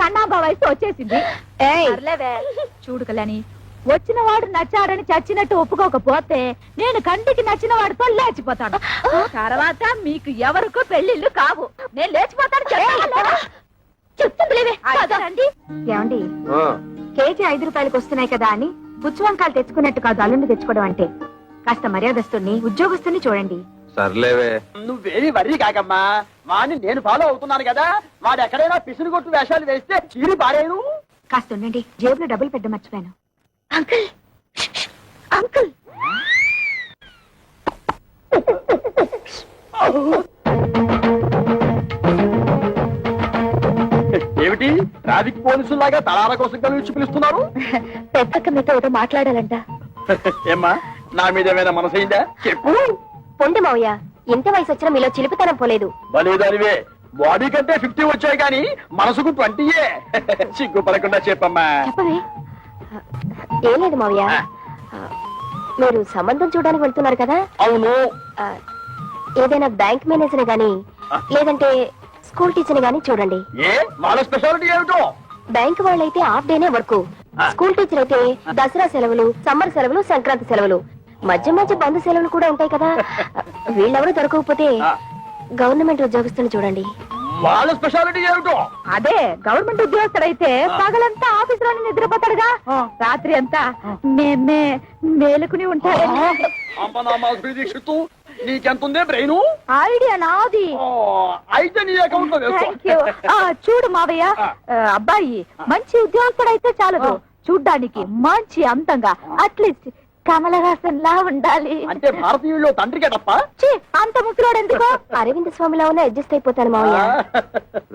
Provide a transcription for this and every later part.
కన్నాబా వయసు వచ్చేసింది. చూడు కళ్యాణి, వచ్చిన వాడు నచ్చాడని చచ్చినట్టు ఒప్పుకోకపోతే నేను కంటికి నచ్చిన వాడితో లేచిపోతాను. తర్వాత మీకు ఎవరికో పెళ్లిళ్ళు కావు. నేను లేచిపోతాను. చెప్తుంది ఏమండి, కేజీ 5 రూపాయలకు వస్తున్నాయి కదా అని పుచ్చువంకాయలు తెచ్చుకున్నట్టు కాదు అల్లుండి తెచ్చుకోవడం అంటే. కాస్త మర్యాదస్తుని ఉద్యోగస్తుని చూడండి. సర్లేవే, నువ్వేమి వర్రీ కాకమ్మా. వాడిని నేను ఫాలో అవుతున్నాను కదా. వాడు ఎక్కడైనా పిసురు కొట్టు వేషాలు వేస్తే చీరి పారేను. కాస్త ఉండండి, జేబులో డబ్బులు పెట్ట మర్చిపోయాను. అంకుల్ అంకుల్ ఏమిటి ట్రాఫిక్ పోలీసులాగా తలాల కోసం కలిసి పిలుస్తున్నారు? పెద్దక్క మీతో ఏదో మాట్లాడాలంట. ఏమ్మా, నా మీద ఏమైనా మనసైందా? చెప్పు. పొండి మావయ్య, ఇంత వయసు వచ్చినా మీలో చిలిపితనం పోలేదు. బలేదానివే, బాడీ కంటే 50 వచ్చాయి కానీ మనసుకు 20. సిగ్గుపడకుండా చెప్పమ్మా. చెప్పవే. ఏం లేదు మావయ్య, మీరు సంబంధం చూడడానికి వెళ్తున్నారు కదా. అవును. ఏదైనా బ్యాంక్ మేనేజర్ గాని లేదంటే స్కూల్ టీచర్ గాని చూడండి. ఏ వాళ్ళ స్పెషాలిటీ ఏమిటో? బ్యాంక్ వాళ్ళైతే హాఫ్ డేనే వర్క్, స్కూల్ టీచర్ అయితే దసరా సెలవులు, సమ్మర్ సెలవులు, సంక్రాంతి సెలవులు, మధ్య మధ్య బంధు సెలవులు కూడా ఉంటాయి కదా. వీళ్ళెవరూ దొరకకపోతే గవర్నమెంట్ ఉద్యోగస్తుని చూడండి. వాళ్ళ స్పెషాలిటీ ఏమిటో? అదే గవర్నమెంట్ ఉద్యోగస్తుడైతే పగలంతా ఆఫీస్ లోనే నిద్రపోతాడుగా, రాత్రి అంతా మేలుకుని ఉంటాడు. దీక్షిత్తు, నీకెంతుందే బ్రెయిన్? ఐడియా నాది. అయితే నీ అకౌంట్ లో వేసుకో. చూడు మావయ్య, అబ్బాయి మంచి ఉద్యోగస్తుడైతే చాలదు, చూడ్డానికి మంచి అందంగా, అట్లీస్ట్ కమలహాసన్ లా ఉండాలి. అంటే భారతీయుల్లో తండ్రికే తప్ప అంత ముసలోడు ఎందుకు? అరవింద్ స్వామిలా ఉన్న అడ్జస్ట్ అయిపోతాను మావయ్య.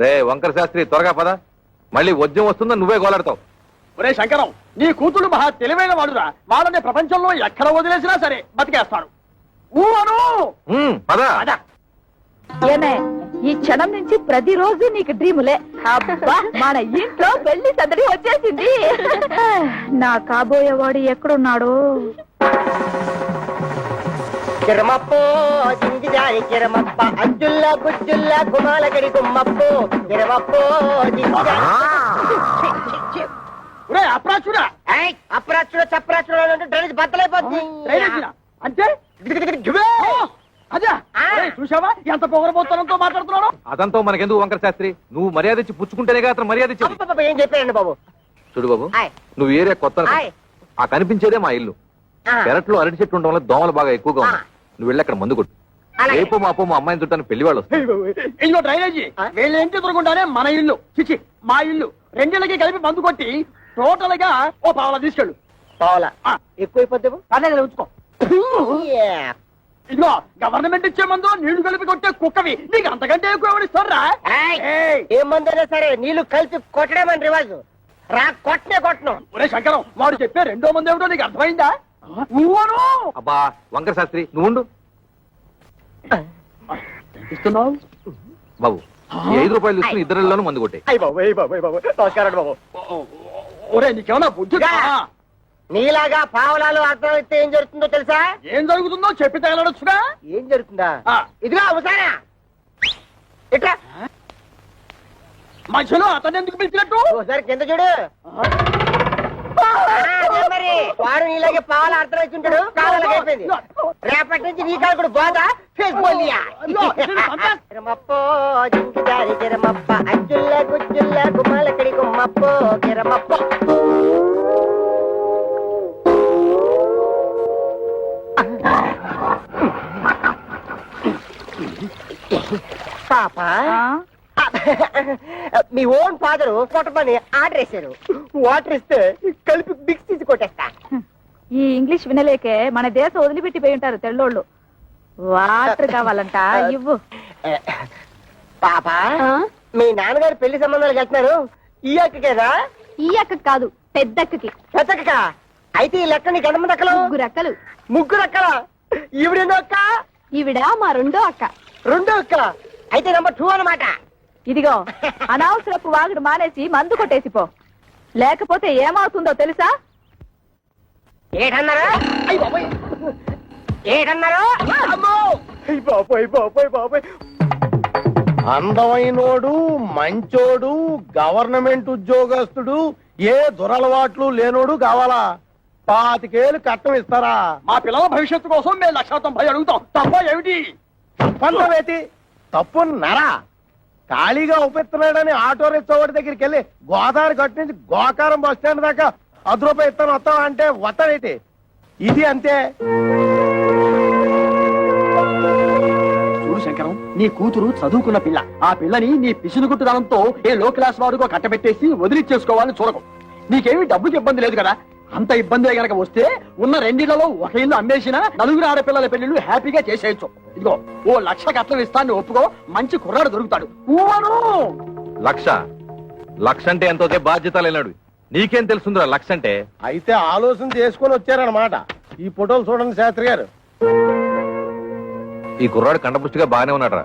రే వంకర శాస్త్రి, త్వరగా పద, మళ్ళీ వద్యం వస్తుందా నువ్వే గోలాడతావు. ఒరే శంకరం, నీ కూతురు మహా తెలివైన వాడురా. వాళ్ళని ప్రపంచంలో ఎక్కడ వదిలేసినా సరే బతికేస్తాడు. ఏమే, ఈ క్షణం నుంచి ప్రతిరోజు నీకు డ్రీములే. అబ్బా, మన ఇంట్లో పెళ్లి సందడి వచ్చేసింది. నా కాబోయేవాడు ఎక్కడున్నాడు? కిరమప్పో జింగిజారి కిరమప్ప అజ్జుల్లా గుజ్జుల్లా గుమాలగడి గుమ్మప్పో కిరమప్పో అప్రాచుడా అప్రాచుడ చప్రాచుడ డ్రైనేజ్ బద్దలైపోతుంది. అంటే అదే చూసావా ఎంత పొగరబోతనంతో మాట్లాడుతున్నాడు. అదంతా మనకెందుకు వంకర శాస్త్రి, నువ్వు మర్యాద ఇచ్చి పుచ్చుకుంటేనే అతను మర్యాద ఇచ్చి. ఏం చెప్పారండి బాబు? చూడు బాబు, నువ్వు ఏరియా కొత్త, ఆ కనిపించేదే మా ఇల్లు. పెరట్లో అరటి చెట్టు ఉండడం వల్ల దోమలు బాగా ఎక్కువగా ఉన్నాయి. నువ్వు వెళ్ళి అక్కడ మందు కొట్టు. రేపు మాపో మా అమ్మాయిని చుట్టాను పెళ్లి వాళ్ళు వస్తారు. ఇదిగో డ్రైనేజీ, వీళ్ళ ఇంటి ఎదురుకుండానే మన ఇల్లు, చిచి మా ఇల్లు. రెండిళ్ళకి కలిపి మందు కొట్టి టోటల్ గా ఓ పావలా తీసుకెళ్ళు. పావలా ఎక్కువైపోద్దేమో, అదే ఉంచుకో. ఇదిగో గవర్నమెంట్ ఇచ్చే మందు నీళ్లు కలిపి కొట్టే కుక్కవి నీకు అంతకంటే ఎక్కువ ఎవరిస్తారా? ఏ మందైనా సరే నీళ్లు కలిపి కొట్టడమని రివాజు. రా కొట్టనే కొట్టను. ఒరే శంకరం, వాడు చెప్పే రెండో మంది ఏమిటో నీకు అర్థమైందా? అబ్బా వంకర శాస్త్రి, నువ్వు ఉండు ఇస్తున్నావు బాబు. 5 రూపాయలు తీసుకుని ఇద్దరిలోనూ మందు కొట్టే. నమస్కారం బాబు. ఒరే నీకేమన్నా బుద్ధిగా? నీలాగా పావలాలు అర్థమైతే ఏం జరుగుతుందో తెలుసా? ఏం జరుగుతుందో చెప్పి తగలడొచ్చుగా. ఏం జరుగుతుందా? ఇదిగా అవసానా ఇట్లా మధ్యలో అతను ఎందుకు పిలిచినట్టు? ఒకసారి కింద చూడు. మరి వాడు నీలాగే పావాల అర్థమైతుంటాడు. కావాలకి అయిపోయింది. రేపటి నుంచి నీ కాదు కూడా బాధ కిరమప్పో జింకిదారి కిరమప్ప అజ్జుల్లా గుజ్జుల్లా గుమ్మాలకడి గుమ్మప్పో కిరమప్ప. పాప, మీ ఓన్ ఫాదరు కొట్టమని ఆర్డర్ వేశారు. వాటర్ ఇస్తే కలిపి మిక్స్ తీసి కొట్టేస్తా. ఈ ఇంగ్లీష్ వినలేకే మన దేశం వదిలిపెట్టిపోయి ఉంటారు తెల్లోళ్ళు. వాటర్ కావాలంట, ఇవ్వు. పాప, మీ నాన్నగారు పెళ్లి సంబంధాలకు వెళ్తున్నారు. ఈ అక్కకేనా? ఈ అక్క కాదు, పెద్దక్కకి. పెద్దక్క అయితే ఈ లెక్క నీకు ఎంతమంది అక్కలు? 3 అక్కలు. 3 అక్కలా? ఈవిడెన్నో అక్క? ఈవిడ మా రెండో అక్క. రెండో అక్క అయితే నెంబర్ 2 అన్నమాట. ఇదిగో, అనవసరపు వాగుడు మానేసి మందు కొట్టేసిపో, లేకపోతే ఏమవుతుందో తెలుసా? ఏటన్నారా? ఏటన్నారా? బాబోయ్ బాబోయ్ బాబోయ్. అందమైనోడు, మంచోడు, గవర్నమెంట్ ఉద్యోగస్తుడు, ఏ దురలవాట్లు లేనోడు కావాలా? 25 ఏళ్ళు కట్నం ఇస్తారా? మా పిల్లల భవిష్యత్తు కోసం మేము 190 అడుగుతాం. తప్ప ఏమిటి? తప్పండి, తప్పు నరా. ఖాళీగా ఉపయోగిస్తున్నాడని ఆటో రిక్షావాడి దగ్గరికి వెళ్ళి గోదావరి గట్టు నుంచి గోకారం బస్ స్టాండ్ దాకా 10 రూపాయలు ఇస్తాను వస్తావా అంటే వస్తాడేటి? ఇది అంతే. చూడు శంకరం, నీ కూతురు చదువుకున్న పిల్ల. ఆ పిల్లని నీ పిసినుగుట్టుదనంతో ఏ లో క్లాస్ వాడుకో కట్టబెట్టేసి వదిలిచ్చేసుకోవాలని చూడకు. నీకేమీ డబ్బుకి ఇబ్బంది లేదు కదా. అంత ఇబ్బంది గనక వస్తే ఉన్న 2 ఇళ్లలో ఒక ఇల్లు అమ్మేసినా 4 ఆడపిల్లల పెళ్లిళ్ళు హ్యాపీగా చేసేయచ్చు. ఇదిగో ఓ 1,00,000 కట్నం ఇస్తాను, ఒప్పుకో. మంచి కుర్రాడు దొరుకుతాడు. ఊవను 1,00,000 అంటే ఎంతో బాధ్యత లేనాడు. నీకేం తెలుసుందిరా 1,00,000 అంటే? అయితే ఆలోచన చేసుకొని వచ్చారన్నమాట. ఈ ఫోటోలు చూడండి శాస్త్రి గారు. ఈ కుర్రాడు కండపుష్టిగా బాగానే ఉన్నాడురా.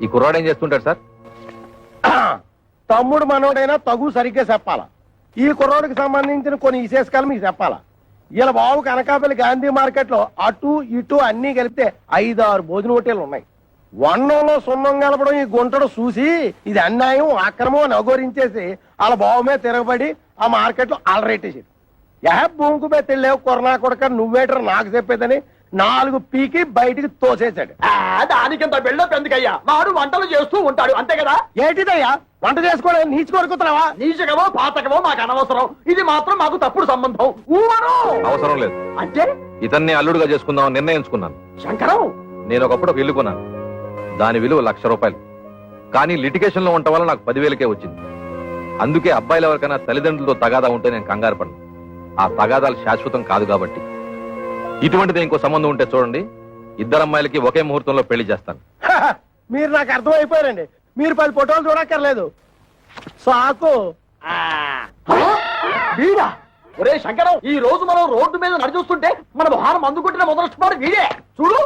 ఈ కుర్రాడు ఏం చేస్తుంటాడు సార్? తమ్ముడు మనోడైనా తగు సరిగ్గా చెప్పాలా. ఈ కుర్రోడికి సంబంధించిన కొన్ని విశేషకాలు మీకు చెప్పాలా. ఇలా బాబు కనకాపల్లి గాంధీ మార్కెట్ లో అటు ఇటు అన్ని కలిపితే 5-6 భోజన హోటళ్లు ఉన్నాయి. వన్నంలో సున్నం కలపడం ఈ గుంటడు చూసి ఇది అన్యాయం, అక్రమం అని అఘోరించేసి వాళ్ళ బాబు మీద తిరగబడి ఆ మార్కెట్ లో అలరేటేసాడు. భూమికి మీద తెలియవు కొరనా కొడక నువ్వేటర్ నాకు చెప్పేదని 4 పీకి బయటికి తోసేశాడు. దానికింత బిల్డప్ ఎందుకయ్యా? వాడు వంటలు చేస్తూ ఉంటాడు, అంతే కదా. ఏంటిదయ్యా వంట చేసుకోవడం? నీచి కొడుకుతున్నావా? నీచకమో పాతకమో మాకు అనవసరం. ఇది మాత్రం మాకు తప్పుడు సంబంధం. ఊవను అవసరం లేదు. అంటే ఇతన్ని అల్లుడుగా చేసుకుందామని నిర్ణయించుకున్నాను. శంకరం, నేను ఒకప్పుడు ఒక ఇల్లు కొన్నాను. దాని విలువ 1,00,000 రూపాయలు. కానీ లిటిగేషన్ లో ఉండటం వల్ల నాకు 10,000కే వచ్చింది. అందుకే అబ్బాయిలు ఎవరికైనా తల్లిదండ్రులతో తగాదా ఉంటే నేను కంగారు పడను. ఆ తగాదాలు శాశ్వతం కాదు కాబట్టి. ఇటువంటిది ఇంకో సంబంధం ఉంటే చూడండి, 2 అమ్మాయిలకి ఒకే ముహూర్తంలో పెళ్లి చేస్తాను. మీరు నాకు అర్థమైపోయారండి. మీరు 10 ఫోటోలు చూడక్కర్లేదు. సాకు. వీడా? ఒరే శంకరం, ఈ రోజు మనం రోడ్డు మీద నడిచూస్తుంటే మన భారం అందుకుంటున్న మొదలెట్టుకోవడం వీడే. చూడు.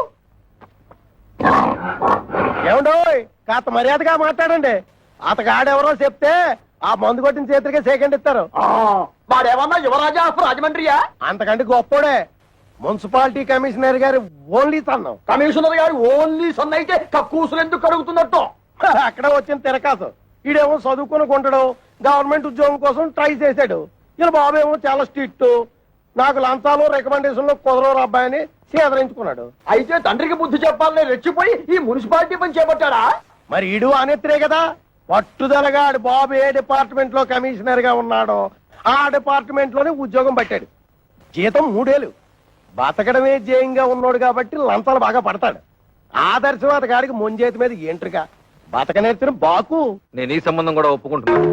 ఏమండో కాస్త మర్యాదగా మాట్లాడండి. అతగాడెవరో చెప్తే ఆ మందు కొట్టిన చేతులకే సెకండ్ ఇస్తారు. వాడేమన్నా యువరాజా ఆఫ్ రాజమండ్రియా? అంతకంటే గొప్పోడే. మున్సిపాలిటీ కమిషనర్ గారి ఓన్లీ సన్నం. కమిషనర్ గారు ఓన్లీ సన్ అయితే కక్కూసులు ఎందుకు కడుగుతున్నట్టు? అక్కడ వచ్చిన తిరకాసు. ఈడేమో చదువుకుని కొంటాడు, గవర్నమెంట్ ఉద్యోగం కోసం ట్రై చేశాడు. ఇలా బాబేమో చాలా స్ట్రిక్ట్. నాకు లంచాలు రికమెండేషన్లు కుదరరు అబ్బాయిని సేదరించుకున్నాడు. అయితే తండ్రికి బుద్ధి చెప్పాలని రెచ్చిపోయి ఈ మున్సిపాలిటీ పని చేపట్టాడా? మరి ఈడు అనేత్రే కదా. పట్టుదలగా ఆడు బాబు ఏ డిపార్ట్మెంట్ లో కమిషనర్ గా ఉన్నాడో ఆ డిపార్ట్మెంట్ లోనే ఉద్యోగం పట్టాడు. జీతం 3 ఏళ్ళు. బతకడమే జయంగా ఉన్నాడు కాబట్టి లంచాలు బాగా పడతాడు. ఆదర్శవాద గారికి ముంజేతి మీద ఏంట్రుగా బతక నేర్చిన బాకు. నేను ఈ సంబంధం కూడా ఒప్పుకుంటున్నాను.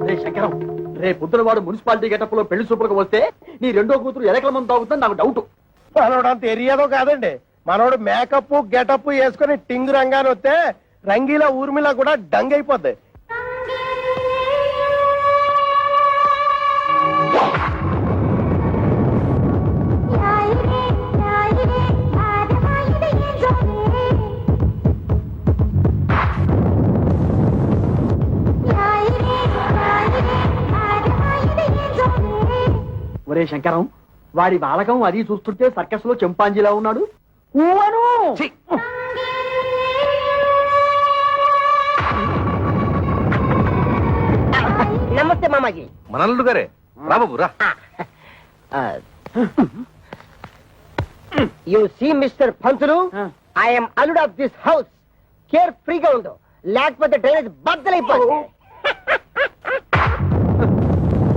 రే శంకరం, రే పొద్దున వాడు మున్సిపాలిటీ గెటప్ లో పెళ్లి చూపులకు వస్తే నీ రెండో కూతురు ఎలకల మంది తాగుతుంది నాకు డౌట్. మనోడు అంత ఎరియాదో కాదండి. మనోడు మేకప్ గెటప్ వేసుకుని టింగు రంగాన్ని వస్తే రంగీలా ఊర్మిలా కూడా డంగ్ అయిపోద్ది. ఒరే శంకరం, వాడి బాలకం అది చూస్తుంటే సర్కస్ లో చింపాంజీలా ఉన్నాడు. ఊవను నమస్తే మామాజీ. మన అల్లుడు గారే. రా బాబు రా. You see mister Pantulu, I'm అల్లుడ్ ఆఫ్ దిస్ హౌస్. కేర్ ఫ్రీగా ఉండు, లేకపోతే డ్రైనేజ్ బద్దలైపోతుంది.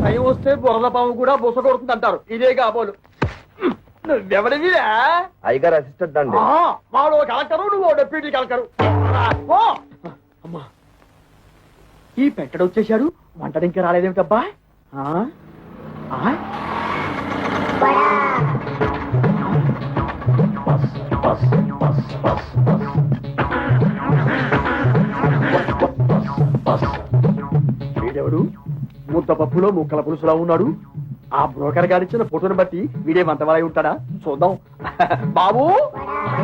టైం వస్తే బురద పాము కూడా బుస కొడుతుంది అంటారు. ఇదే కాబోలు. నువ్వెవడివిరా? అయ్యగారు అసిస్టెంట్ అండి. వాడు కలెక్టరు, నువ్వు డెప్యూటీ కలెక్టరు. అమ్మా, ఈ పెట్టడు వచ్చేసాడు. వంటడు ఇంకా రాలేదేమిటబ్బా? వీడెవడు? ముద్ద పప్పులో ముక్కల పులుసులా ఉన్నాడు. ఆ బ్రోకర్ గారిచ్చిన ఫోటోని బట్టి వీడే మంతవాలై ఉంటాడా? చూద్దాం. బాబు,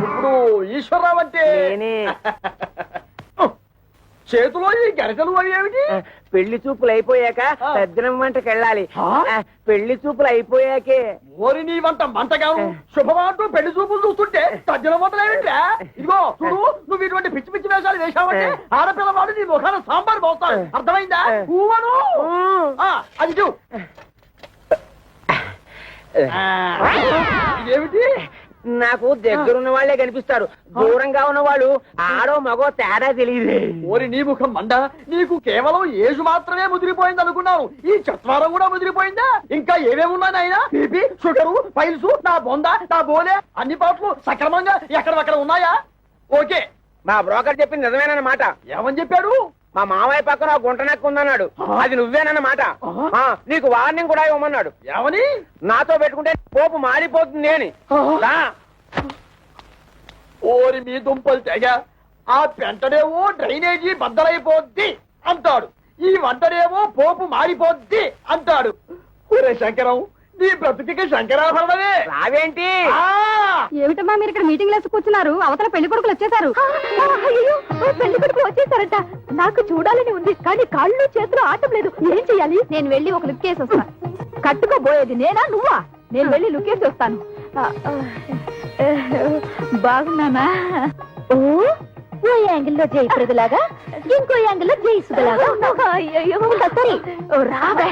ఇప్పుడు ఈశ్వరరావు అంటే చేతిలో ఈ గరిటలు అవి ఏమిటి? పెళ్లి చూపులు అయిపోయాక తద్దినం వంటకి వెళ్ళాలి. పెళ్లి చూపులు అయిపోయాకే. ఓరి నీ వంట మంటగాను శుభమంటూ పెళ్లి చూపులు చూస్తుంటే తజ్జల వంటలు ఏమిట్రా? ఇదిగో చూడు, నువ్వు ఇటువంటి పిచ్చి పిచ్చి వేషాలు వేశావంటే ఆడపిల్లవాడు నీ ముఖాన సాంబార్ పోస్తాడు. అర్థమైందా? ఊవను అది చూ. ఇదేమిటి? నాకు దగ్గరున్న వాళ్ళే కనిపిస్తారు, దూరంగా ఉన్న వాళ్ళు ఆడో మగో తేడా తెలియదు. ఓరి నీ ముఖం మండ, నీకు కేవలం ఏజు మాత్రమే ముదిరిపోయింది అనుకున్నాను. ఈ చత్వారం కూడా ముదిరిపోయిందా? ఇంకా ఏమేమున్నాయి ఆయన? బీపీ, షుగరు, పైల్స్, నా బొంద, నా బోలే అన్ని పాటలు సక్రమంగా ఎక్కడక్కడ ఉన్నాయా? ఓకే. మా బ్రోకర్ చెప్పింది నిజమేనన్నమాట. ఏమని చెప్పాడు? మా మామయ్య పక్కన గుంట నక్కు ఉందన్నాడు. అది నువ్వేనన్నమాట. నీకు వార్నింగ్ కూడా ఇవ్వమన్నాడు. ఏమని? నాతో పెట్టుకుంటే పోపు మారిపోతుంది అని. ఓరి మీ దుంపలు తెగ, ఆ పెంటనేమో డ్రైనేజీ బద్దలైపోద్ది అంటాడు, ఈ వంటనేమో పోపు మారిపోద్ది అంటాడు. ఒరే శంకరం, నీ బ్రతుకికి శంకరాభరణమే. రావేంటి? ఏమిటమ్మా మీరు ఇక్కడ మీటింగ్ లేసి కూర్చున్నారు? అవతల పెళ్లి కొడుకులు వచ్చేసారు. పెళ్లి కొడుకులు వచ్చేసారట. నాకు చూడాలని ఉంది, కానీ కాళ్ళు చేతులు ఆటం లేదు. ఏం చెయ్యాలి? నేను వెళ్ళి ఒక లుక్ వేసి వస్తాను. కట్టుకోబోయేది నేనా నువ్వా? నేను వెళ్ళి లుక్ వేసి వస్తాను. బాగున్నానా? ఓ యాంగిల్లో జయప్రదలాగా, ఇంకో యాంగిల్లో జయసుదలాగా. అయ్యో సరే రాబే.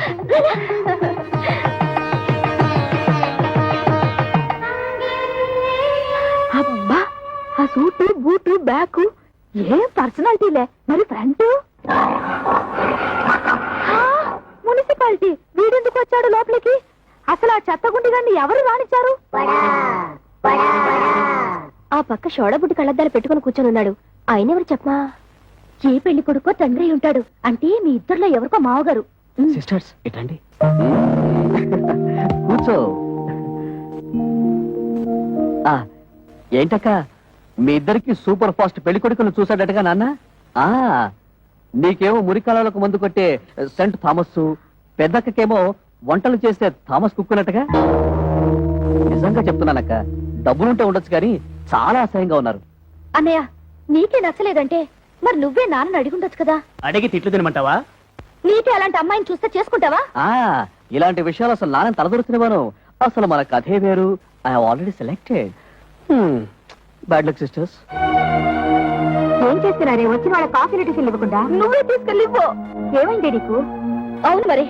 అబ్బా, ఆ సూటు బూటు బ్యాగు ఏం పర్సనాలిటీలే. మరి ఫ్రంట్ మున్సిపాలిటీ. వీడెందుకు వచ్చాడు లోపలికి? అసలు ఆ చెత్తగుండి గాన్ని ఎవరు రానిచ్చారు? ఆ పక్క షోడబుడ్డి కళ్ళద్దాలు పెట్టుకుని కూర్చొని ఉన్నాడు. ఆయన ఎవరు చెప్పమా? ఏ పెళ్లి కొడుకో తండ్రి ఉంటాడు. అంటే మీ ఇద్దరులో ఎవరికో మావగారు. సిస్టర్స్ ఇటండి, కూర్చో. ఏంటక్క, మీ ఇద్దరికి సూపర్ ఫాస్ట్ పెళ్లి కొడుకును చూసాడటగా నాన్న? నీకేమో మురికాలకు మందు కొట్టే సెంట్ థామస్, పెద్దక్కకేమో వంటలు చేసే థామస్ కుక్కునట్టుగా. నిజంగా చెప్తున్నానక్క, డబ్బులుంటే ఉండొచ్చు కానీ చాలా అసహ్యంగా ఉన్నారు. అన్నయ్య, నీకే నచ్చలేదంటే మరి నువ్వే నాన్నని అడిగుండొచ్చు కదా. అడిగి తిట్లు తినమంటావా? నీకే అలాంటి అమ్మాయిని చూస్తే చేసుకుంటావా? ఇలాంటి విషయాలు అసలు నాన్న తలదొరుతున్నాను. అసలు మన కథే వేరు. I have already selected. Bad luck sisters. ఏం చేస్తున్నారే? వచ్చిన వాళ్ళ కాఫీ టిఫిన్ ఇవ్వకుండా నువ్వే తీసుకెళ్ళి ఇవ్వు. ఏమైంది నీకు? అవును మరి,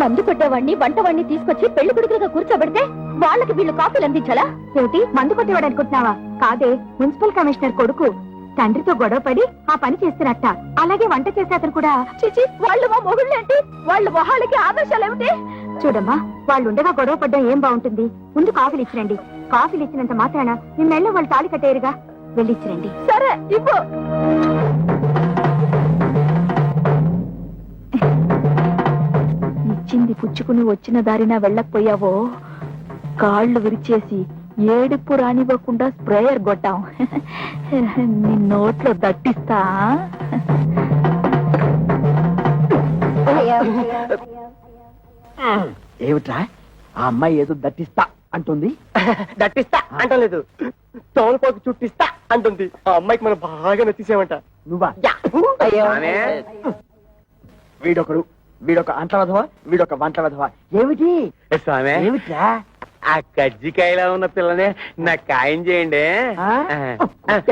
మందు కొట్టేవాడిని వంటవాడిని తీసుకొచ్చి పెళ్లి కొడుకులుగా కూర్చోబెడితే వాళ్ళకి వీళ్ళు కాఫీలు అందించాలా? ఏమిటి, మందు కొట్టేవాడు అనుకుంటున్నావా? కాదే, మున్సిపల్ కమిషనర్ కొడుకు తండ్రితో గొడవ పడి ఆ పని చేస్తున్నట్ట. అలాగే వంట చేసే అతను కూడా. చిచి, వాళ్ళు మా మొగుళ్ళేంటి? వాళ్ళ మొహాలకి ఆదర్శాలు ఏమిటి? చూడమ్మా, వాళ్ళు ఉండగా గొడవ పడ్డం ఏం బాగుంటుంది? ముందు కాఫీలు ఇచ్చిరండి. కాఫీలు ఇచ్చినంత మాత్రాన నిన్నెళ్ళ వాళ్ళు తాళి కట్టేరుగా. వెళ్ళిచ్చిరండి. సరే ఇవ్వు. ఇచ్చింది పుచ్చుకుని వచ్చిన దారిన వెళ్ళకపోయావో కాళ్ళు విరిచేసి ఏడుపు రానివ్వకుండా స్ప్రేయర్ కొట్టాం. నీ నోట్లో దట్టిస్తా. ఏమిట్రా, ఆ అమ్మాయి ఏదో దట్టిస్తా అంటుంది? దట్టిస్తా అంటలేదు, తోలుపోకి చుట్టిస్తా అంటుంది. ఆ అమ్మాయికి మనం బాగా నచ్చేసామంట. నువ్వా? ఆమె. వీడొక అంట్ల వధవా, వీడొక వంట వధవా. ఏమిటి స్వామి, ఏమిట్రా? ఆ కజ్జికాయలా ఉన్న పిల్లనే నాకు ఖాయం చేయండి.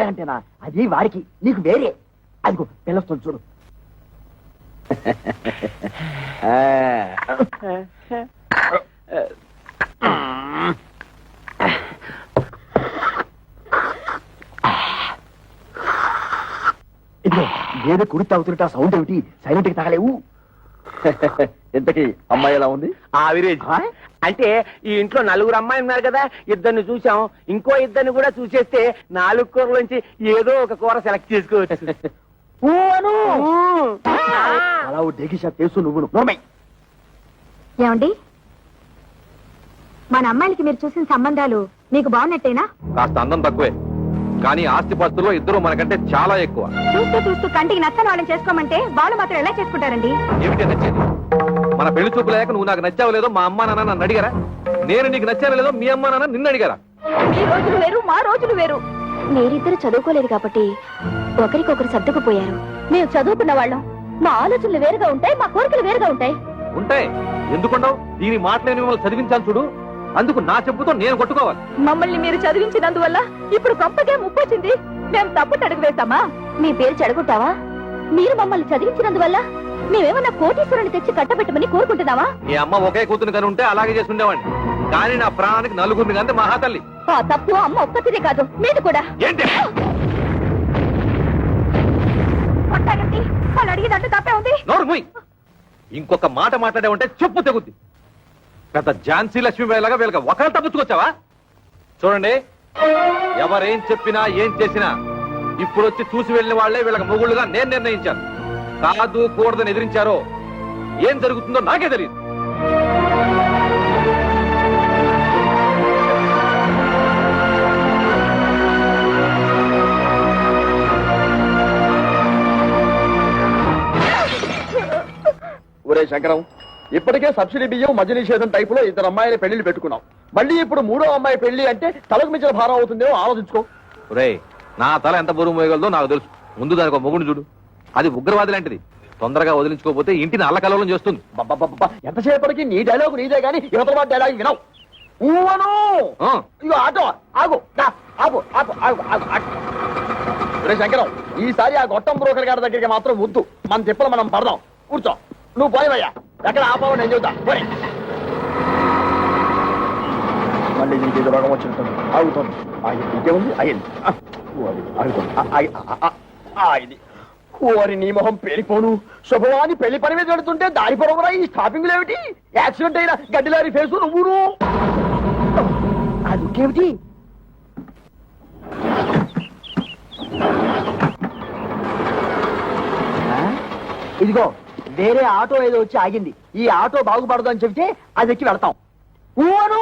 అంతేనా? అది వారికి, నీకు వేరే. అదిగో పిల్లస్తుంది చూడు. ఇదిగో ఏదో కుడి తాగుతుంటే ఆ సౌండ్ ఏమిటి? సైలెంట్ కి తాగలేవు. ఇంతకీ అమ్మాయి ఎలా ఉంది? ఆవిరేజ్. అంటే ఈ ఇంట్లో నలుగురు అమ్మాయి ఉన్నారు కదా, ఇద్దరిని చూసాం, ఇంకో ఇద్దరిని కూడా చూసేస్తే 4 కూరలోంచి ఏదో ఒక కూర సెలెక్ట్ చేసుకోవచ్చు. అలా డేగిషా తెలుసు నువ్వు. ఏమండి, మన అమ్మాయిలకి మీరు చూసిన సంబంధాలు మీకు బాగున్నట్టేనా? కాస్త అందం తక్కువే, కానీ ఆస్తిపాస్తుల్లో ఇద్దరు మనకంటే చాలా ఎక్కువ. చూస్తూ చూస్తూ కంటికి నచ్చని వాళ్ళని చేసుకోమంటే వాళ్ళు మాత్రం ఎలా చేసుకుంటారండి? ఏమిటి నచ్చేది? మన పెళ్లి చూపు లేక నువ్వు నాకు నచ్చావు లేదో మా అమ్మా నాన్న నన్ను అడిగారా? నేను నీకు నచ్చాను లేదో మీ అమ్మా నాన్న నిన్ను అడిగారా? మీ రోజులు వేరు, మా రోజులు వేరు. మీరిద్దరు చదువుకోలేదు కాబట్టి ఒకరికొకరు సర్దుకుపోయారు. మేము చదువుకున్న వాళ్ళం, మా ఆలోచనలు వేరుగా ఉంటాయి, మా కోరికలు వేరుగా ఉంటాయి. ఉంటాయి, ఎందుకుండవు? దీని మాటలేని మిమ్మల్ని చదివించాను చూడు, అందుకు నా చెప్పుతో నేను కొట్టుకోవాలి. మమ్మల్ని మీరు చదివించినందువల్ల ఇప్పుడు కొంపకే ముప్పొచ్చింది. మేము తప్పు అడుగు వేస్తామా? మీ పేరు చెడగొట్టావా? మీరు మమ్మల్ని చదివించినందువల్ల మేమేమన్నా కోటీశ్వరుని తెచ్చి కట్టబెట్టమని కోరుకుంటున్నావా? మీ అమ్మ ఒకే కూతురు కని ఉంటే అలాగే చేసుకుండేవాడిని, కానీ నా ప్రాణానికి నలుగురిని కంటే మహాతల్లి. ఆ తప్పు అమ్మ ఒక్కతిదే కాదు, మీది కూడా. ఏంటి కొట్టాగండి, వాళ్ళు అడిగినట్టు తప్పే ఉంది. నోరు మూయ్. ఇంకొక మాట మాట్లాడే ఉంటే చెప్పు తెగుద్ది. పెద్ద ఝాన్సీ లక్ష్మీబాయిలాగా వీళ్ళకి ఒకరు తప్పుచ్చుకొచ్చావా? చూడండి, ఎవరేం చెప్పినా ఏం చేసినా ఇప్పుడు వచ్చి చూసి వెళ్ళిన వాళ్లే వీళ్ళకి మొగుళ్ళుగా నేను నిర్ణయించాను. కాదు కూడదని ఎదిరించారో ఏం జరుగుతుందో నాకే తెలియదు. ఒరే శంకరం, ఇప్పటికే సబ్సిడీ బియ్యం మద్య నిషేధం టైపులో ఇద్దరు అమ్మాయిల పెళ్లిళ్ళు పెట్టుకున్నాం. మళ్ళీ ఇప్పుడు మూడో అమ్మాయి పెళ్లి అంటే తలకు మించిన భారం అవుతుందేమో ఆలోచించుకో. ఒరేయ్, నా తల ఎంత బరువు మోయగలదో నాకు తెలుసు. ముందు దానికి ఒక మొగుడు చూడు, అది ఉగ్రవాది లాంటిది. తొందరగా వదిలించుకోకపోతే ఇంటిని అల్లకల్లోలం చేస్తుంది. ఎంతసేపటికి నీ డైలాగు నీదే గానీ యువతల వాడి డైలాగ్ వినవు. ఊవను ఆ, ఇగో ఆటో ఆగు, దా, ఆగు ఆగు ఆగు ఆగు ఆగు. ఒరే శంకరం, ఈసారి ఆ గొట్టం బ్రోకర్ గారి దగ్గరికి మాత్రం వద్దు. మన తిప్పలు మనం పడదాం. కూర్చో, నువ్వు పోయివయ్యా. ఎక్కడ ఆపావు నేను చెబుతా. పోయి మళ్ళీ నీకు ఏదో రోగం వచ్చినట్టుంది. ఆగుతుంది. ఇంకేముంది? అయ్యింది. ఆగింది. ఓరి నీ మొహం పేలిపోను. శుభవాని పెళ్లి పని మీద పెడుతుంటే దారి పొరవరా ఈ స్టాపింగ్లు ఏమిటి? యాక్సిడెంట్ అయిన గడ్డిలారి ఫేసు నువ్వును. అదుకేమిటి? ఇదిగో వేరే ఆటో ఏదో వచ్చి ఆగింది. ఈ ఆటో బాగుపడదు అని చెబితే అది ఎక్కి వెళ్తాం. ఊను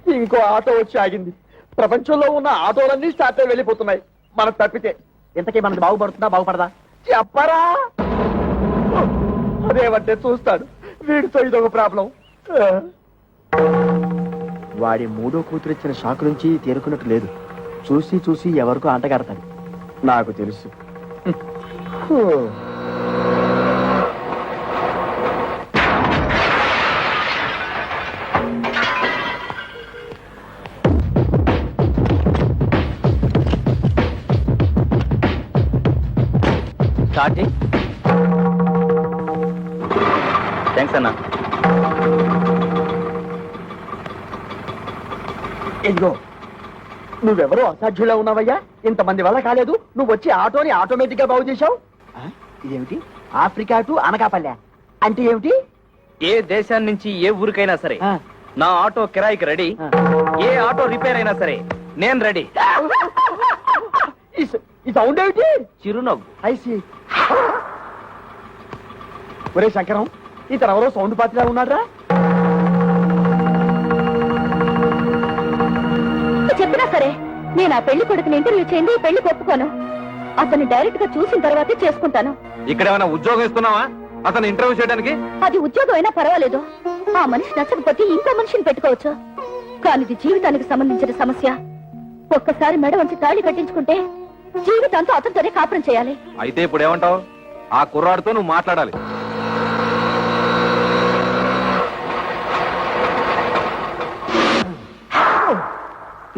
ఇంకో ఆటో వచ్చి ఆగింది. ప్రపంచంలో ఉన్న ఆటోలన్నీ స్టార్ట్ అయి వెళ్ళిపోతున్నాయి. మనకు తప్పితే ఇంతకీ మనకు బాగుపడుతుందా బాగుపడదా చెప్పరా? అదేమంటే చూస్తాడు. వీడితో ఇదొక ప్రాబ్లం. వాడి మూడో కూతురు ఇచ్చిన షాక్ నుంచి తేరుకున్నట్టు లేదు. చూసి చూసి ఎవరికో అంటగడతాడు. నాకు తెలుసు. థ్యాంక్స్ అన్నా. ఇదిగో నువ్వెవరో అసాధ్యులా ఉన్నావయ్యా. ఇంతమంది వల్ల కాలేదు. నువ్వు వచ్చి ఆటోని ఆటోమేటిక్ గా బాగు చేశావు. ఇదేమిటి? ఆఫ్రికా టు అనకాపల్లె అంటే ఏమిటి? ఏ దేశాన్ని నుంచి ఏ ఊరికైనా సరే ఆ. నా ఆటో కిరాయికి రెడీ. ఆ. ఏ ఆటో రిపేర్ అయినా సరే నేను రెడీ. ఈ సౌండ్ ఏమిటి? చిరునవ్వు. ఐసి. ఒరే శంకరం, ఇతను ఎవరో సౌండ్ పాత్రలా ఉన్నారా? చెప్పినా సరే నేను ఆ పెళ్లి కొడుకుని ఇంటర్వ్యూ చేయండి, ఈ పెళ్లి ఒప్పుకోను. అతన్ని డైరెక్ట్ గా చూసిన తర్వాతే చేసుకుంటాను. ఇక్కడ ఏమైనా ఉద్యోగం ఇస్తున్నావా అతను ఇంటర్వ్యూ చేయడానికి? అది ఉద్యోగం అయినా పర్వాలేదు. ఆ మనిషి నచ్చకపోతే ఇంకో మనిషిని పెట్టుకోవచ్చు. కానీ ఇది జీవితానికి సంబంధించిన సమస్య. ఒక్కసారి మెడ వంచి తాళి కట్టించుకుంటే జీవితాంతో అతనితోనే కాపురం చేయాలి. అయితే ఇప్పుడు ఏమంటావు? ఆ కుర్రాడితో నువ్వు మాట్లాడాలి.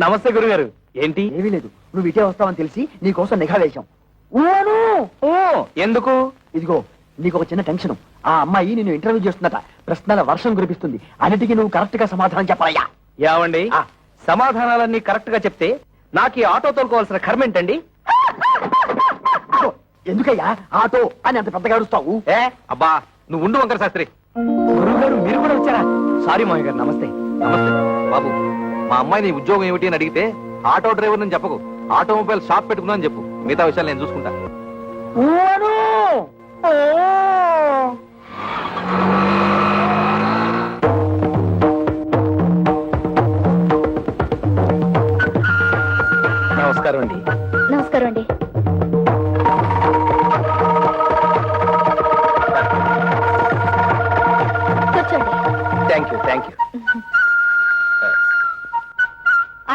నమస్తే గురుగారు. ఏంటి? ఏమీ లేదు. నువ్వు ఇటే వస్తావని తెలిసి నీకోసం నిఘా వేశాం. ఓ ఎందుకు? ఇదిగో నీకు ఒక చిన్న టెన్షన్. ఆ అమ్మాయి నిన్ను ఇంటర్వ్యూ చేస్తుందట. ప్రశ్నల వర్షం కురిపిస్తుంది. అన్నిటికీ నువ్వు కరెక్ట్ గా సమాధానం చెప్పాలయ్యా. యావండి, ఆ. సమాధానాలన్నీ కరెక్ట్ గా చెప్తే నాకు ఈ ఆటో తోలుకోవాల్సిన కర్మ ఏంటండి? ఎందుకయ్యా ఆటో అని అంత పెద్దగా అడుస్తావు? ఏ అబ్బా, నువ్వు ఉండు వంకర శాస్త్రి. గురువుగారు మీరు కూడా వచ్చారా? సారీ మామయ్య గారు. నమస్తే. నమస్తే బాబు. మా అమ్మాయి నీ ఉద్యోగం ఏమిటి అని అడిగితే ఆటో డ్రైవర్ అని చెప్పకు, ఆటోమొబైల్ షాప్ పెట్టుకున్నా అని చెప్పు. మిగతా విషయాలు నేను చూసుకుంటా.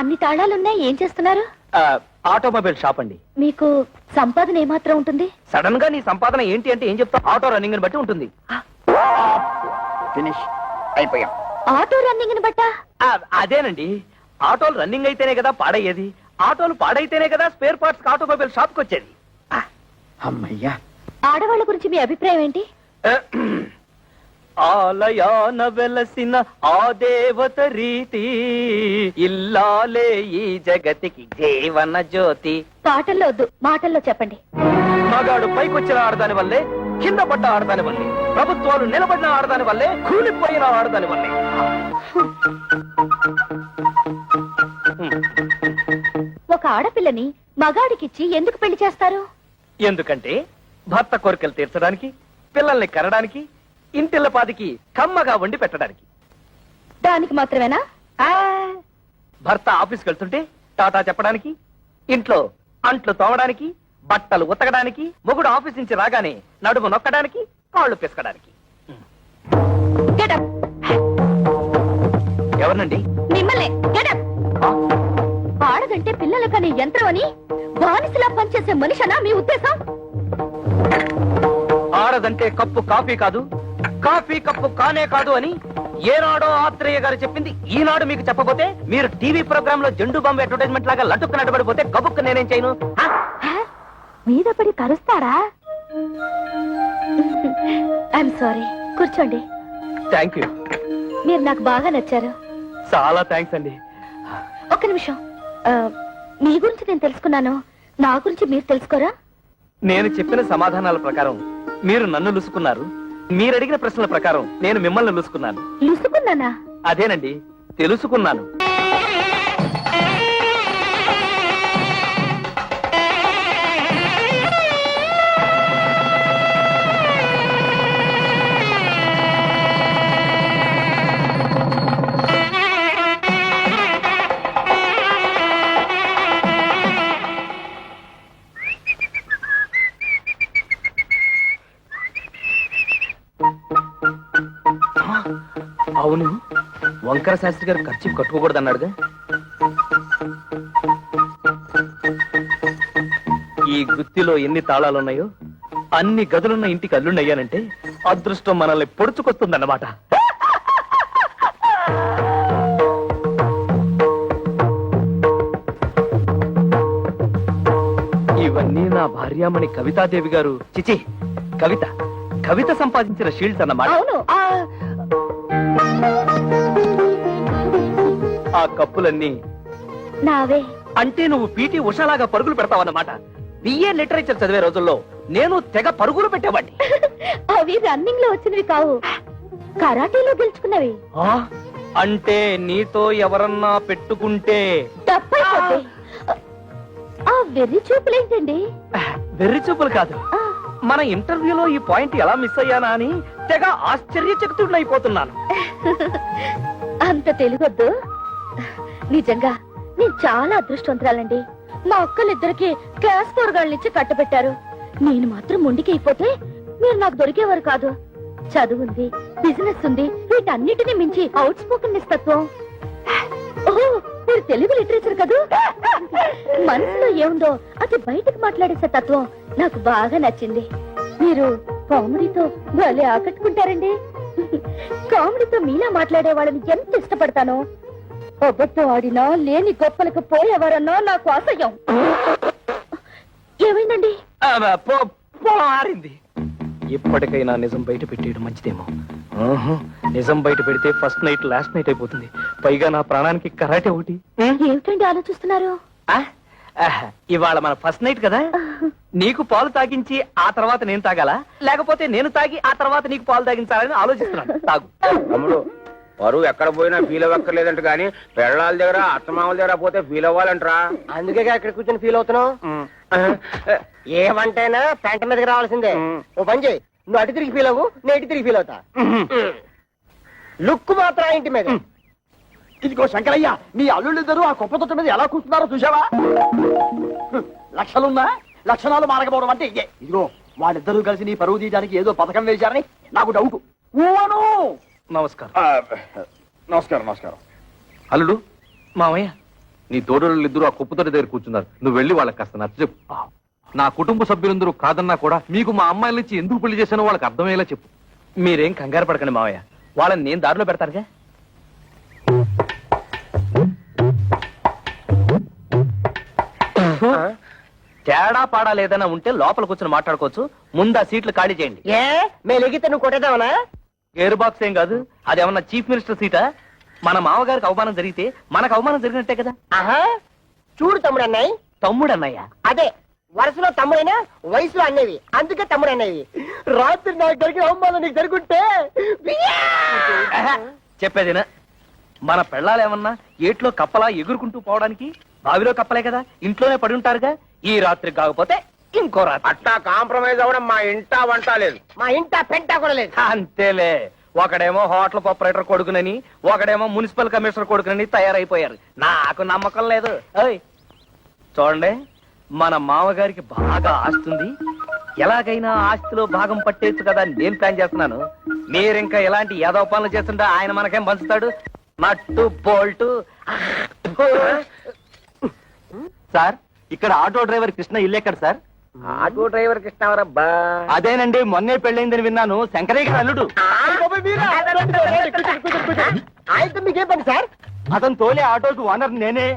అన్ని తాళాలున్నాయి, ఏం చేస్తున్నారు? ఆటోమొబైల్ షాప్ అండి. మీకు సంపాదన ఏమాత్రం ఉంటుంది? సడన్ గా నీ సంపాదన ఏంటి అంటే ఏం చెప్తావు? ఆటో రన్నింగ్ బట్టి ఉంటుంది. ఫినిష్ అయిపోయాం. ఆటో రన్నింగ్ బట్టా? అదేనండి, ఆటోలు రన్నింగ్ అయితేనే కదా పాడయ్యేది, ఆటోలు పాడైతేనే కదా స్పేర్ పార్ట్స్ ఆటోమొబైల్ షాప్ కి వచ్చేది. అమ్మయ్యా. ఆడవాళ్ళ గురించి మీ అభిప్రాయం ఏంటి? ఆలయాన వెలసిన ఆ దేవత రీతి ఇల్లాలే ఈ జగతికి జీవన జ్యోతి. పాటల్లో వద్దు, మాటల్లో చెప్పండి. మగాడు పైకొచ్చిన ఆడదాని వల్లే, కింద పడ్డ ఆడదాని వల్లే, ప్రభుత్వాలు నిలబడిన ఆడదాని వల్లే, కూలిపోయిన ఆడదాని వల్లే. ఒక ఆడపిల్లని మగాడికిచ్చి ఎందుకు పెళ్లి చేస్తారు? ఎందుకంటే భర్త కోరికలు తీర్చడానికి, పిల్లల్ని కనడానికి, ఇంటిల్లపాదికి కమ్మగా వండి పెట్టడానికి. దానికి మాత్రమేనా? భర్త ఆఫీస్కి వెళ్తుంటే టాటా చెప్పడానికి, ఇంట్లో అంట్లు తోమడానికి, బట్టలు ఉతకడానికి, మొగుడు ఆఫీస్ నుంచి రాగానే నడుము నొక్కడానికి, కాళ్ళు పిసకడానికి. Get up. ఎవరినండి? మిమ్మల్ని. Get up. ఆడదంటే పిల్లల కనే యంత్రం అని బానిసలా పనిచేసే మనిషనా మీ ఉద్దేశం? ఆడదంటే కప్పు కాఫీ కాదు, కాఫీ కప్పు కానే కాదు అని ఏనాడో ఆత్రేయ గారు చెప్పింది ఈనాడు మీకు చెప్పబోతే, మీరు టీవీ ప్రోగ్రామ్ లో జెండు బాంబు అడ్వర్టైజ్మెంట్ లాగా లట్టుకు నడబడిపోతే గబుక్కు నేనేం చేయను? మీద పడి కరుస్తారా? ఐఎమ్ సారీ, కూర్చోండి. Thank you. మీరు నాకు బాగా నచ్చారు. చాలా థ్యాంక్స్ అండి. ఒక్క నిమిషం, మీ గురించి నేను తెలుసుకున్నాను, నా గురించి మీరు తెలుసుకోరా? నేను చెప్పిన సమాధానాల ప్రకారం మీరు నన్ను లుసుకున్నారు, మీరు అడిగిన ప్రశ్నల ప్రకారం నేను మిమ్మల్ని లుసుకున్నాను. లుసుకున్నానా? అదేనండి, తెలుసుకున్నాను. అవును, వంకర శాస్త్రి గారు ఖర్చు కట్టుకోకూడదు అన్నాడుగా. ఈ గుత్తిలో ఎన్ని తాళాలున్నాయో అన్ని గదులున్న ఇంటికి అల్లుండయ్యానంటే అదృష్టం మనల్ని పొడుచుకొస్తుందన్నమాట. ఇవన్నీ నా భార్యామణి కవితాదేవి గారు, చిచి కవిత, కవిత సంపాదించిన షీల్డ్స్ అన్నమాట. అవును. ఆ కప్పులన్నీ నావే. అంటే నువ్వు పీటీ ఉషాలాగా పరుగులు పెడతావన్నమాట. బిఏ లిటరేచర్ చదివే రోజుల్లో నేను తెగ పరుగులు పెట్టేవాడిని. అవి రన్నింగ్ లో వచ్చినవి కావు, కరాటీలో గెలుచుకున్నవి. అంటే నీతో ఎవరన్నా పెట్టుకుంటే తప్పైపోతే ఆ వెర్రి చూపులేంటండి? వెర్రి చూపులు కాదు, ఆ, మన ఇంటర్వ్యూలో ఈ పాయింట్ ఎలా మిస్ అయ్యానా అని తెగ ఆశ్చర్యచకితుడినైపోతున్నాను. అంత తెలుగొద్దు. నిజంగా నేను చాలా అదృష్టవంతురాలండి. మా అక్కలిద్దరికి క్లాస్ కూరగాళ్ళనిచ్చి కట్టబెట్టారు. నేను మాత్రం మొండికి అయిపోతే మీరు నాకు దొరికేవారు కాదు. చదువుంది, బిజినెస్ ఉంది, వీటన్నిటిని మించి అవుట్ స్పోకెన్ తత్వం. ఓహో, మీరు తెలుగు లిటరేచర్ కదూ. మనసులో ఏముందో అది బయటకు మాట్లాడేసే తత్వం నాకు బాగా నచ్చింది. మీరు కామెడీతో భలే ఆకట్టుకుంటారండి. కామెడీతో మీలా మాట్లాడే వాళ్ళని ఎంత ఇష్టపడతానో. అబద్ధం ఆడినా లేని గొప్పలకు పోయేవారన్నా నాకు అసహ్యం. ఏమైందండి? మారింది. ఇప్పటికైనా నిజం బయట పెట్టేయడం మంచిదేమో. నిజం బయట పెడితే ఫస్ట్ నైట్ లాస్ట్ నైట్ అయిపోతుంది. పైగా నా ప్రాణానికి కరాటే ఒకటి. ఏమిటండి ఆలోచిస్తున్నారు? ఇవాళ మన ఫస్ట్ నైట్ కదా, నీకు పాలు తాగించి ఆ తర్వాత నేను తాగాలా, లేకపోతే నేను తాగి ఆ తర్వాత నీకు పాలు తాగించాలని ఆలోచిస్తున్నాను. తాగు. తమ్ముడు, పరువు ఎక్కడ పోయినా ఫీల్ అవ్వక్కర్లేదంట గాని పెళ్ళాల దగ్గర అత్తమామల దగ్గర పోతే ఫీల్ అవ్వాలంటరా. అందుకే ఇక్కడ కూర్చొని ఫీల్ అవుతున్నావు. ఏమంటైనా పెంట మీదకి రావాల్సిందే. ఓ పని చేయి, నువ్వు అటు తిరిగి ఫీల్ అవ్వు, నేను ఇటు తిరిగి ఫీల్ అవుతా. లుక్ మాత్రం ఆ ఇంటి మీద. ఇదిగో శంకరయ్య, నీ అల్లుళ్ళిద్దరూ ఆ కుప్ప తొట్ట మీద ఎలా కూర్చున్నారో చూసావా? లక్షలున్నా లక్షణాలు మారకపోవడం అంటే ఇదే. ఇదిగో వాళ్ళిద్దరూ కలిసి నీ పరువు తీయడానికి ఏదో పథకం వేశారని నాకు డౌట్. నమస్కారం. నమస్కారం. నమస్కారం. అల్లుడు, మామయ్య, నీ తోడోళ్ళు ఇద్దరు ఆ కుప్పతోటి దగ్గర కూర్చున్నారు. నువ్వు వెళ్ళి వాళ్ళకి కాస్త నచ్చ చెప్పు. నా కుటుంబ సభ్యులందరూ కాదన్నా కూడా మీకు మా అమ్మాయిల నుంచి ఎందుకు పెళ్లి చేశానో వాళ్ళకి అర్థమయ్యేలా చెప్పు. మీరేం కంగారు పడకండి మావయ్య, వాళ్ళని నేను దారిలో పెడతారుగా. తేడా పాడా లేదన్నా ఉంటే లోపల కూర్చొని మాట్లాడుకోవచ్చు. ముందు ఆ సీట్లు ఖాళీ చేయండి. మేము ఎగితే నువ్వు కొట్టేదావనా? గేర్ బాక్స్ ఏం కాదు, అదేమన్నా చీఫ్ మినిస్టర్ సీటా? మన మామగారికి అవమానం జరిగితే మనకు అవమానం జరిగినట్టే కదా. ఆహా, చూడు తమ్ముడు అన్నయ్య. తమ్ముడు అన్నయ్య అదే వరుసలో తమ్ముడైనా వయసులో అన్నవి, అందుకే తమ్ముడు అన్నవి. రాత్రి నాకు జరిగిన అవమానం నీకు జరుగుంటే చెప్పేదినా, మన పెళ్ళాలేమన్నా ఏట్లో కప్పలా ఎగురుకుంటూ పోవడానికి బావిలో కప్పలే కదా, ఇంట్లోనే పడి ఉంటారుగా. ఈ రాత్రి కాకపోతే ఇంకో రాత్రి. అట్టా కాంప్రమైజ్ అవ్వడం మా ఇంటా వంట లేదు. మా ఇంట పెంట కూడా లేదు. అంతేలే, ఒకడేమో హోటల్ ఆపరేటర్ కొడుకునని, ఒకడేమో మున్సిపల్ కమిషనర్ కొడుకునని తయారైపోయారు. నాకు నమ్మకం లేదు. ఓయ్ చూడండి, మన మామగారికి బాగా ఆస్తుంది. ఎలాగైనా ఆస్తిలో భాగం పట్టేచ్చు కదా అని నేను ప్లాన్ చేస్తున్నాను. మీరింకా ఎలాంటి యాదవ పనులు చేస్తుంటే ఆయన మనకేం పంచుతాడు? నట్టు బోల్టు. సార్, ఇక్కడ ఆటో డ్రైవర్ కృష్ణ ఇల్లు ఎక్కడ సార్? Auto driver కృష్ణవరబ్బా. అదేనండి, మొన్నే పెళ్ళైందని విన్నాను. శంకరయ్య గారు అల్లుడు. ఆయనతో మీకేం పని సార్? అతను తోలే ఆటోకి ఓనర్ నేనే.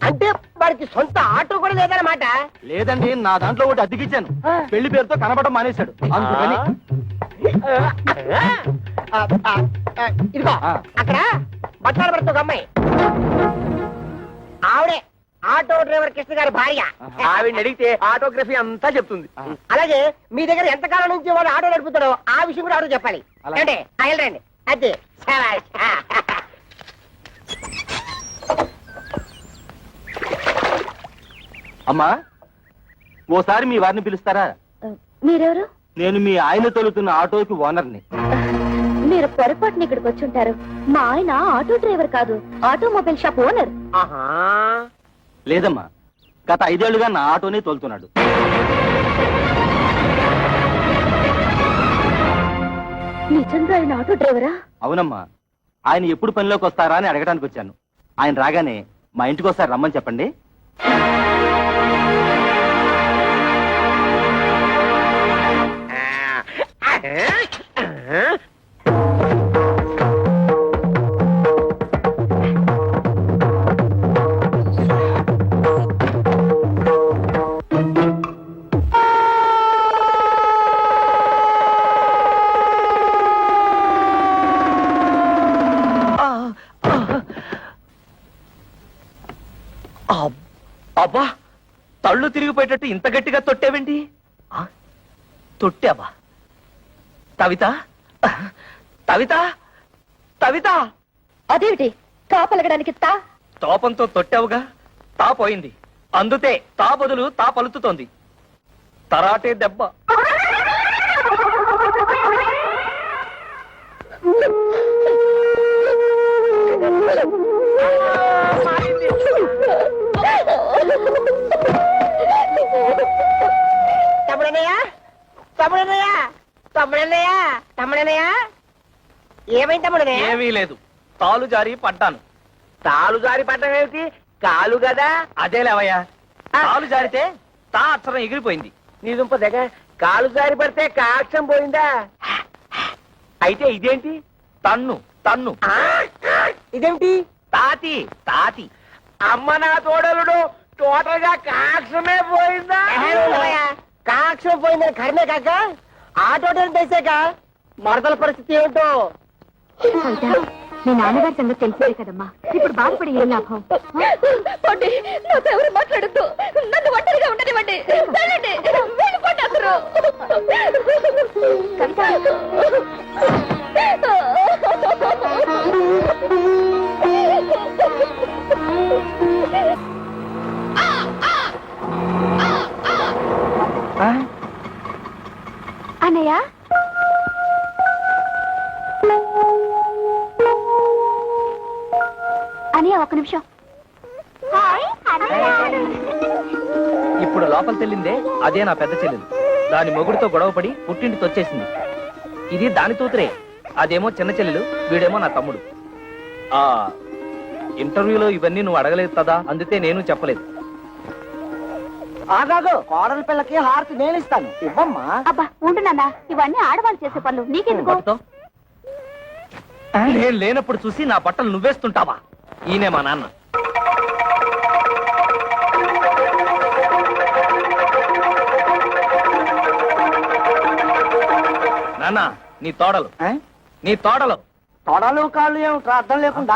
అంటే వాడికి సొంత ఆటో కూడా లేదన్నమాట. లేదండి, నా దాంట్లో ఒకటి అద్దెకిచ్చాను. పెళ్లి పేరుతో కనబడడం మానేశాడు, అందుకని. ఇదిగో అక్కడ బట్టాల భర్త ఒక అమ్మాయి, ఆవిడే ఆటో డ్రైవర్ కృష్ణ గారి భార్య. ఆవిడ అడిగితే ఆటోగ్రఫీ అంతా చెప్తుంది. అలాగే మీ దగ్గర ఎంతకాలం నుంచి వాడు ఆటో నడుపుతాడో ఆ విషయం కూడా ఆటో చెప్పాలి. అంటే వెళ్ళండి. అదే అమ్మా, ఓసారి మీ వారిని పిలుస్తారా? మీరెవరు? నేను మీ ఆయన తోలుతున్న ఆటోకి ఓనర్ని. మీరు పొరపాటున ఇక్కడికి వచ్చి ఉంటారు. మా ఆయన ఆటో డ్రైవర్ కాదు, ఆటోమొబైల్ షాప్ ఓనర్. లేదమ్మా, గత 5 ఏళ్లుగా నా ఆటోనే తోలుతున్నాడు. నిజంగా ఆయన ఆటో డ్రైవరా? అవునమ్మా, ఆయన ఎప్పుడు పనిలోకి వస్తారా అని అడగడానికి వచ్చాను. ఆయన రాగానే మా ఇంటికి వస్తారు, రమ్మని చెప్పండి. అబ్బా, తళ్ళు తిరిగిపోయేటట్టు ఇంత గట్టిగా తొట్టేవేంటి? తొట్టావా? కవిత, కవిత, కవిత. అదేమిటి తాపలగడానికి తా? తోపంతో తొట్టావుగా, తా పోయింది. అందుతే తా బదులు తా పలుకుతోంది. తరాటే దెబ్బ. ఏమైంది తమ్ముడనే? ఏమీ లేదు, తాలు జారి పడ్డాను. తాలు జారి పడ్డం ఏమిటి? కాలు కదా. అదేలేవయ్యా, తాలు జారితే తా అక్షరం ఎగిరిపోయింది. నీ దుంప దగ్గ, కాలు జారి పడితే కాక్షం పోయిందా? అయితే ఇదేంటి? తన్ను తన్ను. ఇదేమిటి? తాతి తాతి. అమ్మ నా తోడలుడు, టోటల్ గా కాక్షమే పోయిందా? కాక్షం పోయిందని కర్మే కాక ఆటో తెలిసాక మరదల పరిస్థితి ఏమిటో. మీ నాన్నగారి సంగతి తెలిసేది కదమ్మా, ఇప్పుడు బాధపడి ఏం లాభం? నాతో ఎవరు మాట్లాడద్దు, నన్ను ఒంటరిగా ఉండనివ్వండి. వెళ్ళిపోండి అసలు. అన్నయ్య, అన్నయ్య ఒక్క నిమిషం. ఇప్పుడు లోపల తెల్లిందే అదే నా పెద్ద చెల్లెలు. దాని మొగుడితో గొడవపడి పుట్టింటికి వచ్చేసింది. ఇది దాని తూతురే, అదేమో చిన్న చెల్లెలు, వీడేమో నా తమ్ముడు. ఇంటర్వ్యూలో ఇవన్నీ నువ్వు అడగలేదు కదా, అందుకే నేను చెప్పలేదు. ఆగాదు, కోడల పిల్లకి హారతి నేను ఇస్తాను, ఇవ్వమ్మా. అబ్బా ఉండు నాన్న, ఇవన్నీ ఆడవాళ్ళు చేసే పనులు నీకెందుకు? పట్టుకో. నేను లేనప్పుడు చూసి నా బట్టలు నువ్వేస్తుంటావా? ఈయనే మా నాన్న. నాన్న, నీ తోడలు నీ తోడలు తొడలు కాళ్ళు ఏమిట్రా అర్థం లేకుండా?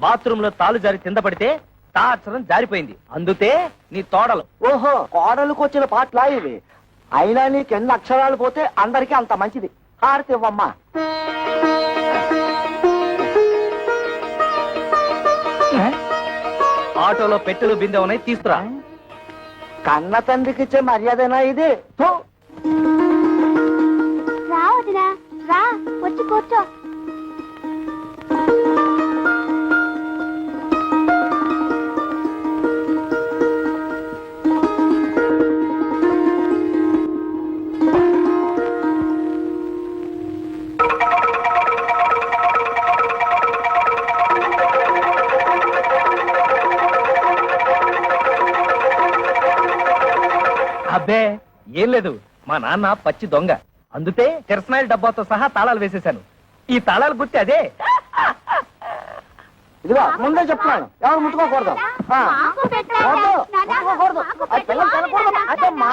బాత్రూమ్ లో తాలు జారి కింద పడితే తాచరం జారిపోయింది, అందుతే నీ తోడలు. ఓహో, కోడలకు వచ్చిన పాటలా ఇవి? అయినా నీకు ఎన్ని అక్షరాలు పోతే అందరికీ అంత మంచిది. హారతి ఇవ్వమ్మా. ఆటోలో పెట్టెలు బిందె ఉన్నాయి, తీసుకురా. కన్న తండ్రికి ఇచ్చే మర్యాదనా ఇది? థు. రా వదినా, రా వచ్చి కూర్చో. అబ్బే ఏం లేదు, మా నాన్న పచ్చి దొంగ, అందుకే కిరసనాయిల డబ్బాతో సహా తాళాలు వేసేశాను. ఈ తాళాలు గుర్తి అదే. ఇదిగో ముందే చెప్తున్నాను, ఎవరు ముట్టుకోకూడదు. ఆ. వద్దు, ముట్టుకోకూడదు. ఆ పిల్లలు తినకూడదు. అదమ్మా.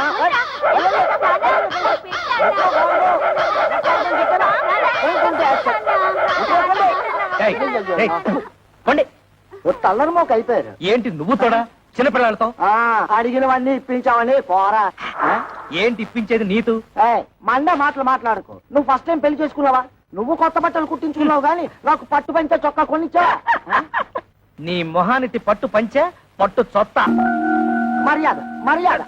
ఏయ్, ఏయ్, పోండి. తల్లరి మోక అయిపోయారు. ఏంటి నువ్వు తోడా చిన్నపిల్లలతో? ఆ, అడిగినవన్నీ ఇప్పించామని పోరా. ఆ? ఏంటి ఇప్పించేది నీతు? ఏయ్, మండే మాటలు మాట్లాడుకో. నువ్వు ఫస్ట్ టైం పెళ్లి చేసుకున్నావా? నువ్వు కొత్త బట్టలు కుట్టించుకున్నావు గానీ నాకు పట్టు పంచ చొక్కా కొనిచ్చా. నీ మొహానికి పట్టు పంచే పట్టు చొత్త. మర్యాద మర్యాద.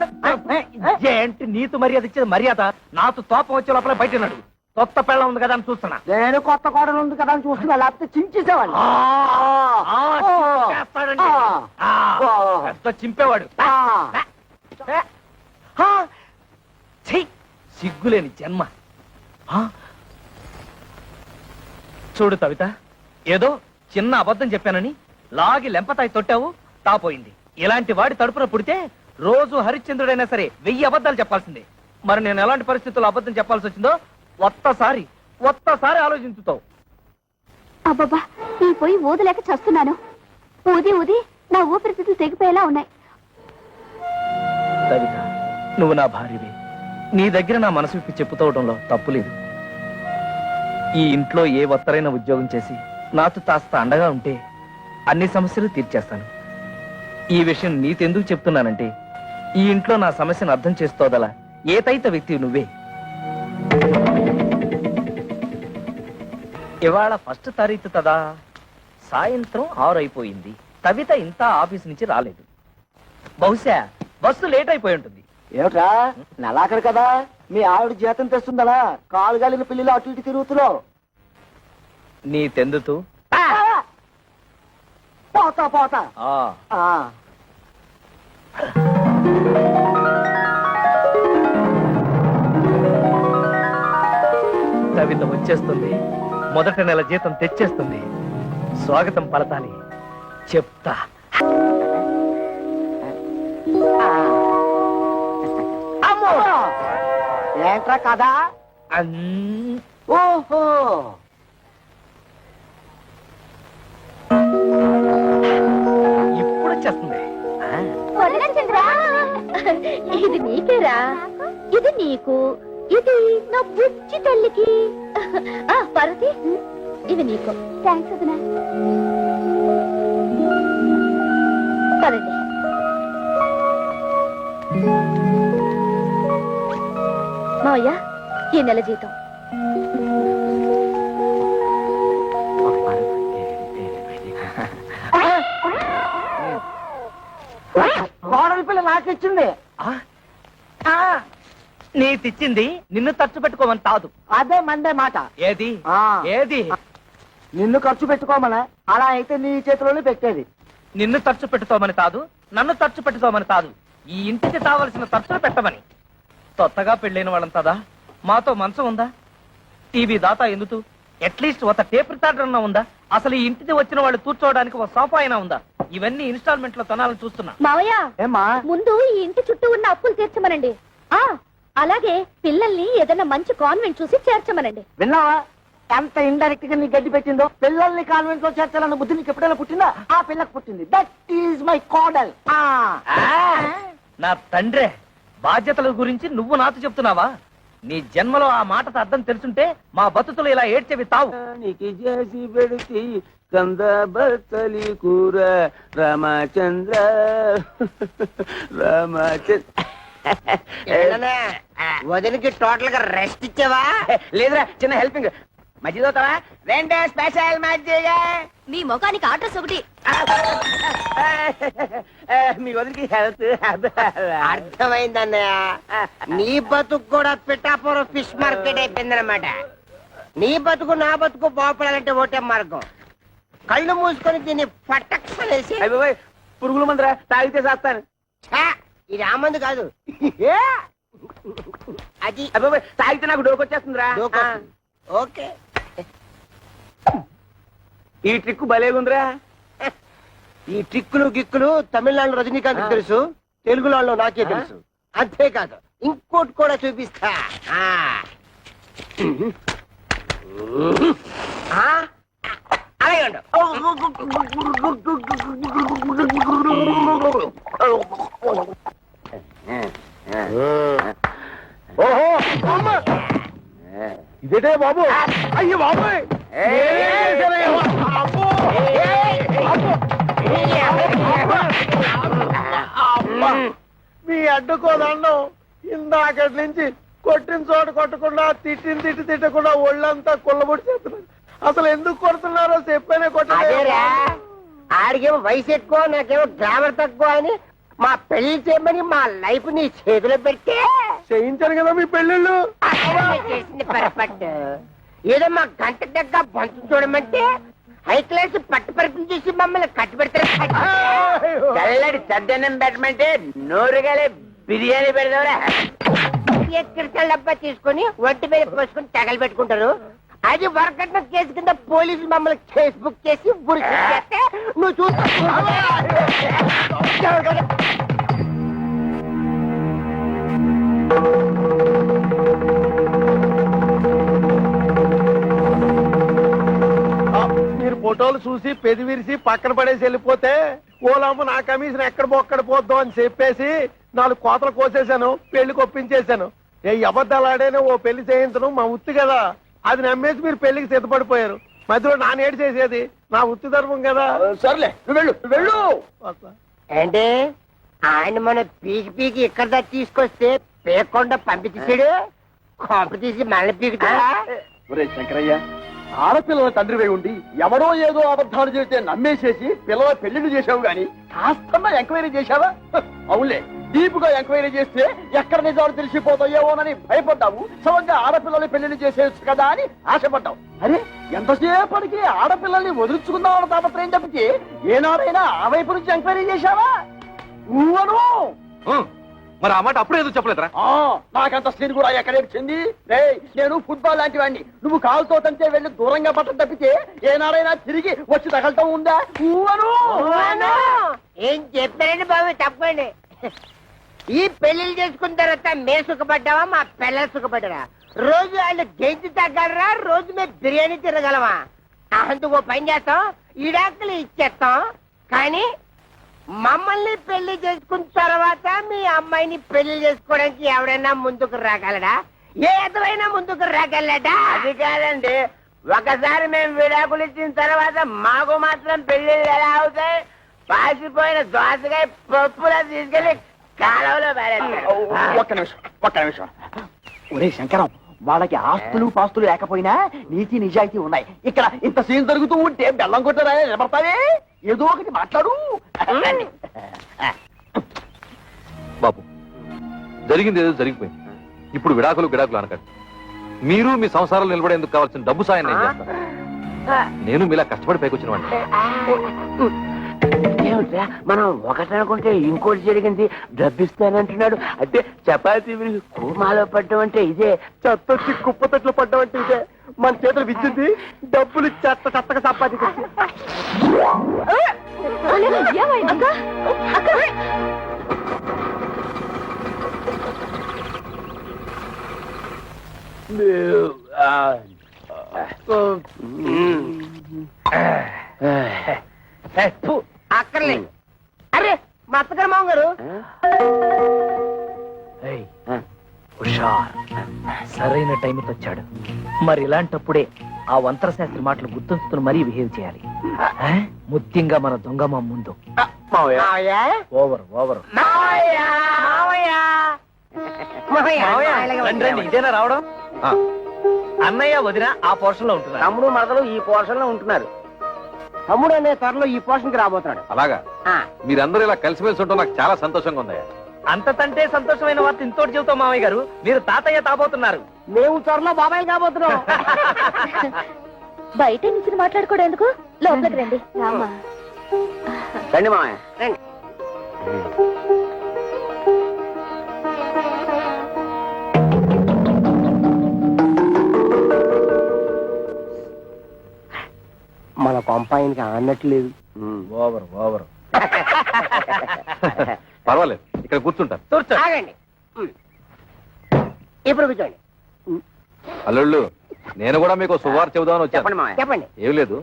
ఏంటి నీతు మర్యాద ఇచ్చేది? మర్యాద నాతో తోపం వచ్చే లోపల బయట నడు. కొత్త పిల్ల ఉంది కదా అని చూస్తున్నా. నేను కొత్త కోడలు ఉంది కదా అని చూస్తున్నా, లేకపోతే చించేసేవాడిని. చేస్తాడండి. పెద్ద చింపేవాడు. ఛీ, సిగ్గులేని జన్మ. చూడు కవిత, ఏదో చిన్న అబద్ధం చెప్పానని లాగి లెంపతాయి తొట్టావు, తాపోయింది. ఇలాంటి వాడి తడుపున పుడితే రోజు హరిశ్చంద్రుడైనా సరే 1000 అబద్ధాలు చెప్పాల్సిందే. మరి నేను ఎలాంటి పరిస్థితుల్లో అబద్ధం చెప్పాల్సి వచ్చిందో ఒక్కసారి ఆలోచించుతావు. అబ్బబ్బా, ఈ పోయి ఊదలేక చస్తున్నాను. ఊది ఊది నా ఊపిరితిత్తులు తెగిపోయేలా ఉన్నాయి. కవిత, నువ్వు నా భార్యవి. నీ దగ్గర నా మనసు విప్పి చెప్పుకోవడంలో తప్పులేదు. ఈ ఇంట్లో ఏ ఒత్తరైన ఉద్యోగం చేసి నాతో కాస్త అండగా ఉంటే అన్ని సమస్యలు తీర్చేస్తాను. ఈ విషయం నీతెందుకు చెప్తున్నానంటే, ఈ ఇంట్లో నా సమస్యను అర్థం చేసుకోదలా ఏతైత వ్యక్తి నువ్వే. ఇవాళ 1వ తారీఖు కదా, సాయంత్రం 6 అయిపోయింది. కవిత ఇంత ఆఫీస్ నుంచి రాలేదు. బహుశా బస్సు లేట్ అయిపోయి ఉంటుంది. ఏమిట్రా, నెలాఖరు కదా, మీ ఆవిడ జీతం తెస్తుందలా కాలు గాలిన పిల్లలు అటు ఇటు తిరుగుతున్నావు. నీ తెందుతూ పోతా పోతా. కవిత వచ్చేస్తుంది, మొదటి నెల జీతం తెచ్చేస్తుంది. స్వాగతం పలతాలి, చెప్తా. ఏంట్రా కదా? ఓహో, ఇప్పుడు వచ్చేస్తుంది. వదినా చంద్ర, ఇది నీకేరా, ఇది నీకు, ఇది నా బుజ్జి తల్లికి. పార్వతి, ఇది నీకు. థ్యాంక్స్ వదినా. పదండి. మావయ్య, ఈ నెల జీతం. కోడలి పిల్ల నాకు ఇచ్చింది. నీ తెచ్చింది నిన్ను ఖర్చు పెట్టుకోమని కాదు. అదే మండే మాట. ఏది ఆ. ఏది? నిన్ను ఖర్చు పెట్టుకోమనా? అలా అయితే నీ చేతిలోనే పెట్టేది. నిన్ను ఖర్చు పెట్టుకోమని కాదు, నన్ను ఖర్చు పెట్టుకోమని కాదు, ఈ ఇంటికి కావలసిన ఖర్చులు పెట్టమని. కొత్తగా పెళ్ళైన వాళ్ళంతదా మాతో మంచం ఉందా? టీవీ దాతా ఎందుకు? అట్లీస్ట్ ఒక టేప్ రికార్డర్ అన్నా ఉందా? అసలు ఈ ఇంటికి వచ్చిన వాళ్ళు కూర్చోవడానికి ఒక సోఫా అయినా ఉందా? ఇవన్నీ ఇన్స్టాల్మెంట్ లో కొనాలని చూస్తున్నా. మావయ్య ఏమ్మా ముందు ఈ ఇంటి చుట్టూ ఉన్న అప్పులు తీర్చమనండి. ఆ అలాగే పిల్లల్ని ఏదైనా మంచి కాన్వెంట్ చూసి చేర్చమనండి. విన్నావా ఎంత ఇండైరెక్ట్ గా నీ గడ్డి పెట్టిందో? పిల్లల్ని కాన్వెంట్ లో చేర్చాలన్న బుద్ధి నీకు ఎప్పుడైనా పుట్టిందా? ఆ పిల్లకు పుట్టింది. దట్ ఈజ్ మై కోడల్. నా తండ్రే, బాధ్యతల గురించి నువ్వు నాతో చెప్తున్నావా? నీ జన్మలో ఆ మాటకు అర్థం తెలుసుంటే మా బతుకులు ఇలా ఏడ్చేవి తావు. నీకు చేసి పెడితే కంద బత్తలి కూర రామచంద్ర రామచంద్ర. వదిలికి టోటల్ గా రెస్ట్ ఇచ్చావా? లేదురా, చిన్న హెల్పింగ్. మజ్జిగ అవుతావా? రెండే స్పెషల్ మజ్జిగ. మీ ముఖానికి ఆర్డర్స్ ఒకటి. మీ వదిలికి హెల్త్ అర్థమైందన్నయ్య. నీ బతుకు కూడా పిఠాపురం ఫిష్ మార్కెట్ అయిపోయిందన్నమాట. నీ బతుకు నా బతుకు బాగుపడాలంటే ఒకటే మార్గం. కళ్ళు మూసుకొని దీన్ని పట్టక్షలేసి. పురుగుల మందురా, తాగితే చేస్తాను. ఇది ఆ మందు కాదు, అది తాగితే నాకు డోకొచ్చేస్తుందిరా. డోకొస్తుంది. ఓకే, ఈ ట్రిక్ భలేగుందిరా. ఈ ట్రిక్కులు గిక్కులు తమిళనాడు రజనీకాంత్ తెలుసు, తెలుగులో నాకే తెలుసు. అంతేకాదు ఇంకోటి కూడా చూపిస్తా. అలాగే ఉండు. ఓహో అమ్మ! ఇదేటే బాబు? అయ్యో బాబు! మీ అడ్డుకో దండం. ఇందాకటి నుంచి కొట్టిన చోట కొట్టకుండా, తిట్టిన తిట్టకుండా ఒళ్ళంతా కుళ్ళబొడి చేస్తున్నారు. అసలు ఎందుకు కొడుతున్నారో చెప్పేనే అదేరా, ఆడికేమో వయసు ఎక్కువ, నాకేమో గ్రామర్ తక్కువ అని మా పెళ్లి చేయమని మా లైఫ్ నీ చేతిలో పెడితే చేయించాను కదా మీ పెళ్ళిళ్ళు. చేసింది పొరపాటు. ఏదో మా గంట దగ్గర బంతు చూడమంటే హై క్లాస్ పట్టు పరిపులు చూసి మమ్మల్ని కట్టు పెడతారు. చల్లడి చద్దన్నం పెట్టమంటే నోరుగాలే బిర్యానీ పెడదావురా. ఎక్కడికి డబ్బా తీసుకొని ఒంటి మీద పోసుకొని తగలు పెట్టుకుంటారు. అది వరకట్న కేసు కింద పోలీసులు మమ్మల్ని కేసు బుక్ చేసి ఉరికి చేస్తే నువ్వు చూస్తా. మీరు ఫోటోలు చూసి పెదివిరిసి పక్కన పడేసి వెళ్ళిపోతే ఓలమ్మ నా కమిషన్ ఎక్కడ బొక్కడ పోద్దాం అని చెప్పేసి 4 కోతలు కోసేశాను, పెళ్లికి ఒప్పించేశాను. ఏ అబద్ధాలాడేనే ఓ పెళ్లి చేయించడం మా ఉత్తి కదా. అది నమ్మేసి మీరు పెళ్లికి సిద్ధపడిపోయారు. మధ్యలో నానేడు చేసేది నా ఉత్తి ధర్మం కదా. సర్లే, నువ్వు వెళ్ళు, నువ్వు వెళ్ళు. అంటే ఆయన మన పీకి పీకి ఇక్కడ దాకా తీసుకొస్తే పేకుండా పంపించేసాడు. కొంప తీసి మళ్ళీ పీకుతాడా? ఒరే శంకరయ్య, ఆడపిల్లల తండ్రివై ఉండి ఎవడో ఏదో అబద్ధాలు చేస్తే నమ్మేసేసి పిల్లల పెళ్లిళ్ళు చేశావు గాని కాస్తన్నా ఎంక్వైరీ చేశావా? అవునులే, డీప్ గా ఎంక్వైరీ చేస్తే ఎక్కడ నిజాలు తెలిసిపోతాయేమోనని భయపడ్డావు. సమంగా ఆడపిల్లల్ని పెళ్లిళ్ళు చేసేయచ్చు కదా అని ఆశపడ్డావు. అరే, ఎంతసేపటికి ఆడపిల్లల్ని వదులుచుకుందామన్న తాపత్రయం తప్పితే ఏనాడైనా ఆ వైపు నుంచి ఎంక్వైరీ చేశావా? నువ్వను మరి ఆ మాట అప్పుడే ఎందుకు చెప్పలేదురా? నాకంత సీన్ కూడా ఎక్కడేచింది. రే, నేను ఫుట్బాల్ లాంటి వాడిని. నువ్వు కాలుతో తంటే వెళ్ళి దూరంగా పట్టడం తప్పితే ఏనాడైనా తిరిగి వచ్చి తగలటం ఉందా? ఏం చెప్పారండి బాబు, తప్పండి. ఈ పెళ్లిళ్ళు చేసుకున్న తర్వాత మేము సుఖపడ్డావా, మా పిల్లలు సుఖపడ్డారా? రోజు వాళ్ళు గెంజి తగ్గలరా, రోజు మేము బిర్యానీ తినగలమా? అందుకో పని చేస్తాం, ఈడాకులు ఇచ్చేస్తాం. కానీ మమ్మల్ని పెళ్లి చేసుకున్న తర్వాత మీ అమ్మాయిని పెళ్లి చేసుకోవడానికి ఎవరైనా ముందుకు రాగలడా? ఏ ఎదురైనా ముందుకు రాగలడా? అది కాదండి, ఒకసారి మేము విడాకులు ఇచ్చిన తర్వాత మాకు మాత్రం పెళ్లిళ్ళు ఎలా అవుతాయి? పాసిపోయిన దోసకాయ పప్పులో తీసుకెళ్లి కాలంలో ఒక్క నిమిషం. ఒరే శంకరం, వాళ్ళకి ఆస్తులు పాస్తులు లేకపోయినా నీతి నిజాయితీ ఉన్నాయి. ఇక్కడ ఇంత సీన్ జరుగుతూ ఉంటే బెల్లం కొట్టరా నిలబడతావే? ఏదో ఒకటి మాట్లాడు. బాబు, జరిగింది ఏదో జరిగిపోయింది. ఇప్పుడు విడాకులు అనకండి. మీరు మీ సంసారాలు నిలబడేందుకు కావాల్సిన డబ్బు సాయం నేను చేస్తాను. నేను మీలా కష్టపడి పైకొచ్చిన వాడిని. ఏమిట్రా, మనం ఒకటి అనుకుంటే ఇంకోటి జరిగింది. డబ్బిస్తానంటున్నాడు అంటే చపాతీ కూమాలో పడ్డం అంటే ఇదే, చెత్తొచ్చి కుప్పతట్లు పడ్డం అంటే ఇదే. మన చేతులు విచ్చింది, డబ్బులు చెత్త చెత్తగా సంపాదించి. ఏమైంది అక్క? అక్కర్లేదు. అరే మా అత్తగారు మామగారు. ఏయ్, హుషార్. సరైన టైంకి వచ్చాడు. మరి ఇలాంటప్పుడే ఆ వంతర శాస్త్రి మాటలు గుర్తుంచుకుని మరీ బిహేవ్ చేయాలి. ముఖ్యంగా మన దొంగమ్మ ముందు. మావయ్య ఓవర్ ఓవర్. మావయ్య మావయ్య మావయ్య రండి, రండి, ఇదేనా రావడం? ఆ, అన్నయ్య వదిన ఆ పోర్షన్ లో ఉంటున్నారు. తమ్ముడు మరదలు ఈ పోర్షన్ లో ఉంటున్నారు. తమ్ముడు అనే త్వరలో ఈ పోర్షన్ కి రాబోతున్నాడు. అలాగా మీరందరూ ఇలా కలిసిమెలిసి ఉండటం నాకు చాలా సంతోషంగా ఉందయ్యా. అంతకంటే సంతోషమైన వార్త ఇంతోటి చెబుతాం మామయ్య గారు. మీరు తాతయ్య తాబోతున్నారు. మేము త్వరలో బాబాయ్ కాబోతున్నాం. బయట నుంచి మాట్లాడుకోవడం ఎందుకు? లోపలికి రండి. రామా. రండి మామయ్య రండి. మన కొంపాయనికి ఆనట్లేదు. Over over. పర్వాలేదు, ఇక్కడ కూర్చుంటాను. కూర్చో. ఆగండి. ఇప్పుడు కూర్చోండి. అల్లుళ్ళు, నేను కూడా మీకు శుభవార్త చెబుదామని వచ్చాను. చెప్పండి మామయ్య చెప్పండి. ఏం లేదు,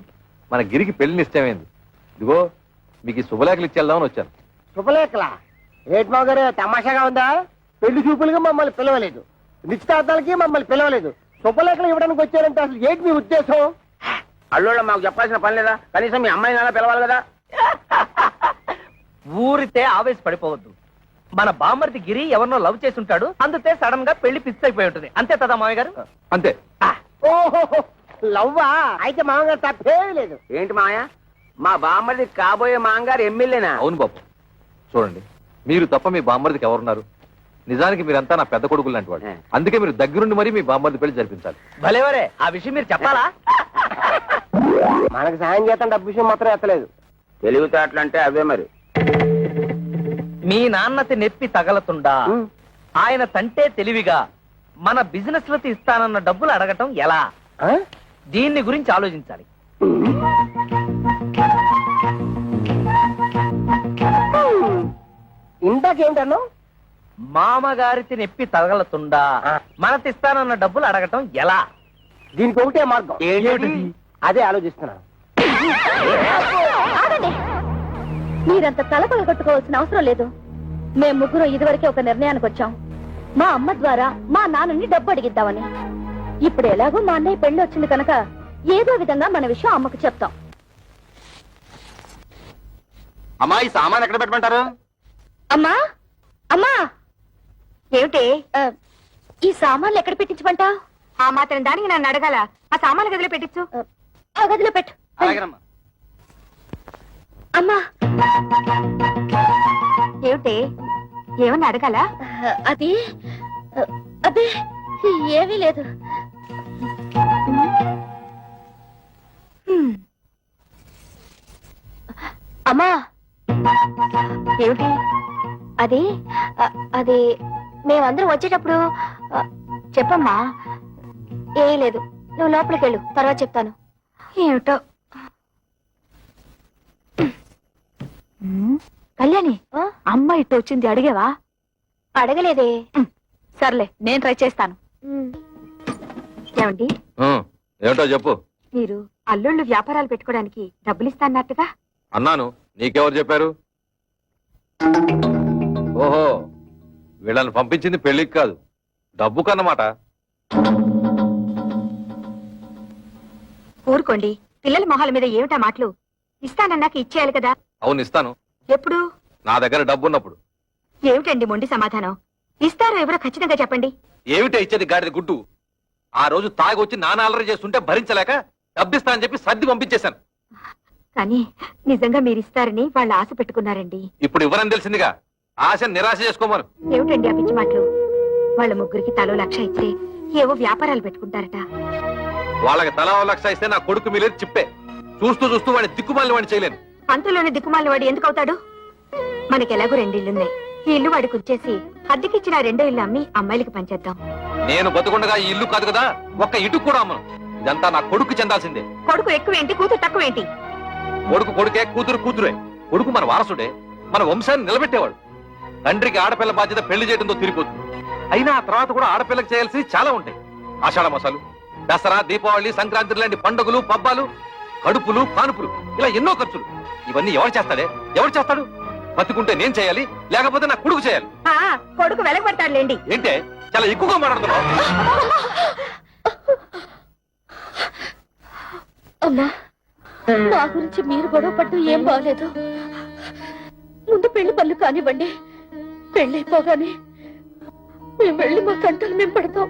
మన గిరికి పెళ్లి నిశ్చయమైంది. ఇదిగో మీకు ఈ శుభలేఖలు ఇచ్చేద్దామని వచ్చాను. శుభలేఖలా? రేట్ మావ గారు తమాషాగా ఉందా? పెళ్లి చూపులుగా మమ్మల్ని పిలవలేదు, నిశ్చితార్థాలకి మమ్మల్ని పిలవలేదు, శుభలేఖలు ఇవ్వడానికి వచ్చారంటే అసలు ఏంటి మీ ఉద్దేశం? అల్లుళ్ళ మాకు చెప్పాల్సిన పని లేదా? కనీసం మీ అమ్మాయిని అలా పిలవాలి కదా. ఊరితే ఆవేశపడిపోవద్దు. మన బామ్మర్ది గిరి ఎవరినో లవ్ చేసి ఉంటాడు, అందుకే సడన్ గా పెళ్లి ఫిక్స్ అయిపోయి ఉంటుంది. అంతే కదా మామయ్య గారు? అంతే. ఓహో లవ్వా? అయితే మామగారు తప్పేమీ లేదు. ఏంటి మామయ్య, మా బామ్మది కాబోయే మామగారు ఎమ్మెల్యేనా? అవును బాబు. చూడండి, మీరు తప్ప మీ బామ్మర్దికి ఎవరున్నారు? నిజానికి మీరంతా నా పెద్ద కొడుకులు లాంటి వాడు. అందుకే మీరు దగ్గరుండి మరీ మీ బామ్మర్ది పెళ్లి జరిపించాలి. భలేవరే, ఆ విషయం మీరు చెప్పాలా? మనకు సాయం చేస్తాం, డబ్బు విషయం మాత్రం ఎత్తలేదు. తెలివితేటలు అంటే అవే మరి. మీ నాన్నతి నెప్పి తగలతుండా ఆయన తంటే తెలివిగా మన బిజినెస్ లకి ఇస్తానన్న డబ్బులు అడగటం ఎలా? దీన్ని గురించి ఆలోచించాలి. ఇందాకేంటను? మామగారికి నెప్పి తగలతుండా మనతిస్తానన్న డబ్బులు అడగటం ఎలా? దీనికి ఒకటే మార్గం. అదే ఆలోచిస్తున్నాను. ఆగండి. మీరంత తలపల కొట్టుకోవాల్సిన అవసరం లేదు. మేము ముగ్గురు ఇదివరకే ఒక నిర్ణయానికి వచ్చాం. మా అమ్మ ద్వారా మా నాన్నని డబ్బు అడిగిద్దామని. ఇప్పుడు ఎలాగో మా అన్నయ్య పెళ్లి వచ్చింది కనుక ఏదో విధంగా మన విషయం అమ్మకు చెప్తాం. అమ్మా, ఈ సామాన్ ఎక్కడ పెట్టమంటారు? అమ్మా అమ్మా, ఏమిటి ఈ సామాన్లు ఎక్కడ పెట్టించమంటా? ఆ మాత్రం దానికి నన్ను అడగాల. ఆ సామాన్లు గదిలో పెట్టించు. ఆ గదిలో పెట్టు. అలాగేనమ్మా. అమ్మా, ఏమిటి ఏమన్నా అడగాల? అది అదే ఏమీ లేదు. అమ్మా, ఏమిటి అది? అది మేమందరం వచ్చేటప్పుడు చెప్పమ్మా. ఏ లేదు, నువ్వు లోపలికి వెళ్ళు, తర్వాత చెప్తాను. ఏమిటో. కళ్యాణి, అమ్మ ఇట్టు వచ్చింది, అడిగేవా? అడగలేదే. సర్లే, నేను ట్రై చేస్తాను. ఏమండి, ఏమిటో చెప్పు. మీరు అల్లుళ్ళు వ్యాపారాలు పెట్టుకోవడానికి డబ్బులు ఇస్తాన్నట్టుగా అన్నాను. నీకెవరు చెప్పారు? ఓహో, వీళ్ళని పంపించింది పెళ్లికి కాదు, డబ్బు కన్నమాట. ఊరుకోండి, పిల్లల మొహాల మీద ఏమిటా మాటలు? ఇస్తానన్నాక ఇచ్చేయాలి కదా. అవును, ఇస్తాను. ఎప్పుడు? నా దగ్గర డబ్బు ఉన్నప్పుడు. ఏమిటండి మొండి సమాధానం? ఇస్తారో ఎవరో ఖచ్చితంగా చెప్పండి. ఏమిటో ఇచ్చేది గాడిద గుడ్డు. ఆ రోజు తాగొచ్చి నాన్న అల్లరి చేస్తుంటే భరించలేక డబ్బిస్తా అని చెప్పి సర్ది పంపించేశాను. కానీ నిజంగా మీరు ఇస్తారని వాళ్ళు ఆశ పెట్టుకున్నారండి. ఇప్పుడు ఇవ్వరని తెలిసిందిగా, ఆశ నిరాశ చేసుకోమను. ఏమిటండి ఆ పిచ్చి మాటలు? వాళ్ళ ముగ్గురికి తలో 1,00,000 ఇస్తే ఏవో వ్యాపారాలు పెట్టుకుంటారట. వాళ్ళకి తలా 1,00,000 ఇస్తే నా కొడుకు మీలేదు చిప్పే. చూస్తూ చూస్తూ వాడిని దిక్కుమాలి వాడిని చేయలేను. అంతలోనే దిక్కుమాలిన వాడు ఎందుకు అవుతాడు? మనకెలాగో 2 ఇళ్లున్నాయి. ఈ ఇల్లు వాడికి వచ్చేసి అద్దెకిచ్చిన 2వ ఇల్లు అమ్మి అమ్మాయిలకి పంచేద్దాం. నేను బతుకుండగా ఈ ఇల్లు కాదు కదా, ఒక్క ఇటుకు కూడా అమ్మను. ఇదంతా నా కొడుకు చెందాల్సిందే. కొడుకు ఎక్కువేంటి కూతురు తక్కువేంటి? కొడుకు కొడుకే, కూతురు కూతురే. కొడుకు మన వారసుడే, మన వంశాన్ని నిలబెట్టేవాడు. తండ్రికి ఆడపిల్ల బాధ్యత పెళ్లి చేయడంతో తిరిగిపోతుంది. అయినా ఆ తర్వాత కూడా ఆడపిల్లకి చేయాల్సి చాలా ఉంటాయి. ఆషాఢ మాసాలు, దసరా, దీపావళి, సంక్రాంతి లాంటి పండుగలు, పబ్బాలు, కడుపులు, కానుపులు, ఇలా ఎన్నో ఖర్చులు. ఇవన్నీ ఎవరు చేస్తాడే? ఎవరు చేస్తాడు? బతుకుంటే నేను చేయాలి, లేకపోతే నా కొడుకు చేయాలి. కొడుకు వెలగబడతాడులేండి. ఏంటే చాలా ఎక్కువగా మాట్లాడుతున్నావు? అమ్మా, మా గురించి మీరు గొడవ పట్టు ఏం బాగలేదు. ముందు పెళ్లి పనులు కానివ్వండి. పెళ్ళైపోగానే మేము వెళ్ళి మా కంటలు మేము పడతాం.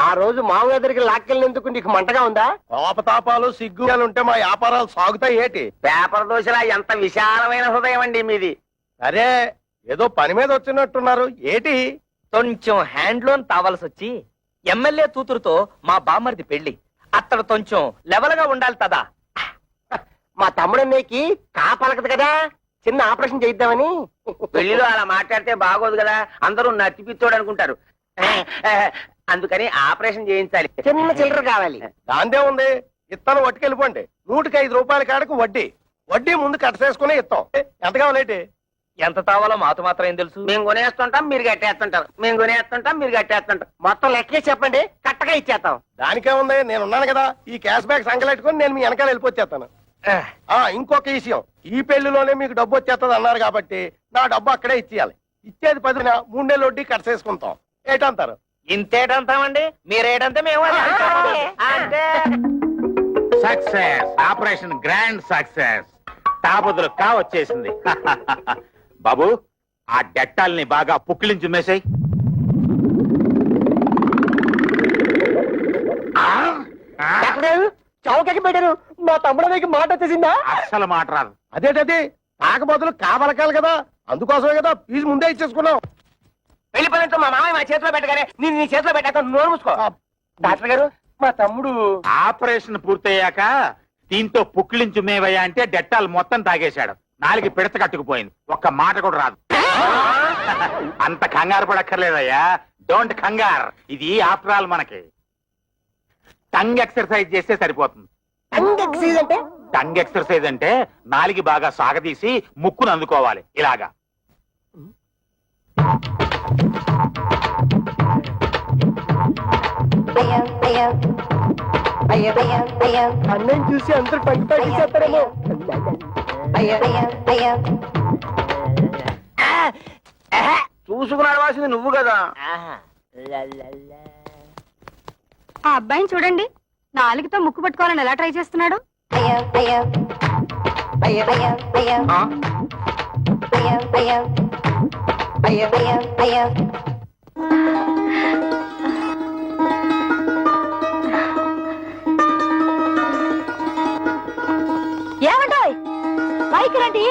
ఆ రోజు మామూలు దగ్గరికి లాక్కెళ్ళినందుకు నీకు మంటగా ఉందా? కోపతాపాలు సిగ్గులు ఉంటే మా వ్యాపారాలు సాగుతాయి ఏటి? పేపర్ దోశలా ఎంత విశాలమైన హృదయం అండి మీది. అరే ఏదో పని మీద వచ్చినట్టున్నారు ఏటి? కొంచెం హ్యాండ్ లోన్ తావాల్సి వచ్చి ఎమ్మెల్యే కూతురుతో మా బామ్మర్ది పెళ్లి. అతడు కొంచెం లెవెల్ గా ఉండాలి కదా. మా తమ్ముడన్నయ్యకి కాపలకదు కదా, చిన్న ఆపరేషన్ చేయిద్దామని. పెళ్లిలో అలా మాట్లాడితే బాగోదు కదా, అందరూ నత్తిపిత్తోడు అనుకుంటారు. అందుకని ఆపరేషన్ చేయించాలి. చిన్న చిల్లర కావాలి. దాందే ఉంది, ఇత్తనం పట్టుకెళ్ళిపోండి. 105 రూపాయల కాడకు వడ్డీ. వడ్డీ ముందు కట్టసేసుకుని ఇస్తాం. ఎంత కావాలేటి? ఎంత తావాలో మాతో మాత్రం ఏం తెలుసు? మేము కొనేస్తుంటాం, మీరు కట్టేస్తుంటారు. మేము కొనేస్తుంటాం, మీరు కట్టేస్తుంటాం. మొత్తం లెక్కే చెప్పండి, కట్టగా ఇచ్చేస్తాం. దానికే ఉంది, నేనున్నాను కదా. ఈ క్యాష్ బ్యాక్ సంకలెట్టుకుని నేను మీ వెనకాల వెళ్ళిపోచ్చేస్తాను. ఇంకొక విషయం, ఈ పెళ్లిలోనే మీకు డబ్బు వచ్చేస్తుంది అన్నారు కాబట్టి నా డబ్బు అక్కడే ఇచ్చేయాలి. ఇచ్చేది 10న 3 నెలలు వడ్డీ కట్టసేసుకుంటాం. ఏటంటారు? ఇంతేటంతామండి, మీరేటంటే మేము అదే అంటాము. అంటే సక్సెస్, ఆపరేషన్ గ్రాండ్ సక్సెస్. తాబుదులు కా వచ్చేసింది. బాబు, ఆ డెట్టాల్ని బాగా పుక్కిలించి మేసాయి. చౌకకి పెట్టారు. మా తమ్ముడన్నయ్యకి మాట వచ్చేసిందా? అస్సలు మాట రాదు. అదేటది, తాకబోతులు కావలకాలి కదా, అందుకోసమే కదా ఫీజు ముందే ఇచ్చేసుకున్నాం. పెళ్లి పనితో మా మామయ్య మా చేతిలో పెట్టగానే నేను నీ చేతిలో పెట్టాక నోరు మూసుకో. డాక్టర్ గారు, మా తమ్ముడు ఆపరేషన్ పూర్తయ్యాక దీంతో పుక్కిలించు మేవయ్యా అంటే డెట్టాల్ మొత్తం తాగేశాడు. 4 పిడత కట్టుకుపోయింది, ఒక్క మాట కూడా రాదు. అంత కంగారు పడక్కర్లేదయ్యా, డోంట్ కంగార్. ఇది ఆఫ్టర్ ఆల్ మనకి టంగ్ ఎక్సర్సైజ్ చేస్తే సరిపోతుంది. టంగ్ ఎక్సర్సైజ్ అంటే నాలుగు బాగా సాగదీసి ముక్కును అందుకోవాలి ఇలాగా. అన్నయ్య చూసి అందరూ టంగ్ చేస్తారేమో. చూసుకుని అడవాల్సింది నువ్వు కదా. ఆ అబ్బాయిని చూడండి, 4తో ముక్కు పట్టుకోవాలని ఎలా ట్రై చేస్తున్నాడు. ఏమంటాయ్, పైకి రండి.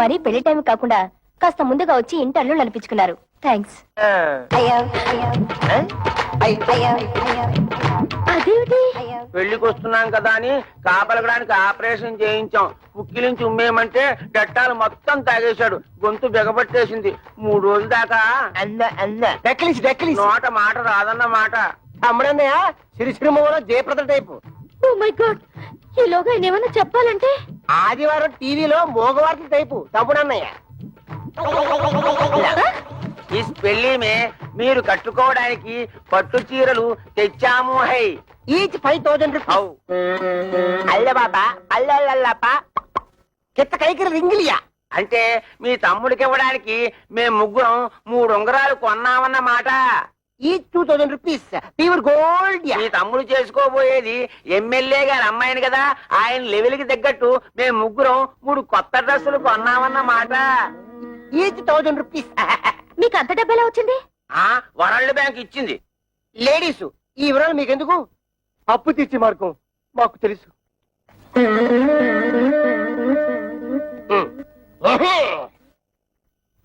మరి పెళ్లి టైం కాకుండా కాస్త ముందుగా వచ్చి ఇంటర్లు నడిపించుకున్నారు. థ్యాంక్స్. అదేమిటి, పెళ్లికి వస్తున్నాం కదా అని కాపలకడానికి ఆపరేషన్ చేయించాం. పుక్కిలించి ఉమ్మేయమంటే డట్టాలు మొత్తం తాగేశాడు. గొంతు బిగబట్టేసింది. 3 రోజుల దాకా నోట మాట రాదన్న మాట. తమ్ముడన్నయ్య సిరిసిరిమలో Jayaprada type. Oh my God, ఈలోగా ఆయన ఏమన్నా చెప్పాలంటే ఆదివారం టీవీలో మోగవార్తల టైపు తమ్ముడన్నయ్య. ఈ పెళ్లి మీరు కట్టుకోవడానికి పట్టు చీరలు తెచ్చాము. High, each 5000 rupees. అల్ల బాబా అల్లల్లప్ప కిత్త కైకి రింగిలియా. అంటే మీ తమ్ముడికి ఇవ్వడానికి మేము ముగ్గురం 3 ఉంగరాలు కొన్నామన్నమాట. Each 2000 rupees pure gold. మీ తమ్ముడు చేసుకోబోయేది ఎమ్మెల్యే గారి అమ్మాయిని కదా, ఆయన లెవెల్ కి తగ్గట్టు మేము ముగ్గురం 3 కొత్త డ్రెస్సులు కొన్నామన్నమాట. Each 1000 rupees. మీకు అంత డబ్బు ఎలా వచ్చింది? వరల్డ్ బ్యాంక్ ఇచ్చింది. లేడీస్ ఈ వివరాలు మీకెందుకు? అప్పు తీర్చి మార్గం మాకు తెలుసు.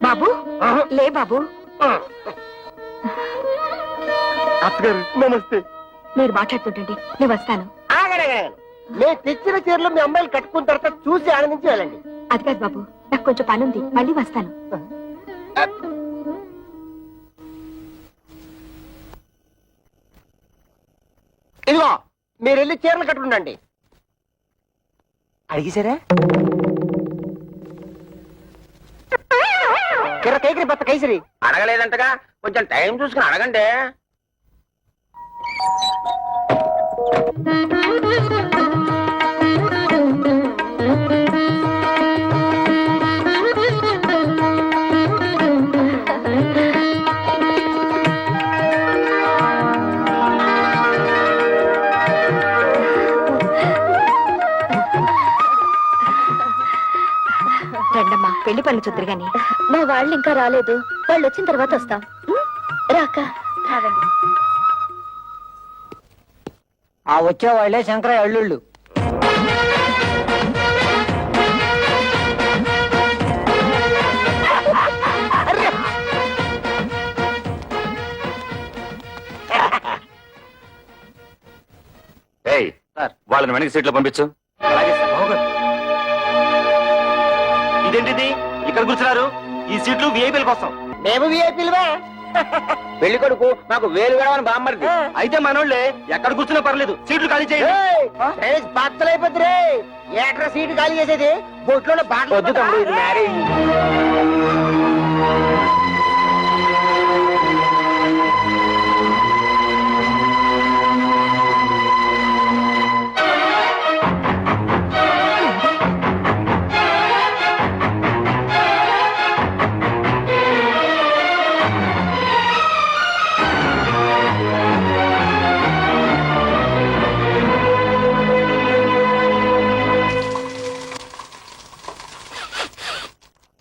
బాబు లే బాబు. అత్తగారు నమస్తే. మీరు మాట్లాడుతుంటండి, నేను వస్తాను. నేను తెచ్చిన చీరలు మీ అమ్మాయిలు కట్టుకున్న తర్వాత చూసి ఆనందించి వెళ్ళండి. అది కాదు బాబు, నాకు కొంచెం పని ఉంది, మళ్ళీ వస్తాను. ఇదిగో మీరు వెళ్ళి చీరలు కట్టుకుండండి. అడిగిసారా కిర కైకిరి బత్త కైసరి అడగలేదంటగా, కొంచెం టైం చూసుకుని అడగండి. రండమ్మా, పెళ్లి పనులు చూద్దరు గాని. మా వాళ్ళు ఇంకా రాలేదు, వాళ్ళు వచ్చిన తర్వాత వస్తాం. రాక ఆ వచ్చే వాళ్ళే శంకరయ్య అల్లుళ్ళు. ఏయ్ వాళ్ళని వెనక సీట్లో పంపించు. ఇదేంటిది ఇక్కడ కూర్చున్నారు? ఈ సీట్లు విఐపీల కోసం. మేము విఐపీలువే. పెళ్లి కొడుకు మాకు వేలు విడవని బామ్మరిది. అయితే మనోళ్ళే ఎక్కడ కూర్చున్నా పర్లేదు, సీట్లు ఖాళీ చేయండి. బత్తలైపోతురే ఏట్రా సీటు ఖాళీ చేసేది? బొట్లో బాటలు వద్దు తమ్ముడు, ఇది మ్యారేజ్.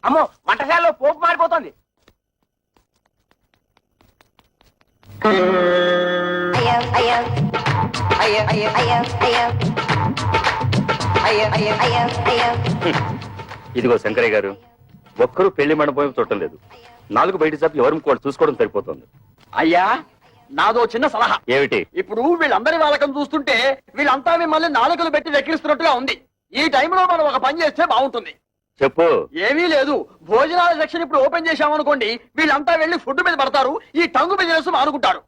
అమ్మో, వంటశాలలో పోపు మారిపోతుంది. ఇదిగో శంకరయ్య గారు, ఒక్కరూ పెళ్లి మండపం చూడటం లేదు. 4 బయట చెప్పి ఎవరు కూడా చూసుకోవడం సరిపోతుంది. అయ్యా, నాదో చిన్న సలహా. ఏమిటి? ఇప్పుడు వీళ్ళందరి వాళ్ళకం చూస్తుంటే వీళ్ళంతా మిమ్మల్ని నాలుకలు పెట్టి వెక్కిరిస్తున్నట్టుగా ఉంది. ఈ టైంలో మనం ఒక పని చేస్తే బాగుంటుంది. చెప్పు. ఏమీ లేదు, భోజనాల సెక్షన్ ఇప్పుడు ఓపెన్ చేశామనుకోండి, వీళ్ళంతా వెళ్లి ఫుడ్ మీద పడతారు, ఈ టంగు బిజినెస్ మానుకుంటారు.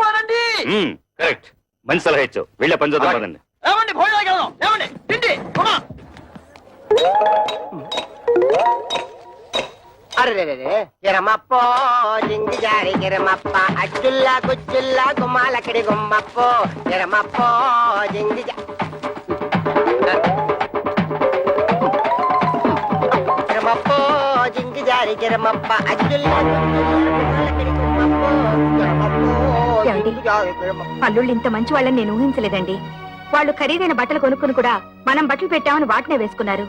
అనండి. కరెక్ట్, మంచి సలహా ఇచ్చావు. వెళ్ళే పని చూద్దాం పదండి. ఏమండి, భోజనాలకు వెళ్దాం. ఏమండి, తిండి. అరే గిరమప్పో జింగి జారి గిరమప్ప అచ్చుల్లా గుచ్చుల్లా గుమ్మాలక్కడి గుమ్మప్పో గిరమప్పో జింగి గిరమప్పో జింగి జారి గిరమప్ప అచ్చుల్లా గుమ్మాలక్కడి గుమ్మప్పో గిరమప్పో జింగి జారి గిరమప్ప. అల్లుళ్ళు ఇంత మంచి వాళ్ళని నేను ఊహించలేదండి. వాళ్ళు ఖరీదైన బట్టలు కొనుక్కుని కూడా మనం బట్టలు పెట్టామని వాటినే వేసుకున్నారు.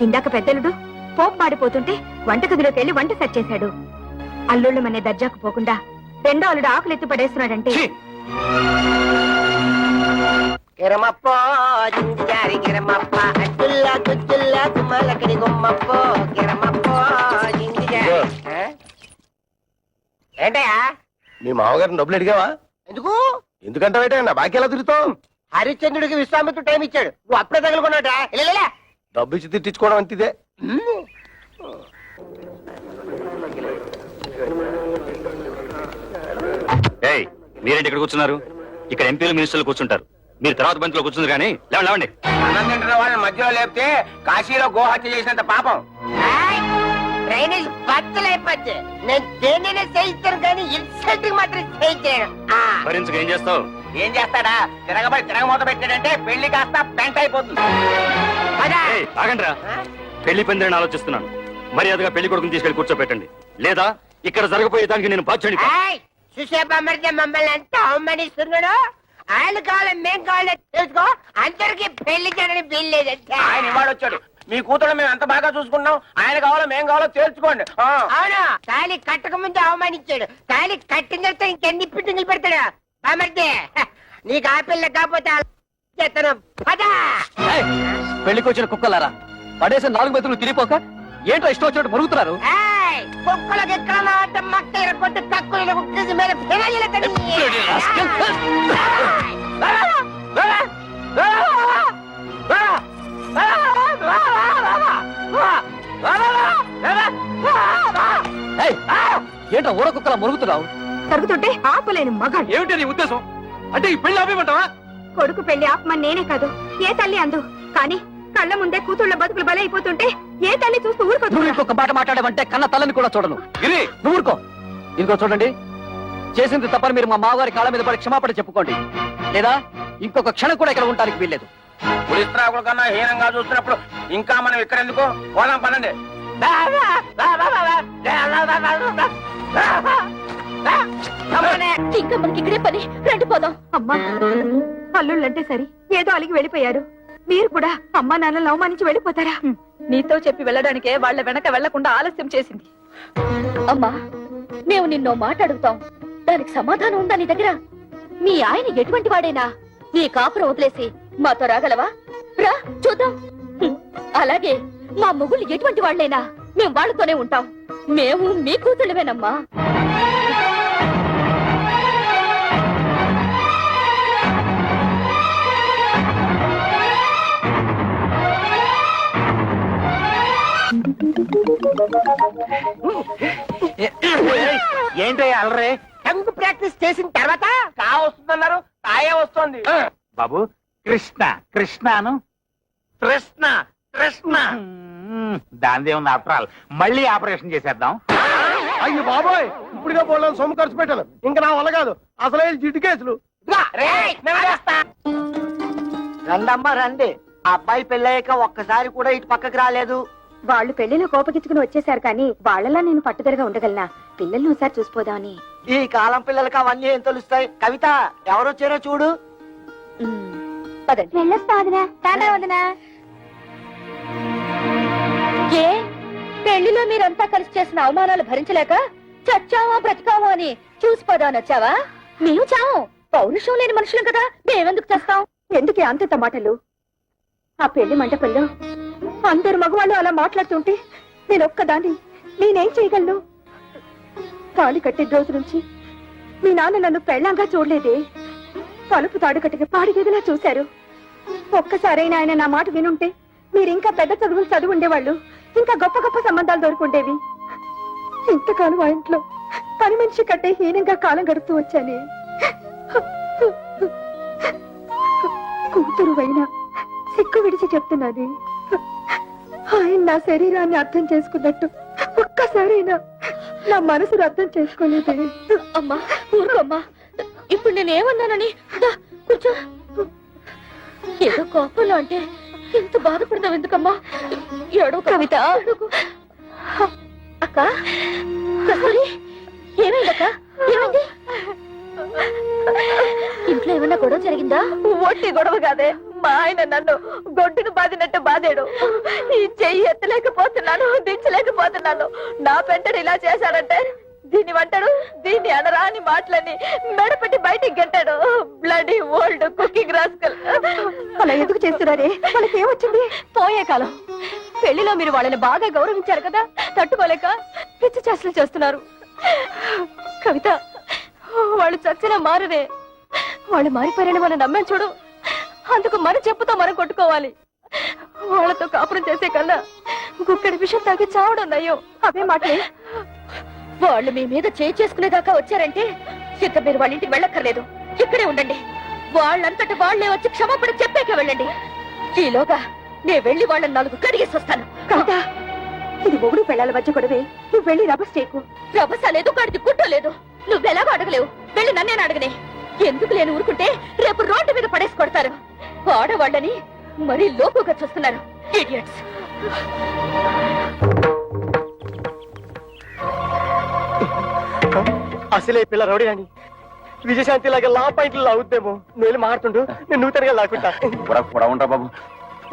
ఇందాక పెద్దలుడు పోపు మాడిపోతుంటే వంటగదిలోకి వెళ్లి వంట సెట్ చేశాడు. అల్లుళ్ళు మనే దర్జాకు పోకుండా రెండో అల్లుడు ఆకులు ఎత్తి పడేస్తున్నాడంటే. గిరమప్పో జింగి జారి గిరమప్ప అచ్చుల్లా గుచ్చుల్లా గుమ్మాలక్కడి గుమ్మప్పో గిరమప్పో జింగి జారి. ఏంటయ్యా, మీ మామగారిని డబ్బులు అడిగావా? ఎందుకు? ఎందుకంటే నా బాకీ ఎలా తిరుగుతావు? హరిశ్చంద్రుడికి విశ్వామిత్రుడు టైం ఇచ్చాడు, నువ్వు అప్పుడే తగులుకున్నాడా? డబ్బు ఇచ్చి తిట్టించుకోవడం అంతిదే. ఏయ్, మీరేంటి ఇక్కడ కూర్చున్నారు? ఇక్కడ ఎంపీలు మినిస్టర్లు కూర్చుంటారు. మీరు తర్వాత బంతిలో కూర్చుంది కానీ లేవండి. అన్నం తింటున్న వాళ్ళని మధ్యలో లేపితే కాశీలో గోహత్య చేసినంత పాపం. డ్రైనేజ్ బద్దలైపోతే నేను దేన్నైనా చేయిస్తాను కానీ ఇన్సల్ట్ మాత్రం చేయించాను. భరించక ఏం చేస్తావు? ఏం చేస్తాడా, తిరగమూత పెట్టాడంటే పెళ్లి కాస్త పెంట అయిపోతుంది. ఆగండ్రా, పెళ్లి పందిరిని ఆలోచిస్తున్నాను. మర్యాదగా పెళ్లి కొడుకుని తీసుకెళ్లి కూర్చోబెట్టండి, లేదా ఇక్కడ జరగబోయే దానికి నేను బాధ్యుని. సుషేపమర్జ మమ్మల్ని ఎంత అవమానిస్తున్నాడు. ఆయన కావాలి, మేం కావాలి తెలుసుకో. అందరికి పెళ్లి చేయడానికి వీల్లేదంటే ఆయన ఇవాడు వచ్చాడు. మీ కూతురు మేము ఎంత బాగా చూసుకున్నాం, ఆయన కావాలో మేం కావాలో తేల్చుకోండి. అవును, తాళి కట్టక ముందు అవమానించాడు, తాళి కట్టిన తర్వాత ఇంకెన్ని పిట్టింగులు పెడతాడు. బామర్జీ, నీకు ఆ పిల్ల కాకపోతే పెళ్లికి వచ్చిన కుక్కలారా, పడేసిన 4 మెతులు తిరిగిపోక ఏంటో ఇష్టం వచ్చినట్టు మరుగుతున్నారు. కుక్కలకి ఎక్కడ మక్క ఇరగొట్టి తక్కువ కుక్కేసి మీద ఏంటో ఊర కుక్కలా మరుగుతున్నావు? తరుగుతుంటే ఆపలేని మగాడు. ఏమిటి నీ ఉద్దేశం? అంటే ఈ పెళ్లి ఆపేమంటావా? కొడుకు పెళ్లి ఆపమని నేనే కాదు ఏ తల్లి అందు కానీ కళ్ళ ముందే కూతుళ్ళ బతుకులు బలైపోతుంటే ఏ తల్లి చూస్తూ నువ్వు ఊరుకోదు ఇంకొక మాట మాట్లాడమంటే కన్న తల్లని కూడా చూడను. గిరి నువ్వు ఊరుకో. ఇంకో చూడండి, చేసింది తప్పని మీరు మా మామగారి కాళ్ళ మీద పడి క్షమాపణ చెప్పుకోండి, లేదా ఇంకొక క్షణం కూడా ఇక్కడ ఉండడానికి వీల్లేదు. పులిస్త్రాకుల కన్నా హీనంగా చూస్తున్నప్పుడు ఇంకా మనం ఇక్కడ ఎందుకు పోదాం పనండి. ఇంకా మనకి ఇక్కడే పని, రండి పోదాం. అమ్మా అల్లుళ్ళంటే సరి ఏదో అలిగి వెళ్ళిపోయారు, మీరు కూడా అమ్మా నాన్నలు అవమానించి వెళ్ళిపోతారా? నీతో చెప్పి వెళ్ళడానికే వాళ్ళ వెనక వెళ్లకుండా ఆలస్యం చేసింది. అమ్మా, మేము నిన్నో మాట అడుగుతాం, దానికి సమాధానం ఉందా నీ దగ్గర? మీ ఆయన ఎటువంటి వాడైనా నీ కాపురం వదిలేసి మాతో రాగలవా? రా చూద్దాం. అలాగే మా మొగుళ్ళు ఎటువంటి వాళ్ళైనా మేము వాళ్ళతోనే ఉంటాం. మేము మీ కూతుళ్ళమేనమ్మా. ఏంటయ్యా అలరే? టంగ్ ప్రాక్టీస్ చేసిన తర్వాత కా వస్తుందన్నారు, కాయే వస్తుంది. బాబు కృష్ణ కృష్ణను కృష్ణ కృష్ణ దానిదే ఉంది. ఆఫ్టర్ ఆల్ మళ్ళీ ఆపరేషన్ చేసేద్దాం. అయ్యో బాబోయ్, ఇప్పుడుగా పోలేని సొమ్ము ఖర్చు పెట్టాను, ఇంకా నా వల్ల కాదు. అసలే జిడ్డు కేసులు. రేయ్, నేను చేస్తా. రండమ్మా రండి. అబ్బాయి పెళ్ళయ్యాక ఒక్కసారి కూడా ఇటు పక్కకి రాలేదు. వాళ్ళు పెళ్లిలో కోపగించుకుని వచ్చేసారు కానీ వాళ్ళలా నేను పట్టుదలగా ఉండగలనా? పిల్లల్ని ఒకసారి చూసిపోదామని. ఈ కాలం పిల్లలకి అవన్నీ ఏం తెలుస్తాయి? కవిత ఎవరొచ్చారో చూడు. పదండి. వెళ్ళొస్తా వదినా. టాటా వదినా. ఏ పెళ్లిలో మీరంతా కలిసి చేసిన అవమానాలు భరించలేక చచ్చావా బ్రతికావా అని చూసిపోదామని వచ్చావా? మేము చావు పౌరుషం లేని మనుషులం కదా, మేమెందుకు చేస్తాం? ఎందుకే అంత మాటలు? ఆ పెళ్లి మంటపంలో అందరు మగవాళ్ళు అలా మాట్లాడుతుంటే నేను ఒక్కదాన్ని నేనేం చేయగలను? తాళి కట్టే రోజు నుంచి మీ నాన్న నన్ను పెళ్ళంగా చూడలేదే. తలుపు తాడు కట్టిన పాడిగేదిలా చూశారు. ఒక్కసారైనా ఆయన నా మాట వినుంటే మీరు ఇంకా పెద్ద చదువులు చదువు ఉండేవాళ్ళు, ఇంకా గొప్ప గొప్ప సంబంధాలు దొరుకుండేవి. ఇంతకాలం ఆ ఇంట్లో పని మనిషి కట్టే హీనంగా కాలం గడుపుతూ వచ్చానే. కూతురు అయినా సిక్కు విడిచి చెప్తున్నది, ఆయన నా శరీరాన్ని అర్థం చేసుకున్నట్టు ఒక్కసారైనా నా మనసును అర్థం చేసుకోలేదే. అమ్మా ఊరుకోమ్మా, ఇప్పుడు నేనేమన్నానని దా, కూర్చో. ఏదో కోపంలో అంటే ఇంత బాధపడతావు ఎందుకమ్మా? ఏడో కవిత. అక్క కస్తూరి, ఏమైందక్క? ఏమైంది? ఇంట్లో ఏమన్నా గొడవ జరిగిందా? ఒట్టి గొడవ కాదే, మా ఆయన నన్ను గొడ్డును బాదినట్టు బాధాడు. ఈ చెయ్యి ఎత్తలేకపోతున్నాను, దించలేకపోతున్నాను. నా పెంటడు ఇలా చేశాడంటే దీన్ని వంటాడు, దీన్ని అనరా అని మాటలని మెడపెట్టి బయటికి గంటాడు. Bloody old cooking rascal. అలా ఎందుకు చేస్తున్నారే? వాళ్ళకి ఏమొచ్చింది? పోయే కాలం పెళ్లిలో మీరు వాళ్ళని బాగా గౌరవించారు కదా, తట్టుకోలేక పిచ్చి చేష్టలు చేస్తున్నారు. కవిత, వాళ్ళు చచ్చిన మారరే. వాళ్ళు మారిపోయారని మనం నమ్మాం చూడు, అందుకు మన చెప్పుతో మనం కొట్టుకోవాలి. వాళ్ళతో కాపురం చేసే కన్నా గుక్కడి విషయం తాగి చావడం నయ్యో. అవే మాటలే. వాళ్ళు మీ మీద చేసుకునేదాకా వచ్చారంటే ఇక మీరు వాళ్ళ ఇంటికి వెళ్ళక్కర్లేదు, ఇక్కడే ఉండండి. వాళ్ళంతటి వాళ్లే వచ్చి క్షమాపణ చెప్పాక వెళ్ళండి. ఈలోగా నేను వెళ్ళి వాళ్ళని 4 కడిగేసి వస్తాను. కవిత, ఇది మొగుడు పెళ్ళాల మధ్య గొడవే. నువ్వు వెళ్ళి రభస చేయకు. రభస లేదు, కడిది గుట్టో లేదు. నువ్వెలాగో అడగలేవు, వెళ్ళి నన్నేను అడగనే. ఎందుకు లేని ఊరుకుంటే రేపు రోడ్డు మీద పడేసి కొడతారు. ఆడవాళ్ళని మరీ లోకుగా చూస్తున్నారు. ఇడియట్స్. అసలే పిల్ల రౌడీని విజయశాంతి లాగా లా పాయింట్లు లాగుద్దేమో. నువ్వు మారుతుండు, నేను నూతనగా లాక్కుంటా. కూడా ఉంటా బాబు.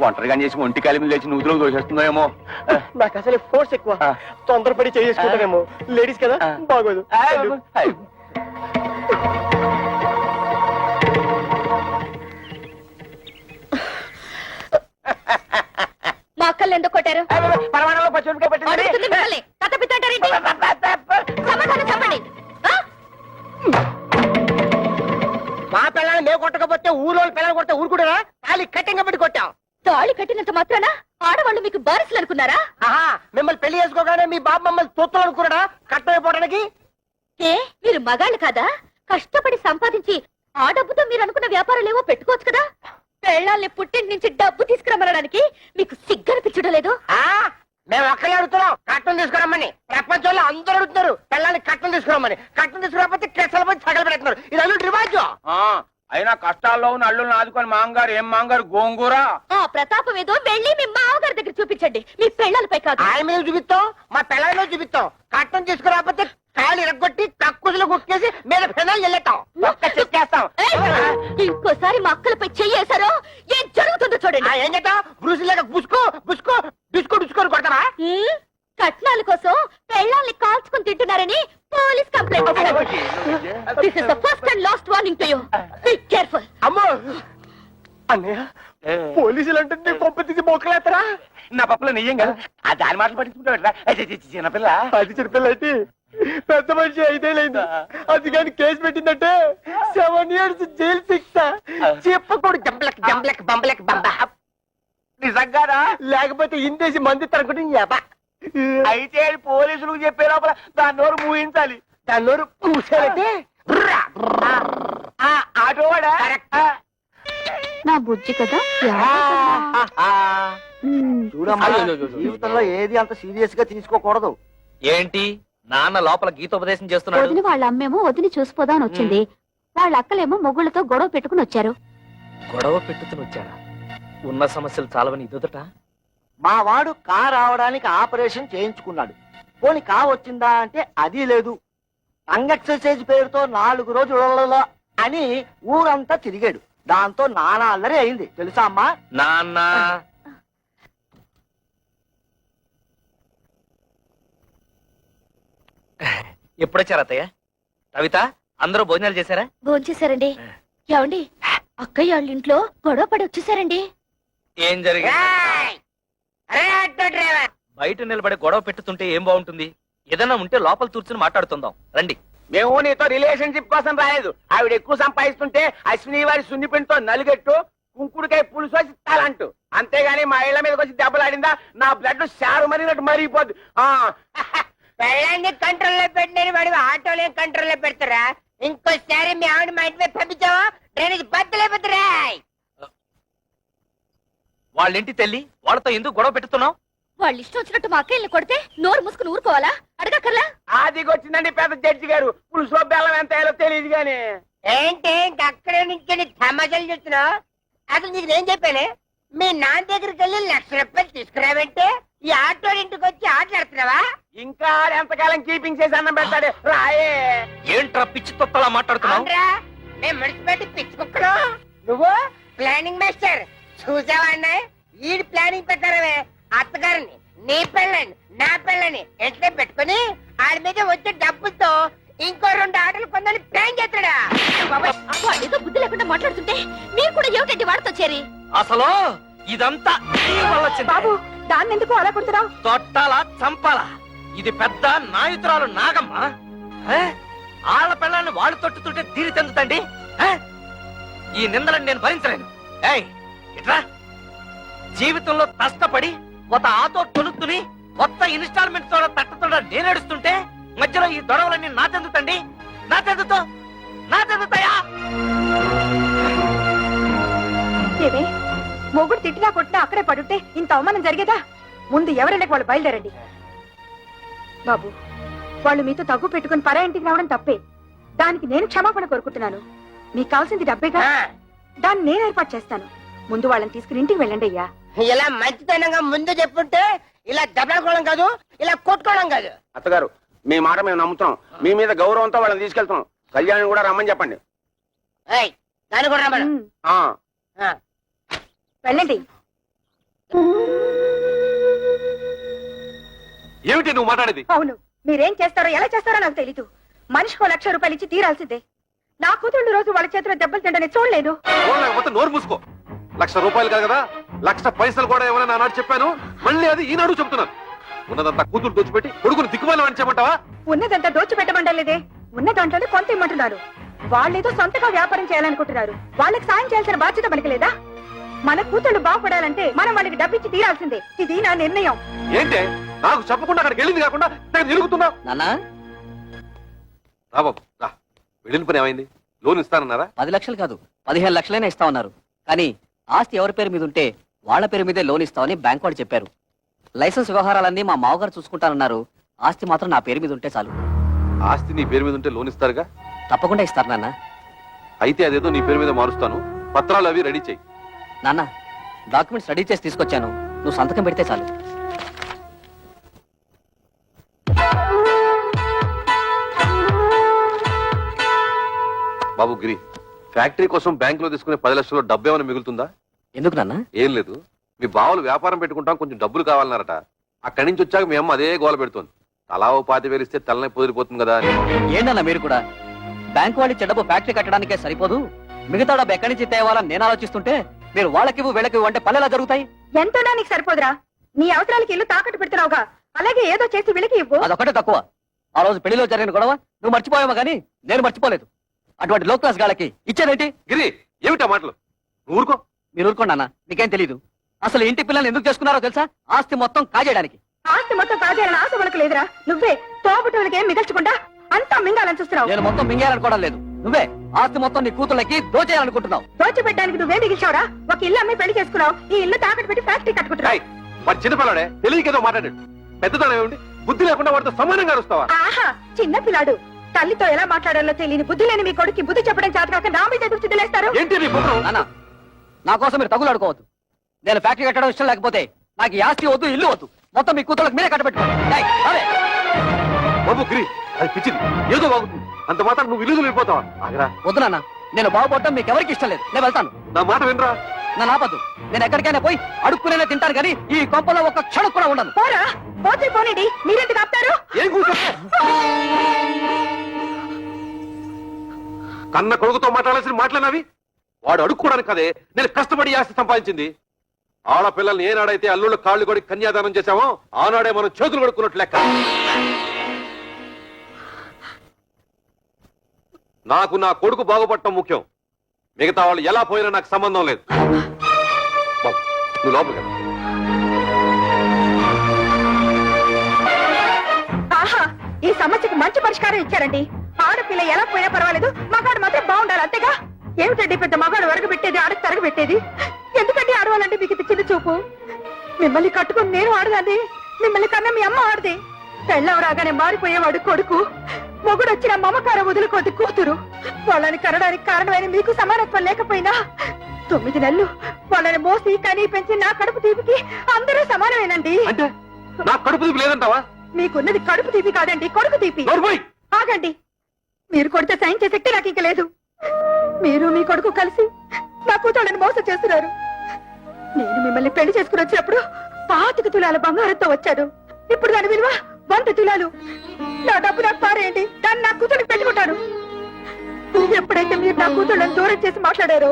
ఒంటరిగా చేసి ఒంటి కాలి మీద లేచి నూతులు దోషేస్తుందేమో. నాకు అసలే ఫోర్స్ ఎక్కువ, తొందరపడి చేసుకుంటానేమో. లేడీస్ కదా, బాగోదు. మా అక్కల్ని ఎందుకు కొట్టారు? పరమాణంలో పచ్చిమిరపకాయ పెట్టింది. అడుగుతుంది మిమ్మల్ని. కథ పిత్తంటారేంటి? సమాధానం చెప్పండి. మా పిల్లల్ని మేము కొట్టకపోతే ఊళ్ళో పిల్లలు కొట్టే ఊరుకుంటారా? తాళి కట్టింగ్ పెట్టి కొట్టాం. తాళి కట్టినంత మాత్రాన ఆడవాళ్ళు మీకు బారసులు అనుకున్నారా? ఆహా, మిమ్మల్ని పెళ్లి చేసుకోగానే మీ బాబు మమ్మల్ని తొత్తులు అనుకున్నాడా కట్టమైపోవడానికి? ఏ మీరు మగాళ్ళు కాదా? కష్టపడి సంపాదించి ఆ డబ్బుతో మీరు అనుకున్న వ్యాపారాలు ఏవో పెట్టుకోవచ్చు కదా. పెళ్ళాల్ని పుట్టింటి నుంచి డబ్బు తీసుకురమ్మనడానికి మీకు సిగ్గనిపించడం లేదు? మేము ఒక్కలే అడుగుతున్నాం కట్టం తీసుకురమ్మని. ప్రపంచంలో అందరూ అడుగుతున్నారు పిల్లల్ని కట్టం తీసుకురమ్మని. కట్టం తీసుకురాకపోతే కెసలు పోయి సగలు పెడుతున్నారు. ఇది అల్లుడు రివాజు. అయినా కష్టాల్లో ఉన్న అల్లుల్ని ఆదుకొని మాంగారు ఏం మాంగారు గోంగూర. ఆ ప్రతాపం ఏదో వెళ్ళి మీ మామగారి దగ్గర చూపించండి, మీ పెళ్ళాలపై కాదు. ఆయన మీద చూపిస్తాం, మా పిల్లల మీద చూపిస్తాం. కట్టం తీసుకురాకపోతే కాయలు ఇరగొట్టి కక్కుసులు కుక్కేసి మీద ఫెనాలు వెళ్ళేస్తాం. ఒక్క చెక్కేస్తాం. ఇంకోసారి మా అక్కలపై చెయ్యేశారో ఏం జరుగుతుందో చూడండి. ఏం చేద్దాం? బ్రూసులేక బుసుకో బుసుకో డిస్కో డిస్కోని కొడతారా? కట్నాల కోసం పెళ్ళాల్ని కాల్చుకుని తింటున్నారని పోలీస్ కంప్లైంట్ ఇచ్చారు. This is the first and last warning to you. Be careful. అమ్మో అన్నయ్య, పోలీసులు అంటే నీ కొంప తీసి మోకలేస్తారా? నా పప్పులో నెయ్యం కదా ఆ దాని మాటలు పట్టించుకుంటా చిన్నపిల్ల. అది చిన్నపిల్ల అయితే పెద్ద మనిషి 5 ఏళ్ళైంది. అది కానీ కేసు పెట్టిందంటే 7 years జైలు శిక్ష. చెప్పకూడదు. జంబలక్ జంబలక్ బంబలక్ బంబ. నిజంగానా? లేకపోతే ఇందేసి మంది తరగడం అయితే అది పోలీసులకు చెప్పే లోపల దాని నోరు మూయించాలి. దాని నోరు పూసారంటే ఆటోవాడా? నా బుజ్జి కదా. చూడమ్మా, జీవితంలో ఏది అంత సీరియస్ గా తీసుకోకూడదు. ఏంటి నాన్న లోపల గీతోపదేశం చేస్తున్నాడు? వదిన వాళ్ళ అమ్మేమో వదిని చూసిపోదామని వచ్చింది. వాళ్ళ అక్కలేమో మొగుళ్ళతో గొడవ పెట్టుకుని వచ్చారు. గొడవ పెట్టుకుని వచ్చారా? ఉన్న సమస్యలు చాలవని ఇదొదట. మా వాడు కా రావడానికి ఆపరేషన్ చేయించుకున్నాడు. పోని కా వచ్చిందా అంటే అది లేదు. లంగ్ ఎక్సర్సైజ్ పేరుతో 4 రోజులలో అని ఊరంతా తిరిగాడు. దాంతో నానా అల్లరి అయింది తెలుసా అమ్మా? నాన్న ఎప్పుడొచ్చారు అత్తయ్య? కవిత అందరూ భోజనాలు చేశారా? భోంచేశారండి. ఏమండి, అక్కయ్య వాళ్ళ ఇంట్లో గొడవ పడి వచ్చేసారండి. ఏం జరిగింది? అరే ఆటో డ్రైవర్, బయట నిలబడి గొడవ పెట్టుతుంటే ఏం బాగుంటుంది? ఏదైనా ఉంటే లోపల కూర్చుని మాట్లాడుతుందాం రండి. మేము నీతో రిలేషన్షిప్ కోసం రాలేదు. ఆవిడ ఎక్కువ సంపాదిస్తుంటే అశ్విని వారి సున్నిపిండితో నలుగెట్టు కుంకుడుకాయ పులుసు వచ్చి తలంటూ, అంతేగాని మా ఇళ్ల మీదకి వచ్చి దెబ్బలాడిందా నా బ్లడ్ షారు మరినట్టు మరిగిపోద్ది. పెళ్ళాన్ని కంట్రోల్లో పెట్టినని వాడి ఆటోలే కంట్రోల్లో పెడతారా? ఇంకోసారి మీ ఆవిడ మా ఇంటి మీద పంపించావా డ్రైనేజ్ బద్దలేపోతారా? వాళ్ళ ఇంటి తల్లి వాళ్ళతో ఎందుకు గొడవ పెట్టుతున్నావు? వాళ్ళు ఇష్టం వచ్చినట్టు మా అక్కయ్యని కొడితే నోరు మూసుకుని ఊరుకోవాలా? అడగక్కర్లా? ఆదిగొచ్చిందండి పెద్ద జడ్జి గారు. పులుసులో బెల్లం ఎంత వేయాలో తెలియదు గాని. ఏంటి అక్కడే నుంచి తమాషాలు చూస్తున్నావు? అసలు నీకు నేను చెప్పానే, మీ నాన్న దగ్గరికి వెళ్ళి 1,00,000 రూపాయలు తీసుకురావంటే ఈ ఆటో ఇంటికి వచ్చి ఆటలాడుతున్నావా? ఇంకా ఎంతకాలం కీపింగ్ చేసి అన్నం పెడతాడు రాయే. ఏంట్రా పిచ్చి తొక్కలా మాట్లాడుతున్నావు? అవునరా, మేము మున్సిపాలిటీ పిచ్చుకుక్కడు. నువ్వు ప్లానింగ్ మాస్టర్ చూసావా అన్నాయి. ఈ ప్లానింగ్ ప్రకారమే అత్తగారిని నీ పెళ్ళని నా పెళ్ళని ఎట్లా పెట్టుకుని ఆడి మీద వచ్చే డబ్బుతో ఇంకో 2 ఆటలు కొందని ప్లాన్ చేస్తాడా? వాడేదో బుద్ధి లేకుండా మాట్లాడుతుంటే మీరు కూడా ఏమిటండి వాడితో చేరి? అసలు ఇదంతా నీ వల్ల వచ్చింది. బాబు, దాన్ని ఎందుకు అలా కొడుతున్నావు? తొట్టాలా చంపాలా? ఇది పెద్ద నాయుతురాలు నాగమ్మ. ఆళ్ళ పిల్లల్ని వాళ్ళు తొట్టుతుంటే తీరి చెందుతండి. ఈ నిందలను నేను భరించలేను. ఏయ్ ఇట్రా, జీవితంలో కష్టపడి ఒక ఆటో కొనుక్కుని కొత్త ఇన్స్టాల్మెంట్ తో తట్టుతుండ నేను ఏడుస్తుంటే మధ్యలో ఈ దొడవలన్నీ నా చెందుతండి. నా చెందుతాయా? ఏవే, మొగుడు తిట్టినా కొట్టినా అక్కడే పడుంటే ఇంత అవమానం జరిగేదా? ముందు ఎవరైనా వాళ్ళు బయలుదేరండి. బాబు, వాళ్ళు మీతో తగ్గు పెట్టుకుని పరా ఇంటికి రావడం తప్పే. దానికి నేను క్షమాపణ కోరుకుంటున్నాను. మీకు కావాల్సింది డబ్బేగా, దాన్ని నేను ఏర్పాటు చేస్తాను. ముందు వాళ్ళని తీసుకుని ఇంటికి వెళ్ళండి అయ్యా. ఇలా మంచితనంగా ముందు చెప్పుంటే ఇలా దెబ్బలాడుకోవడం కాదు, ఇలా కొట్టుకోవడం కాదు. అత్తగారు మీ మాట మేము నమ్ముతున్నాం. మీ మీద గౌరవంతో వాళ్ళని తీసుకెళ్తున్నాం. కళ్యాణ్ కూడా రమ్మని చెప్పండి. ఏయ్, దాన్ని కూడా రమ్మను. వెళ్ళండి. ఏమిటి నువ్వు మాట్లాడేది? అవును, మీరేం చేస్తారో ఎలా చేస్తారో నాకు తెలీదు. మనిషికో 1,00,000 రూపాయలు ఇచ్చి తీరాల్సిందే. నా కూతుళ్ళు రోజు వాళ్ళ చేతిలో దెబ్బలు తింటనే చూడలేదు. లేకపోతే నోరు మూసుకో. 1,00,000 రూపాయలు కాదు కదా, 1,00,000 పైసలు కూడా ఏమైనా నానాడు చెప్పాను. మళ్ళీ అది ఈనాడు చెప్తున్నాను. ఉన్నదంతా కూతురు దోచిపెట్టి కొడుకుని దిక్కుమాలి అని చెప్పమంటావా? ఉన్నదంతా దోచిపెట్టమంటలేదే, ఉన్న దాంట్లోనే కొంత ఇమ్మంటున్నారు. వాళ్ళేదో సొంతగా వ్యాపారం చేయాలనుకుంటున్నారు. వాళ్ళకి సాయం చేయాల్సిన బాధ్యత మనకి లేదా? మన కూతుళ్ళు బాగుపడాలంటే మనం వాళ్ళకి డబ్బిచ్చి తీరాల్సిందే. ఇది నా నిర్ణయం. ఏంటే నాకు చెప్పకుండా అక్కడికి వెళ్ళింది కాకుండా తిరుగుతున్నా? నాన్నా రా బాబు రా. వెళ్ళిన పని ఏమైంది? లోన్ ఇస్తానన్నారా? 10 లక్షలు కాదు 15 లక్షలైనా ఇస్తా ఉన్నారు. కానీ ఆస్తి ఎవరి పేరు మీద ఉంటే వాళ్ళ పేరు మీదే లోన్ ఇస్తామని బ్యాంక్ వాడు చెప్పారు. లైసెన్స్ వ్యవహారాలన్నీ మా మామగారు చూసుకుంటానన్నారు. ఆస్తి మాత్రం నా పేరు మీద ఉంటే చాలు. ఆస్తి నీ పేరు మీద ఉంటే లోన్ ఇస్తారుగా? తప్పకుండా ఇస్తారు నాన్న. అయితే అదేదో నీ పేరు మీద మారుస్తాను, పత్రాలు అవి రెడీ చెయ్యి. నాన్న డాక్యుమెంట్స్ రెడీ చేసి తీసుకొచ్చాను, నువ్వు సంతకం పెడితే చాలు. బాబు గిరి, ఫ్యాక్టరీ కోసం బ్యాంకులో తీసుకునే 10 లక్షల్లో డబ్బు ఏమైనా మిగులుతుందా? ఎందుకు నాన్న? ఏం లేదు, మీ బావలు వ్యాపారం పెట్టుకుంటాం, కొంచెం డబ్బులు కావాలన్నారట. అక్కడి నుంచి వచ్చాక మీ అమ్మ అదే గోల పెడుతోంది. తలా ఓ 25,000 ఇస్తే తలనే పొదిరిపోతుంది కదా అని. ఏంటన్నా మీరు కూడా? బ్యాంకు వాళ్ళు ఇచ్చే డబ్బు ఫ్యాక్టరీ కట్టడానికే సరిపోదు, మిగతా డబ్బు ఎక్కడి నుంచి తేవాలని నేను ఆలోచిస్తుంటే మీరు వాళ్ళకివ్వు వీళ్ళకివ్వు అంటే పనులు ఎలా జరుగుతాయి? ఎంతోనా నీకు సరిపోదురా? నీ అవసరాలకి ఇల్లు తాకట్టు పెడుతున్నావుగా, అలాగే ఏదో చేసి వీళ్ళకి ఇవ్వు. అదొకటే తక్కువ. ఆ రోజు పెళ్లిలో జరిగిన గొడవ నువ్వు మర్చిపోయావా కానీ నేను మర్చిపోలేదు. అటువంటి లో క్లాస్ గాళ్ళకి ఇచ్చేదేంటి? గిరి, ఏమిటా మాటలు? నువ్వు ఊరుకో. మీరు ఊరుకోండి అన్న, మీకేం తెలీదు. అసలు ఇంటి పిల్లల్ని ఎందుకు చేసుకున్నారో తెలుసా? ఆస్తి మొత్తం కాజేయడానికి. ఆస్తి మొత్తం కాజేయాలని ఆశ వాళ్ళకి లేదురా. నువ్వే తోబుట్టులకి ఏం మిగల్చకుండా అంతా మింగాలని చూస్తున్నావు. నేను మొత్తం మింగేయాలనుకోవడం లేదు, నువ్వే ఆస్తి మొత్తం నీ కూతుళ్ళకి దోచేయాలనుకుంటున్నావు. దోచిపెట్టడానికి నువ్వే మిగిల్చావురా. ఒక ఇల్లు అమ్మి పెళ్లి చేసుకున్నావు, ఈ ఇల్లు తాకట్టు పెట్టి ఫ్యాక్టరీ కట్టుకుంటున్నావు. వాడు చిన్నపిల్లాడే, తెలియకేదో మాట్లాడాడు. పెద్దదానం ఏమిటి? బుద్ధి లేకుండా వాడితో సమానంగా వస్తావా? ఆహా, చిన్న పిల్లాడు. తల్లితో ఎలా మాట్లాడాలో తెలియని బుద్ధి లేని మీ కొడుకు బుద్ధి చెప్పడం చేతకాక నా మీద ఎదురు చిద్దులేస్తారు. ఏంటి నీ బుర్ర? నాన్న నా కోసం మీరు తగులు అడుకోవద్దు. నేను ఫ్యాక్టరీ కట్టడం ఇష్టం లేకపోతే నాకు ఈ ఆస్తి వద్దు, ఇల్లు వద్దు, మొత్తం మీ కూతుళ్ళకి మీరే కట్టబెట్టుకోండి. బాబు గిరి, అది పిచ్చిది, ఏదో బాగుంటుంది. అంత మాత్రం నువ్వు ఇల్లు వెళ్ళిపోతావా? ఆగరా. వద్దు నాన్న, నేను బాగుపడటం మీకు ఎవరికి ఇష్టం లేదు. నేను వెళ్తాను. నా మాట వినరా? నా నాపద్దు, నేను ఎక్కడికైనా పోయి అడుక్కునే తింటాను కానీ ఈ కొంపలో ఒక్క క్షణం కూడా ఉండను. పోరా, పోతే పోనండి, మీరెందుకు ఆపుతారు? ఏం కూర్చో? కన్న కొడుకుతో మాట్లాడాల్సిన మాటలన్నవి. వాడు అడుక్కోవడానికి కదే నేను కష్టపడి ఆస్తి సంపాదించింది. ఆడపిల్లల్ని ఏనాడైతే అల్లుళ్ళు కాళ్ళు కొడి కన్యాదానం చేశామో ఆనాడే మనం చేతులు కొడుకున్నట్లు లెక్క. నాకు నా కొడుకు బాగుపడటం ముఖ్యం, మిగతా వాళ్ళు ఎలా పోయినా నాకు సంబంధం లేదు. బాబు, నువ్వు లోపలికి వెళ్ళు. ఆహా, ఈ సమస్యకు మంచి పరిష్కారం ఇచ్చారండి. ఆడపిల్ల ఎలా పోయినా పర్వాలేదు, మగాడు మాత్రం బాగుండాలి, అంతేగా. ఏమిటండి పెద్ద మగాడు వరకు పెట్టేది, ఆడకు తరగ పెట్టేది? ఎందుకంటే ఆడవాలంటే మీకు ఇది చిన్న చూపు? మిమ్మల్ని కట్టుకుని నేను ఆడదాన్ని, మిమ్మల్ని కన్నా మీ అమ్మ ఆడది. పెళ్ళం రాగానే మారిపోయేవాడు కొడుకు, మొగుడు వచ్చిన మమకారం వదులుకోది కూతురు. వాళ్ళని కనడానికి కారణమైన మీకు సమానత్వం లేకపోయినా 9 నెలలు వాళ్ళని మోసి కనీ పెంచి నా కడుపు తీపికి అందరూ సమానమేనండి. అంటే నా కడుపు తీపి లేదంటావా? మీకున్నది కడుపు తీపి కాదండి, కొడుకు తీపి. ఆగండి, మీరు కొడితే సైన్ చేసే శక్తి నాకు ఇంక లేదు. మీరు మీ కొడుకు కలిసి నా కూతుళ్ళని మోసం చేస్తున్నారు. నేను మిమ్మల్ని పెళ్లి చేసుకుని వచ్చినప్పుడు 25 తులాల బంగారంతో వచ్చాడు. ఇప్పుడు దాని విలువ 100 తులాలు. నా డబ్బు నాకు పారేయండి, దాన్ని నా కూతురికి పెట్టుకుంటాను. ఎప్పుడైతే మీరు నా కూతుళ్ళని దూరం చేసి మాట్లాడారో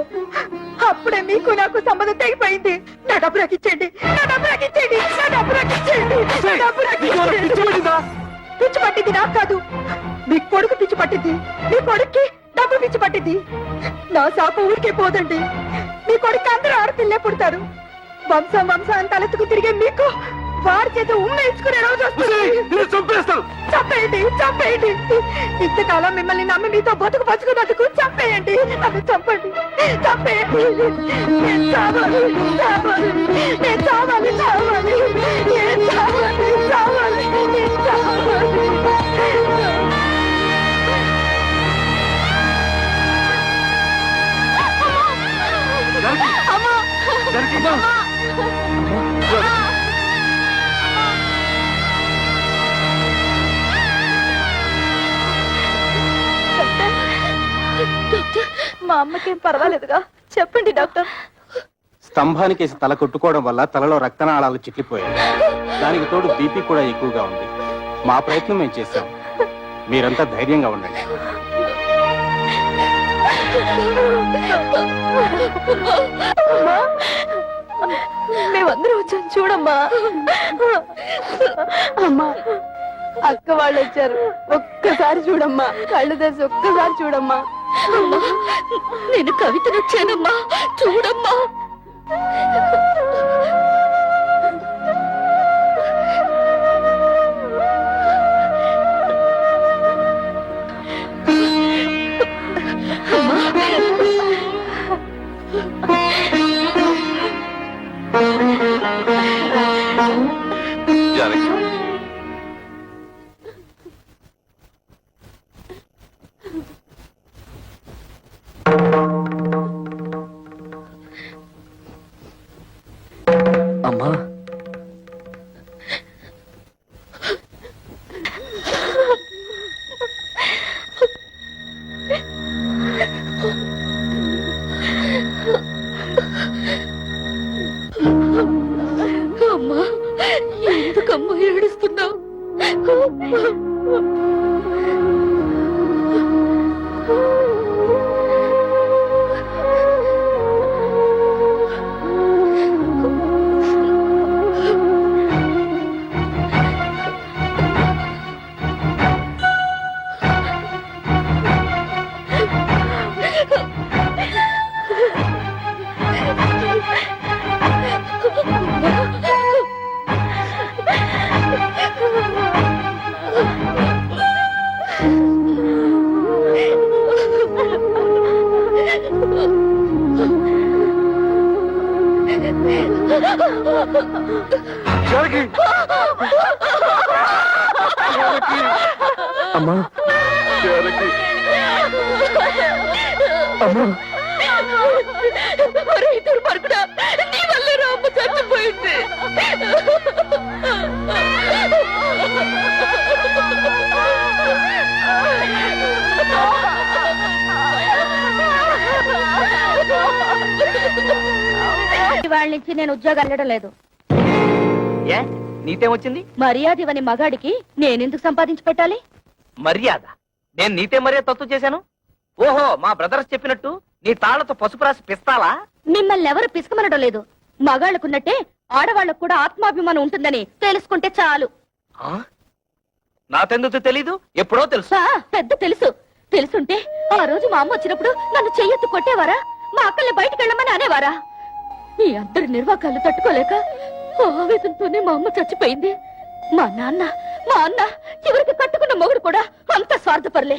అప్పుడే మీకు నాకు సంబంధం తెగిపోయింది. నా డబ్బు నాకు ఇచ్చేయండి, నా డబ్బు నాకు ఇచ్చేయండి, నా డబ్బు నాకు ఇచ్చేయండి, నా డబ్బు నాకు ఇచ్చేయండి. పిచ్చి పట్టింది నాకు కాదు, మీ కొడుకు పిచ్చి పట్టింది. మీ కొడుక్కి డబ్బు పిచ్చి పట్టింది. నా శాప ఊరికే పోదండి. మీ కొడుకు అందరూ ఆడపిల్లే పుడతారు. వంశం వంశం తలెత్తుకు తిరిగే మీకు వారి చేత ఉమ్మేయించుకునే రోజు వస్తుంది. చంపేయండి, చంపేయండి. ఇంతకాలం మిమ్మల్ని నమ్మి మీతో బతుకు బతుకున్నందుకు చంపేయండి, నన్ను చంపండి, చంపేయండి. నేను చావాలి, చావాలి, నేను చావాలి, చావాలి, నేను చావాలి, చావాలి, నేను చావాలి. మా అమ్మకేం పర్వాలేదుగా? చెప్పండి డాక్టర్. స్తంభానికేసి తల కొట్టుకోవడం వల్ల తలలో రక్తనాళాలు చిట్లిపోయాయి. దానికి తోడు బీపీ కూడా ఎక్కువగా ఉంది. మా ప్రయత్నం మేము చేశాం, మీరంతా ధైర్యంగా ఉండండి. మేమందరం వచ్చాం, చూడమ్మా. అమ్మా, అక్క వాళ్ళు వచ్చారు, ఒక్కసారి చూడమ్మా, కళ్ళు తెరిచి ఒక్కసారి చూడమ్మా. నేను కవితను వచ్చానమ్మా, చూడమ్మా. అమ్మా అమ్మా ఒరేయ్ దుర్మార్గుడా, నీ వల్లే రా అమ్మ చచ్చిపోయింది. వాళ్ళ నుంచి నేను ఉద్యోగం వెళ్ళడం లేదు. ఏ నీతేమొచ్చింది? మర్యాద ఇవని మగాడికి నేనెందుకు సంపాదించి పెట్టాలి? మర్యాద? నేను నీతే మర్యాద తత్తు చేశాను? ఓహో, మా బ్రదర్స్ చెప్పినట్టు నీ తాళ్లతో పసుపు రాసి పిస్తాలా? మిమ్మల్ని ఎవరు పిసుకమనడం లేదు. మగాళ్ళకున్నట్టే ఆడవాళ్ళకు కూడా ఆత్మాభిమానం ఉంటుందని తెలుసుకుంటే చాలు. ఆ? నాకెందుకు తెలీదు? ఎప్పుడో తెలుసు. పెద్ద తెలుసు. తెలుసుంటే ఆ రోజు మా అమ్మ వచ్చినప్పుడు నన్ను చెయ్యెత్తు కొట్టేవారా? మా అక్కల్ని బయటికి వెళ్ళమని అనేవారా? మీ అందరి నిర్వాకాలు తట్టుకోలేక ఆవేదనతోనే మా అమ్మ చచ్చిపోయింది. మా అన్న చివరికి కట్టుకున్న మొగుడు కూడా అంత స్వార్థపరలే.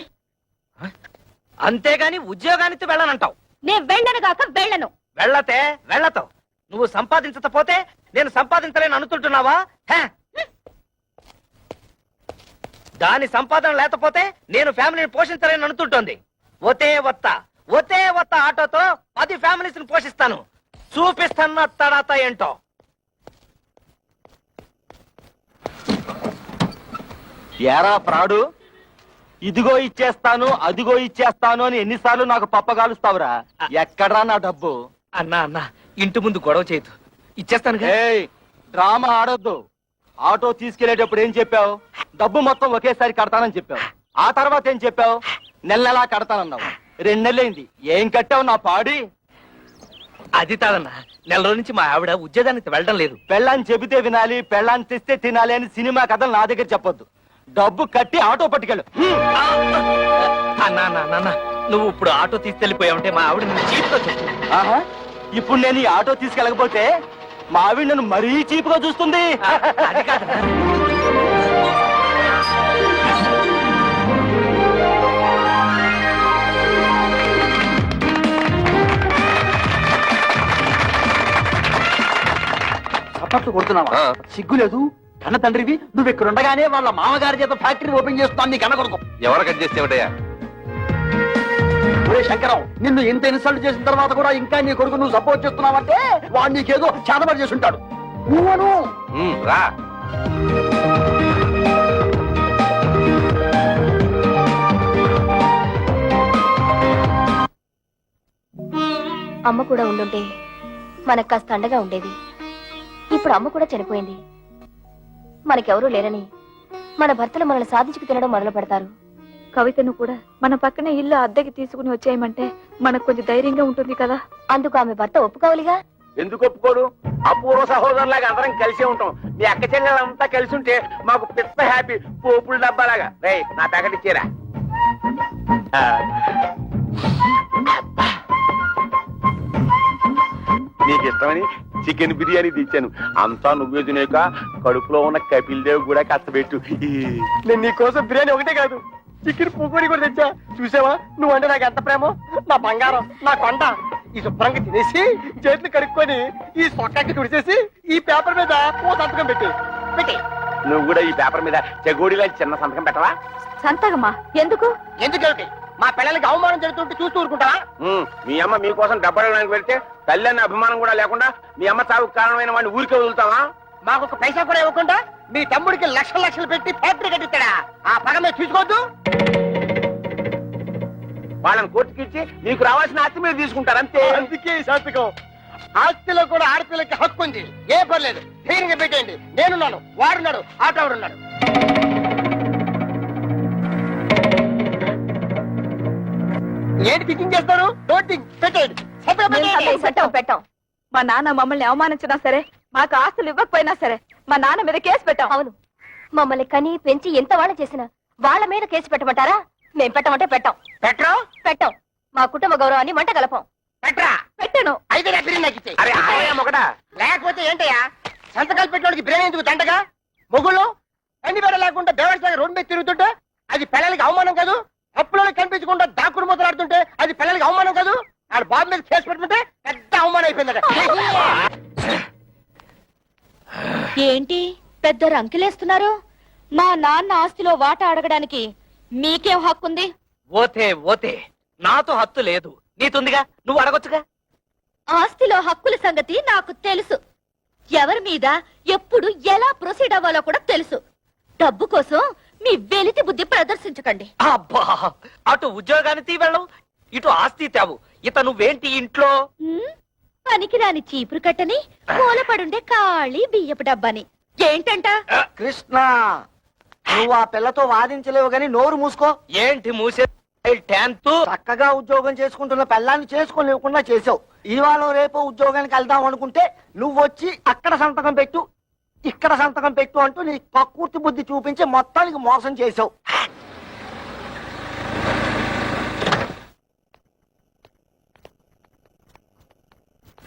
అంతేగాని ఉద్యోగానికి వెళ్ళనంటావు? నేను వెళ్ళను గాక వెళ్ళను. వెళ్ళతే వెళ్ళతావు. నువ్వు సంపాదించకపోతే నేను సంపాదించలేను అనుకుంటున్నావా? దాని సంపాదన లేకపోతే నేను ఫ్యామిలీని పోషించలేను అనుకుంటోంది. ఒతే వత్త ఆటోతో 10 ఫ్యామిలీస్ ని పోషిస్తాను. చూపిస్తాను తడాత ఏంటో. ఏరా ప్రాడు, ఇదిగో ఇచ్చేస్తాను అదిగో ఇచ్చేస్తాను అని ఎన్నిసార్లు నాకు పప్పగాలుస్తావురా? ఎక్కడ్రా నా డబ్బు? అన్నా ఇంటి ముందు గొడవ చేయదు, ఇచ్చేస్తాను. ఏయ్, డ్రామా ఆడొద్దు. ఆటో తీసుకెళ్లేటప్పుడు ఏం చెప్పావు? డబ్బు మొత్తం ఒకేసారి కడతానని చెప్పావు. ఆ తర్వాత ఏం చెప్పావు? నెలలా కడతానన్నావు. 2 నెలలైంది, ఏం కట్టావు నా పాడి? అది కాదన్నా, నెల రోజు నుంచి మా ఆవిడ ఉద్యోగానికి వెళ్ళడం లేదు. పెళ్ళాన్ని చెబితే వినాలి, పెళ్ళాన్ని తెస్తే తినాలి అని సినిమా కథలు నా దగ్గర చెప్పొద్దు. డబ్బు కట్టి ఆటో పట్టుకెళ్ళు. అన్నా నువ్వు ఇప్పుడు ఆటో తీసుకెళ్లిపోయావంటే మా ఆవిడ నిన్ను చీప్గా చూస్తుంది. ఆహా, ఇప్పుడు నేను ఈ ఆటో తీసుకెళ్ళకపోతే మా ఆవిడ నన్ను మరీ చీప్గా చూస్తుంది. అది కాదన్నా. చప్పట్లు కొడుతున్నావా? సిగ్గు లేదు? కన్న తండ్రివి నువ్వు ఇక్కడ ఉండగానే వాళ్ళ మామగారి చేత ఫ్యాక్టరీ ఓపెన్ చేస్తున్నాను నీ కన్న కొడుకు. ఎవరు కట్ చేసేవిటయ్యా? ఒరే శంకరం, నిన్ను ఇంత ఇన్సల్ట్ చేసిన తర్వాత కూడా ఇంకా నీ కొడుకు నువ్వు సపోర్ట్ చేస్తున్నావంటే వాడు నీకేదో చేతబడి చేసి ఉంటాడు. నువ్వను రా. అమ్మ కూడా ఉండుంటే మనకు కాస్త అండగా ఉండేది. ఇప్పుడు అమ్మ కూడా చనిపోయింది. మనకెవరూ లేరని మన భర్తలు మనల్ని సాధించుకు తినడం మొదలు పెడతారు. కవితను కూడా మన పక్కనే ఇల్లు అద్దెకి తీసుకుని వచ్చేయమంటే మనకు కొంచెం ధైర్యంగా ఉంటుంది కదా. అందుకు ఆమె భర్త ఒప్పుకోవాలిగా. ఎందుకు ఒప్పుకోడు? అపూర్వ సహోదరులాగా అందరం కలిసే ఉంటాం. మీ అక్క చెల్లెలంతా కలిసి ఉంటే మాకు పెద్ద హ్యాపీ. పోపుల డబ్బాలాగా. రేయ్, నా ప్యాకెట్ ఇచ్చేరా. నీకు ఇష్టమని చికెన్ బిర్యానీ తెచ్చాను. అంతా నువ్వే తినేక కడుపులో ఉన్న కపిల్ దేవ్ కూడా కష్టపెట్టు. నేను నీ కోసం బిర్యానీ ఒకటే కాదు, చికెన్ పూకోడి కూడా తెచ్చా. చూసావా నువ్వంటే నాకు ఎంత ప్రేమో? నా బంగారం, నా కొండ. ఈ శుభ్రంగా తినేసి చేతులు కడుక్కొని ఈ సొక్కకి తుడిచేసి ఈ పేపర్ మీద ఓ సంతకం పెట్టి. నువ్వు కూడా ఈ పేపర్ మీద చెగోడిలా చిన్న సంతకం పెట్టవా? సంతకమా? ఎందుకు? ఎందుకేమిటి? మా పిల్లలకి అవమానం జరుగుతుంటే చూస్తూ ఊరుకుంటావా? మీ అమ్మ మీకోసం డబ్బడానికి వెళ్తే తల్లి అన్న అభిమానం కూడా లేకుండా మీ అమ్మ చావుకు కారణమైన వాడిని ఊరికే వదులుతావా? మాకు ఒక పైసా కూడా ఇవ్వకుండా మీ తమ్ముడికి లక్షలు పెట్టి ఫ్యాక్టరీ కట్టిస్తాడా? ఆ పగ మీరు చూసుకోవద్దు. వాళ్ళని కోర్టుకి ఇచ్చి మీకు రావాల్సిన ఆస్తి మీరు తీసుకుంటారు అంతే. అందుకే ఈ సంతకం. ఆస్తిలో కూడా ఆడపిల్లకి హక్కు ఉంది. ఏ పర్లేదు, ధైర్యంగా పెట్టేయండి. నేనున్నాను, వాడున్నాడు, ఆటోడున్నాడు. ఏంటి థింకింగ్ చేస్తారు? డోంట్ థింక్, పెట్టేయండి. పెట్టాం. మా నాన్న మమ్మల్ని అవమానించినా సరే, మాకు ఆస్తులు ఇవ్వకపోయినా సరే మా నాన్న మీద కేసు పెట్టాం. అవును, మమ్మల్ని కని పెంచి ఎంత వాళ్ళ చేసినా వాళ్ళ మీద కేసు పెట్టమంటారా? మేం పెట్టమంటే పెట్టాం. పెట్టాం. మా కుటుంబ గౌరవాన్ని మంట కలపం. పెట్టాను. అయితే నా బిర్యానీ నాకు ఇచ్చేయ్. అరే ఒకటా? లేకపోతే ఏంటయ్యా, సంతకాలు పెట్టడానికి బిర్యానీ ఎందుకు దండగా? మొగుళ్ళు అన్ని బెడ లేకుండా దేవస్థానం రోడ్డు మీద తిరుగుతుంటే అది పిల్లలకి అవమానం కాదు? అప్పులలో కనిపించకుండా దాక్కుడు మొదలాడుతుంటే అది పిల్లలకి అవమానం కాదు? ఆడ బాబు మీద కేసు పెట్టుకుంటే పెద్ద అవమానం అయిపోయిందట. ఏంటి పెద్ద రంకెలేస్తున్నారు? మా నాన్న ఆస్తిలో వాటా అడగడానికి మీకేం హక్కుంది? ఓతే ఓతే నాతో హత్తు లేదు, నీతుందిగా, నువ్వు అడగొచ్చుగా. ఆస్తిలో హక్కుల సంగతి నాకు తెలుసు. ఎవరి మీద ఎప్పుడు ఎలా ప్రొసీడ్ అవ్వాలో కూడా తెలుసు. డబ్బు కోసం మీ వెలితి బుద్ధి ప్రదర్శించకండి. అబ్బా, అటు ఉద్యోగాన్ని తీవెళ్ళం, ఇటు ఆస్తి తేవు. ఇత నువ్వేంటి ఇంట్లో? పనికిరాని చీపురు కట్టని, మూలపడుండే ఖాళీ బియ్యపు డబ్బాని. ఏంటంట? కృష్ణ, నువ్వు ఆ పిల్లతో వాదించలేవు గాని నోరు మూసుకో. ఏంటి మూసే? 10th చక్కగా ఉద్యోగం చేసుకుంటున్న పిల్లాన్ని చేసుకోలేకుండా చేసావు. ఇవాళ రేపు ఉద్యోగానికి వెళ్దాం అనుకుంటే నువ్వు వచ్చి అక్కడ సంతకం పెట్టు, ఇక్కడ సంతకం పెట్టు అంటూ నీ కక్కుర్తి బుద్ధి చూపించి మొత్తానికి మోసం చేసావు.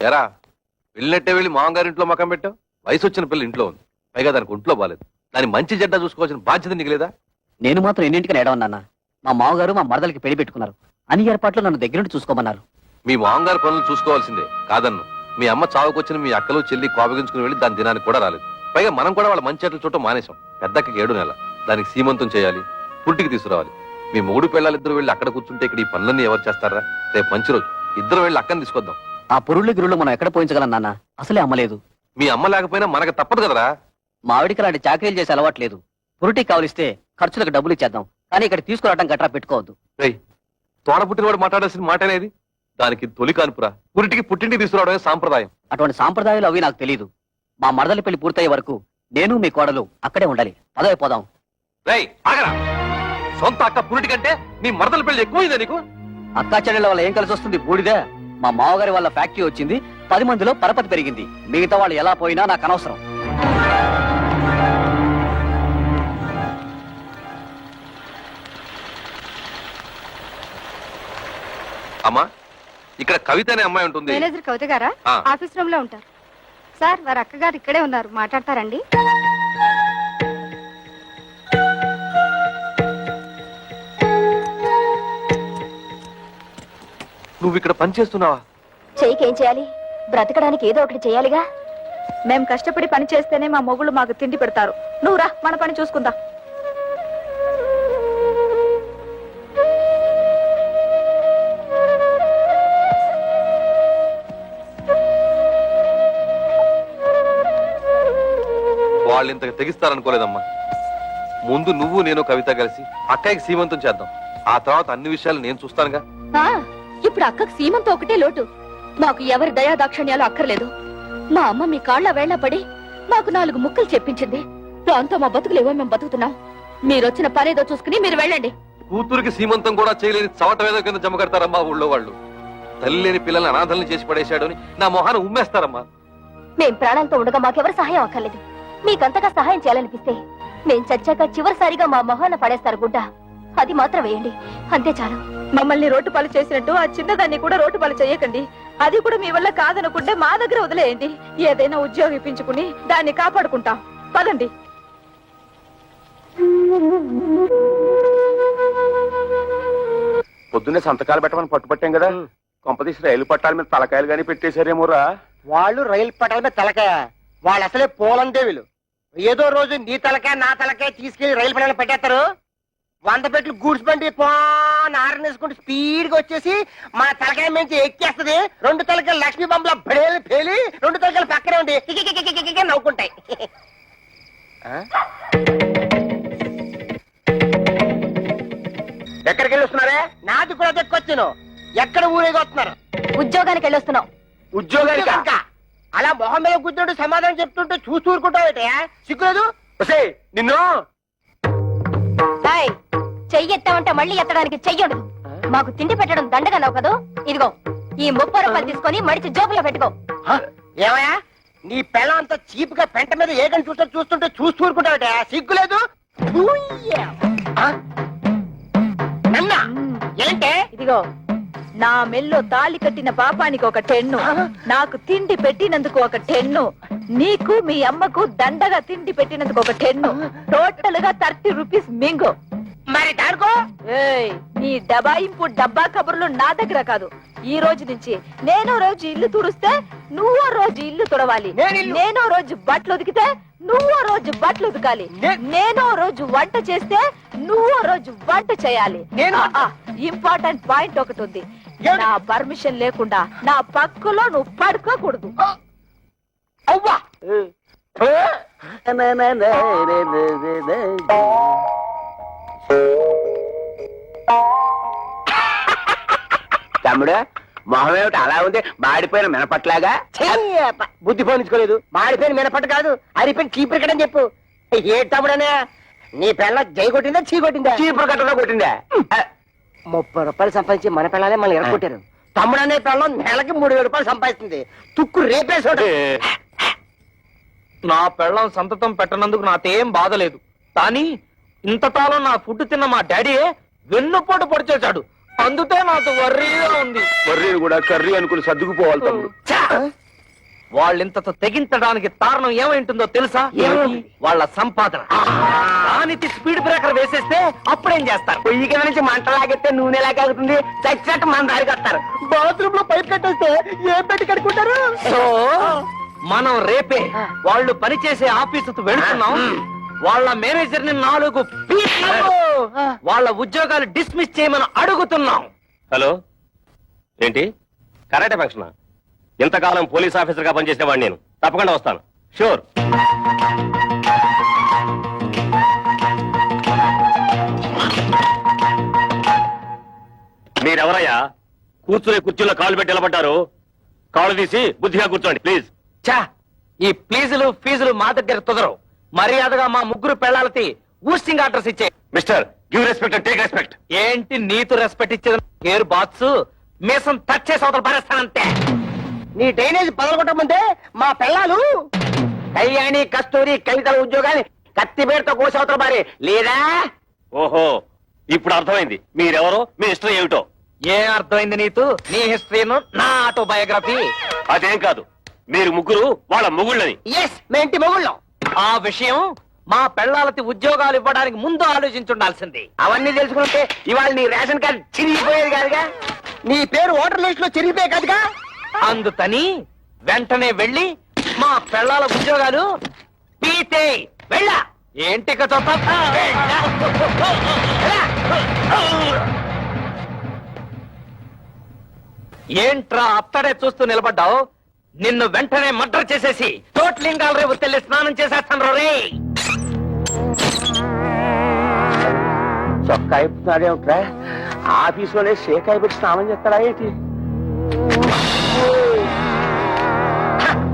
ఎరా వెళ్ళినట్టే వెళ్ళి మామగారింట్లో మకం పెట్టావు. వయసు వచ్చిన పిల్ల ఇంట్లో ఉంది, పైగా దానికి ఒంట్లో బాలేదు. దాని మంచి చెడ్డ చూసుకోవాల్సిన బాధ్యత నీకు లేదా? నేను మాత్రం ఎన్నింటికని ఏడవన్నాన్న. మా మామగారు మా మరదలకి పెళ్లి పెట్టుకున్నారు. అన్ని ఏర్పాట్లు నన్ను దగ్గరుండి చూసుకోమన్నారు. మీ మామగారు పనులు చూసుకోవాల్సిందే కాదన్ను. మీ అమ్మ చావుకొచ్చిన మీ అక్కలు చెల్లి కోపగించుకుని వెళ్ళి దాని దినానికి కూడా రాలేదు. పైగా మనం కూడా వాళ్ళ మంచి చెట్లు చూడటం మానేశాం. పెద్దకి 7 నెలల, దానికి సీమంతం చేయాలి, పుట్టికి తీసుకురావాలి. మీ మూడు పిల్లలిద్దరు వెళ్ళి అక్కడ కూర్చుంటే ఇక్కడ ఈ పనులన్నీ ఎవరు చేస్తారా? రేపు మంచి రోజు, ఇద్దరు వెళ్ళి అక్కని తీసుకొద్దాం. ఆ పురుళ్ళు గిరుళ్ళు మనం ఎక్కడ పోయించగలం నాన్న? అసలే అమ్మలేదు. మీ అమ్మ లేకపోయినా మనకు తప్పదు కదరా. మా ఆవిడికి అలాంటి చాకరీలు చేసి అలవాట్లేదు. పురుటికి కావలిస్తే ఖర్చులకు డబ్బులు ఇచ్చేద్దాం, కానీ ఇక్కడ తీసుకురావడం గట్రా పెట్టుకోవద్దు. రేయ్, తోడ పుట్టినవాడు మాట్లాడాల్సిన మాట అనేది. దానికి తొలి కానుపురా, పురిటికి పుట్టింటికి తీసుకురావడమే సాంప్రదాయం. అటువంటి సాంప్రదాయాలు అవి నాకు తెలియదు. మా మరదలి పెళ్లి పూర్తయ్యే వరకు నేను మీ కోడలు అక్కడే ఉండాలి. పదవి పోదాం. రేయ్ ఆగరా, సొంత అక్క పురిటి కంటే నీ మరదల పెళ్లి ఎక్కువైందా నీకు? అక్కా చెల్లెల వల్ల ఏం కలిసి వస్తుంది? బూడిదే. మా మావగారి వాళ్ళ ఫ్యాక్టరీ వచ్చింది, 10 మందిలో పరపతి పెరిగింది. మిగతా వాళ్ళు ఎలా పోయినా నాకు అనవసరం. అమ్మా, ఇక్కడ కవిత అనే అమ్మాయి ఉంటుంది. మేనేజర్ కవిత గారా? ఆ. ఆఫీస్ రూమ్ లో ఉంటారు. సార్, వారి అక్కగారు ఇక్కడే ఉన్నారు, మాట్లాడతారండి. నువ్వు ఇక్కడ పని చేస్తున్నావా? చెయ్యికేం చేయాలి? బ్రతకడానికి ఏదో ఒకటి చేయాలిగా. మేం కష్టపడి పని చేస్తేనే మా మొగుళ్ళు మాకు తిండి పెడతారు. నువ్వు రా, మన పని చూసుకుందాం. వాళ్ళు ఇంతకు తెగిస్తారనుకోలేదమ్మా. ముందు నువ్వు నేను కవిత కలిసి అక్కయ్యకి సీమంతం చేద్దాం. ఆ తర్వాత అన్ని విషయాలు నేను చూస్తానుగా. ఇప్పుడు అక్కకు సీమంతో ఒకటే లోటు. మాకు ఎవరి దయా దాక్షణ్యాలు అక్కర్లేదు. మా అమ్మ మీ కాళ్ళ వేళ్ల పడి మాకు 4 ముక్కలు చెప్పించింది. దాంతో మా బతుకులేవో మేము బతుకుతున్నాం. మీరొచ్చిన పనేదో చూసుకుని మీరు వెళ్ళండి. కూతురికి సీమంతం కూడా చేయలేని చవట వేద కింద జమ కడతారమ్మా ఊళ్ళో వాళ్ళు. తల్లి లేని పిల్లల్ని అనాథల్ని చేసి పడేశాడు అని నా మొహాన ఉమ్మేస్తారమ్మా. మేం ప్రాణాలతో ఉండగా మాకెవరు సహాయం అక్కర్లేదు. మీకంతగా సహాయం చేయాలనిపిస్తే మేం చచ్చాక చివరిసారిగా మా మొహాన పడేస్తారు గుడ్డ. అది మాత్రం వేయండి, అంతే చాలు. మమ్మల్ని రోడ్డు పాలు చేసినట్టు ఆ చిన్నదాన్ని కూడా రోడ్డు పాలు చేయకండి. అది కూడా మీ వల్ల కాదనుకుంటే మా దగ్గర వదిలేయండి. ఏదైనా ఉద్యోగం ఇప్పించుకుని దాన్ని కాపాడుకుంటాం. పదండి. పొద్దున్నే సంతకాలు పెట్టమని పట్టుపట్టాం కదా, కొంపతీసి రైలు పట్టాల మీద తలకాయలు గానీ పెట్టేశారేమోరా. వాళ్ళు రైలు పట్టాల మీద తలకాయ, వాళ్ళు అసలే పోలందేవులు. ఏదో రోజు నీ తలకాయ నా తలకాయ తీసుకెళ్లి రైలు పట్టాల పెట్టేస్తారు. 100 పెట్లు గూడ్స్ బండి ఆరనేసుకుంటూ స్పీడ్ గా వచ్చేసి మన తలకాయ మించి ఎక్కేస్తది. 2 తలకాయలు లక్ష్మీ బొమ్మల బడేలు పేలి 2 తలకాయలు పక్కనే ఉండి కికికికికికికి నవ్వుకుంటాయి. ఎక్కడికి వెళ్ళి వస్తున్నారే? నాది కూడా దక్కొచ్చాను. ఎక్కడ ఊరేగి వస్తున్నారు? ఉద్యోగానికి వెళ్ళొస్తున్నాం. ఉద్యోగానికి ఇంకా అలా మొహం మీద కూర్చుంటూ సమాధానం చెప్తుంటే చూస్తూ ఊరుకుంటావుటే సిగ్గులేదు? నిన్ను చెయ్యి ఎత్తామంటే మళ్ళీ ఎత్తడానికి చెయ్యడు. మాకు తిండి పెట్టడం దండగన్నావు కదా, ఇదిగో ఈ 30 రూపాయలు తీసుకొని మడిచి జోబులో పెట్టుకో. ఏమయ్యా, నీ పిల్ల అంత చీప్ గా పెంట మీద ఏగని చూస్తుంటే చూస్తూ ఊరుకుంటావుటే సిగ్గులేదు? నన్నా ఏంటే? ఇదిగో, నా మెల్లో తాళి కట్టిన పాపానికి ఒక 10, నాకు తిండి పెట్టినందుకు ఒక 10, నీకు మీ అమ్మకు దండగా తిండి పెట్టినందుకు ఒక 10, టోటల్ గా 30 రూపీస్ మింగు. మరి దానికో ఏయ్, నీ డబాయింపు డబ్బా కబుర్లు నా దగ్గర కాదు. ఈ రోజు నుంచి నేనో రోజు ఇల్లు తుడిస్తే నువ్వో రోజు ఇల్లు తుడవాలి. నేనో రోజు బట్టలు ఉతికితే నువ్వో రోజు బట్టలు ఉతకాలి. నేనో రోజు వంట చేస్తే నువ్వో రోజు వంట చేయాలి. ఇంపార్టెంట్ పాయింట్ ఒకటి ఉంది. నా పర్మిషన్ లేకుండా నా పక్కలో నువ్వు పడుకోకూడదు. అవ్వా తమ్ముడు మొహం ఏమిటి అలా ఉంది? మాడిపోయిన మినపట్లాగా. బుద్ధి పోనించుకోలేదు. మాడిపోయిన మినపట్టు కాదు, అరిపోయిన చీపురు కట్టని చెప్పు. ఏ తమ్ముడనే నీ పిల్ల జై కొట్టిందా చీ కొట్టిందా? చీపురు కట్టలో కొట్టిందా? 30 రూపాయలు సంపాదించి మన పిల్లలే మళ్ళీ ఎరగొట్టారు. తమ్ముడు అనే పిల్లం నెలకి 3000 రూపాయలు సంపాదిస్తుంది. తుక్కు రేపేసాడు. నా పెళ్ళం సంతతం పెట్టనందుకు నాకేం బాధ లేదు, కానీ ఇంతకాలం నా ఫుడ్ తిన్న మా డాడీయే వెన్నుపోటు పొడిచేశాడు. అందుకే నాకు వర్రీగా ఉంది. వర్రీని కూడా కర్రీ అనుకుని సర్దుకుపోవాలి తమ్ముడు. వాళ్ళింతతో తెగించడానికి కారణం ఏమైంటుందో తెలుసా? వాళ్ళ సంపాదన. దానికి స్పీడ్ బ్రేకర్ వేసేస్తే అప్పుడేం చేస్తారు? పొయ్యి కింద నుంచి మంట లాగెత్తే నూనె లాగాగుతుంది. చచ్చినట్టు మన దారికి వస్తారు. బాత్రూమ్ లో పైప్ కట్టేస్తే ఏం పెట్టి కడుక్కుంటారు? సో మనం రేపే వాళ్ళు పనిచేసే ఆఫీసుకు వెళుతున్నాం. వాళ్ళ మేనేజర్ ని 4 పీట్లు వాళ్ళ ఉద్యోగాలు డిస్మిస్ చేయమని అడుగుతున్నాం. హలో, ఏంటి కరాటే ఫంక్షన్? ఇంతకాలం పోలీస్ ఆఫీసర్ గా పనిచేసేవాడిని నేను. తప్పకుండా వస్తాను, షూర్. మీరెవరయ్యా? కూర్చునే కుర్చీలో కాళ్ళు పెట్టి నిలబడ్డారు. కాళ్ళు తీసి బుద్ధిగా కూర్చోండి ప్లీజ్. చా, ఈ ప్లీజులు ఫీజులు మా దగ్గర కుదరవు. మర్యాదగా మా ముగ్గురు పెళ్ళాలకి ఊస్టింగ్ ఆర్డర్స్ ఇచ్చే. Mister, give respect and take respect. ఏంటి నీతు రెస్పెక్ట్ ఇచ్చేది? హెయిర్ బాత్స్ మీసం టచ్ చేసి అవతల పరేస్తానంతే. నీ డ్రైనేజ్ పదలగొట్టమంటే మా పిల్లలు కళ్యాణి కస్తూరి కవితల ఉద్యోగాన్ని కత్తిపేరుతో కోసవతల బారి లేదా? ఓహో, ఇప్పుడు అర్థమైంది మీరెవరో, మీ హిస్టరీ ఏమిటో. ఏం అర్థమైంది నీతు? నీ హిస్టరీను నా ఆటోబయోగ్రఫీ. అదేం కాదు, మీరు ముగ్గురు వాళ్ళ మొగుళ్ళని. ఎస్, మేము ఇంటి మొగుళ్ళం. ఆ విషయం మా పెళ్ళాలకి ఉద్యోగాలు ఇవ్వడానికి ముందు ఆలోచించుండాల్సింది. అవన్నీ తెలుసుకుంటే ఇవాళ నీ రేషన్ కార్డు చిరిగిపోయేది కాదుగా, నీ పేరు ఓటర్ లిస్ట్ లో చిరిగిపోయే కాదుగా. అందుకని వెంటనే వెళ్ళి మా పెళ్ళాల ఉద్యోగాలు పీతే వెళ్ళా. ఏంటి ఏంట్రా అత్తడే చూస్తూ నిలబడ్డావు? నిన్ను వెంటనే మర్డర్ చేసేసి తోట్లింగాల రేపు తెల్లి స్నానం చేసేస్తాను రే. చొక్కా అయిపోతున్నాడేమిట్రా? ఆఫీసులోనే షేక్ అయిపోయి స్నానం చేస్తాడా ఏంటి?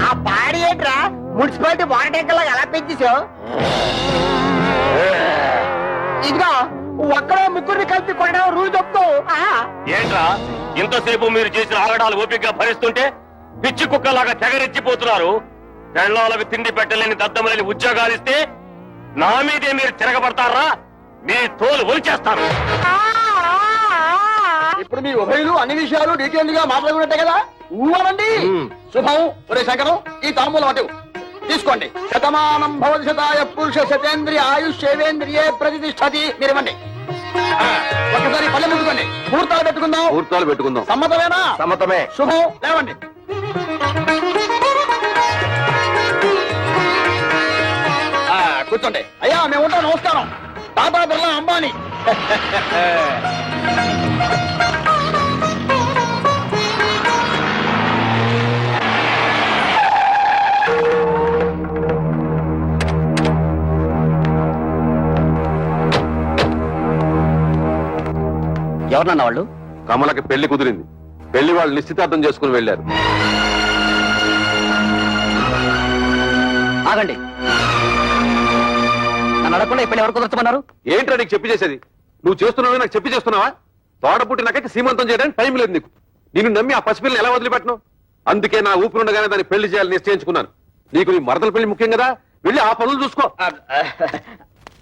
ఆ బాడీ ఏంట్రా మున్సిపాలిటీ వాటర్ ట్యాంకర్ లాగా ఎలా పెంచేసావు? ఇదిగో ఒక్కడే ముగ్గురిని కలిపి కొనడం రూల్ చెప్తూ. ఏంట్రా ఇంతసేపు మీరు చేసిన ఆగడాలు ఓపికగా భరిస్తుంటే పిచ్చి కుక్కలాగా తెగరెచ్చిపోతున్నారు. పెళ్ళాలకు తిండి పెట్టలేని దద్దమలేని ఉద్యోగాలు ఇస్తే నా మీదే మీరు తిరగబడతారా? మీ తోలు ఒలిచేస్తాను. ఇప్పుడు మీ ఉభయులు అన్ని విషయాలు డీటెయిల్ గా మాట్లాడుకున్నట్టే కదా? ఊవనండి. శుభం. ఒరే శంకరం, ఈ తాంబూలం అటు తీసుకోండి. శతమానం భవతి శతాయ పురుష శతేంద్రియ ఆయుష్యేంద్రియే ప్రతిష్టతి. మీరు ఇవ్వండి. ఒకసారి పల్లె ముట్టుకోండి. ముహూర్తాలు పెట్టుకుందాం. ముహూర్తాలు పెట్టుకుందాం. సమ్మతమేనా? సమ్మతమే. శుభం. లేవండి. కూర్చోండి. అయ్యా మేము ఉంటాం. నమస్కారం. టాటా బిర్లా అంబానీ. ఎవరన్నా వాళ్ళు? కమలకి పెళ్లి కుదిరింది. పెళ్లి వాళ్ళు నిశ్చితార్థం చేసుకుని వెళ్ళారు. ఆగండి. నన్ను అడగకుండా ఈ పెళ్లి ఎవరు కుదర్చమన్నారు? ఏంట్రా నీకు చెప్పి చేసేది? నువ్వు చేస్తున్నావు నాకు చెప్పి చేస్తున్నావా? తోడ పుట్టినాకైతే సీమంతం చేయడానికి టైం లేదు నీకు. నిన్ను నమ్మి ఆ పసిపిల్లని ఎలా వదిలిపెట్టను? అందుకే నా ఊపిరుండగానే దాన్ని పెళ్లి చేయాలని నిశ్చయించుకున్నాను. నీకు నీ మరదల పెళ్లి ముఖ్యం కదా, వెళ్ళి ఆ పనులు చూసుకో.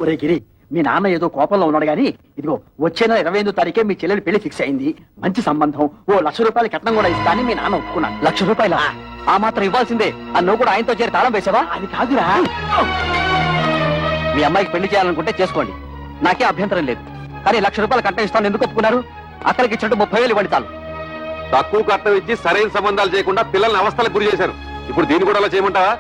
ఒరే గిరి, మీ నాన్న ఏదో కోపంలో ఉన్నాడు గాని ఇదిగో వచ్చే నెల 28వ తారీఖే మీ చెల్లెలి పెళ్లి ఫిక్స్ అయింది. మంచి సంబంధం. ఓ 1,00,000 రూపాయలు కట్నం కూడా ఇస్తా అని మీ నాన్న ఒప్పుకున్నాడు. 1,00,000 రూపాయల? ఆ మాత్రం ఇవ్వాల్సిందే. నువ్వు కూడా ఆయనతో చేరి తాళం వేసావా? అది కాదురా. మీ అమ్మాయికి పెళ్లి చేయాలనుకుంటే చేసుకోండి, నాకే అభ్యంతరం లేదు. కానీ ₹1,00,000 కట్నం ఇస్తాను ఎందుకు ఒప్పుకున్నారు? అక్కడికి ఇచ్చినట్టు 30,000 ఇవ్వండి చాలు. తక్కువ కట్నం ఇచ్చి సరైన సంబంధాలు చేయకుండా పిల్లల్ని అవస్థలకు గురి చేశారు. ఇప్పుడు దీన్ని కూడా అలా చేయమంటావా?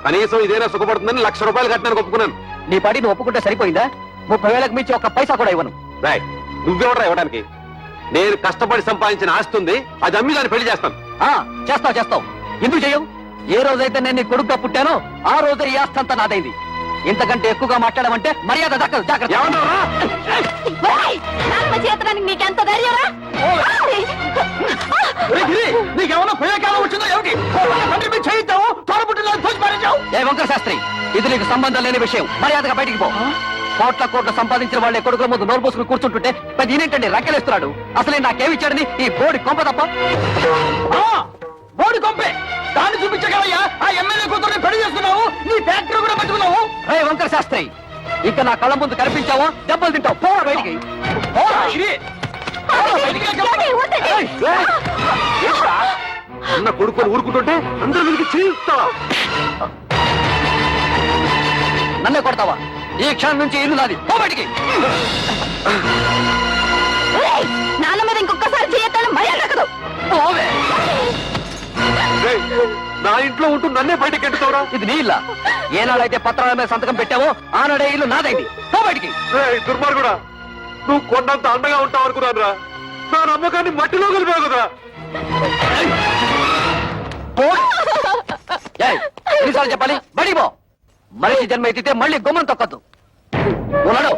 కనీసం ఇదేనా సుఖపడుతుందని ₹1,00,000 కట్టానికి ఒప్పుకున్నాను. నీ పాటి నువ్వు ఒప్పుకుంటే సరిపోయిందా? 30,000కి మించి ఒక్క పైసా కూడా ఇవ్వను. రాయ్, నువ్వెవరా ఇవ్వడానికి? నేను కష్టపడి సంపాదించిన ఆస్తి ఉంది, అది అమ్మి దాన్ని పెళ్లి చేస్తాను. చేస్తావు. ఎందుకు చేయవు? ఏ రోజైతే నేను నీ కొడుకుగా పుట్టానో ఆ రోజే ఈ ఆస్తి అంతా నాదైంది. ఇంతకంటే ఎక్కువగా మాట్లాడమంటే మర్యాద దక్కదు. జాగ్రత్త. నీకెంత ధైర్యరా? నీకేమన్నా ప్రయోగాలు వచ్చిందో ఏమిటి? చేయిద్దాము తోడబుట్టిన ఏ వంకర శాస్త్రి, ఇది నీకు సంబంధం లేని విషయం. మర్యాదగా బయటికి పో. కోట్ల సంపాదించిన వాళ్ళే కొడుకుల ముందు నోరు పోసుకుని కూర్చుంటుంటే పెద్ద ఈయనేంటండి రక్కెలేస్తున్నాడు? అసలే నాకేమిచ్చాడని ఈ బోడి కొంప తప్ప. బోడి కొంపే దాన్ని చూపించగలయ్యా. ఆ ఎమ్మెల్యే కూతురుని పెళ్లి చేసుకున్నావు, నీ ఫ్యాక్టరీ కూడా పట్టుకున్నావు. రే వంకర శాస్త్రి, ఇక నా కళ్ళ ముందు కనిపించావో దెబ్బలు తింటావు. పోరా బయటికి. అన్న కొడుకుని ఊరుకుంటుంటే అందరూ వీరికి చేయిస్తావా? నన్నే కొడతావా? ఈ క్షణం నుంచి ఇల్లు నాది. పో బయటికి. నాన్న మీద ఇంకొకసారి చేయొద్దని మర్యాద దక్కదు. పోవే. నా ఇంట్లో ఉంటూ నన్నే బయటకి ఎట్టుతావురా? ఇది నీ ఇల్లా? ఏనాడైతే పత్రాల మీద సంతకం పెట్టావో ఆనాడే ఇల్లు నాదైంది. పో బయటికి. దుర్మార్గుడా, నువ్వు కొండంత అండగా ఉంటావు అనుకున్నాను రా. నా నమ్మకాన్ని మట్టిలో కలిపావు కదా. ఎన్నిసార్లు చెప్పాలి? బయటికి పో. మనిషి జన్మ ఎత్తితే మళ్ళీ గుమ్మం తొక్కద్దు. ఉన్నాడు.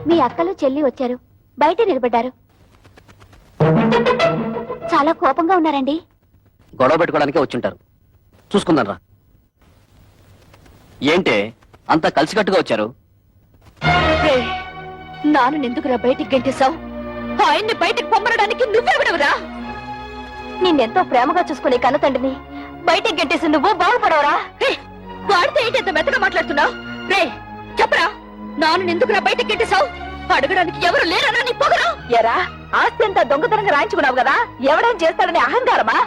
మీ అక్కలు చెల్లి వచ్చారు, బయట నిలబడ్డారు. చాలా కోపంగా ఉన్నారండి. గొడవ పెట్టుకోవడానికే వచ్చుంటారు. చూసుకుందాం రా. ఏంటే అంతా కలిసికట్టుగా వచ్చారు? నాను ఎందుకురా బయటికి గెంటేశావు? ఆయన్ని బయటికి పొమ్మనడానికి నువ్వెవడవురా? నిన్నెంతో ప్రేమగా చూసుకునే కన్న తండ్రిని బయటికి గెంటేసి నువ్వు బాగుపడవరా? వాడితే ఏంటి ఎంత మెత్తగా మాట్లాడుతున్నావు? రే చెప్పరా, నాను ఎందుకురా బయటికి గెంటేశావు? అడగడానికి ఎవరు లేరనా నీ పొగరా? ఎరా, ఆస్తి అంతా దొంగతనంగా రాయించుకున్నావు కదా, ఎవడేం చేస్తాడని అహంకారమా?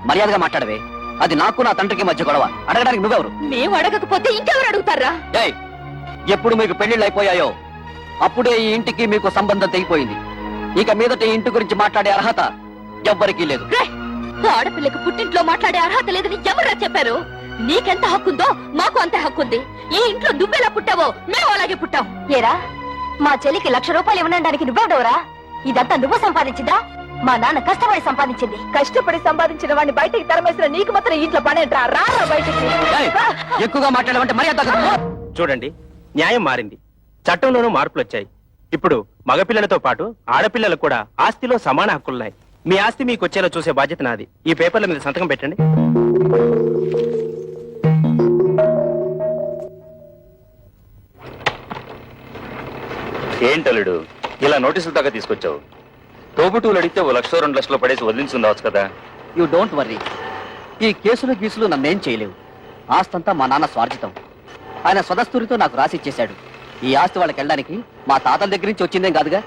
మర్యాదగా మాట్లాడవే. అది నాకు నా తండ్రికి మధ్య గొడవ. అడగడానికి నువ్వెవరు? మేము అడగకపోతే ఇంకెవరు అడుగుతారా? ఎప్పుడు మీకు పెళ్లిళ్ళు అయిపోయాయో అప్పుడే ఈ ఇంటికి మీకు సంబంధం తెగిపోయింది. ఇక మీదట ఈ ఇంటి గురించి మాట్లాడే అర్హత ఎవ్వరికీ లేదు. ఆడపిల్లకి పుట్టింట్లో మాట్లాడే అర్హత లేదని ఎవరా చెప్పారు? నీకెంత హక్కుందో మాకు అంతే హక్కుంది. ఈ ఇంట్లో నువ్వెలా పుట్టావో మేము అలాగే పుట్టాం. ఏరా, మా చెల్లికి ₹1,00,000 ఇవ్వడానికి నువ్వెవడవరా? ఇదంతా నువ్వు సంపాదించిందా? మా నాన్న కష్టపడి సంపాదించింది. కష్టపడి సంపాదించిన వాడిని బయటికి తరమేసిన నీకు మాత్రం ఇంట్లో పనేంట్రా? రా బయటికి. ఎక్కువగా మాట్లాడమంటే మర్యాద. చూడండి, న్యాయం మారింది, చట్టంలోనూ మార్పులు వచ్చాయి. ఇప్పుడు మగపిల్లలతో పాటు ఆడపిల్లలకు కూడా ఆస్తిలో సమాన హక్కులున్నాయి. మీ ఆస్తి మీకు వచ్చేలా చూసే బాధ్యత నాది. ఈ పేపర్ల మీద సంతకం పెట్టండి. ఏంటలుడు ఇలా నోటీసులు దాకా తీసుకొచ్చావు? తోబుటూలు అడిగితే ₹1,00,000 2 లక్షలు పడేసి వదిలించుండవచ్చు కదా. You don't worry. ఈ కేసులు గీసులు నన్నేం చేయలేవు. ఆస్తంతా మా నాన్న స్వార్జితం. ఆయన స్వదస్తూరితో నాకు రాసిచ్చేశాడు. ఈ ఆస్తి వాళ్ళకి వెళ్ళడానికి మా తాతల దగ్గర నుంచి వచ్చిందేం కాదుగా.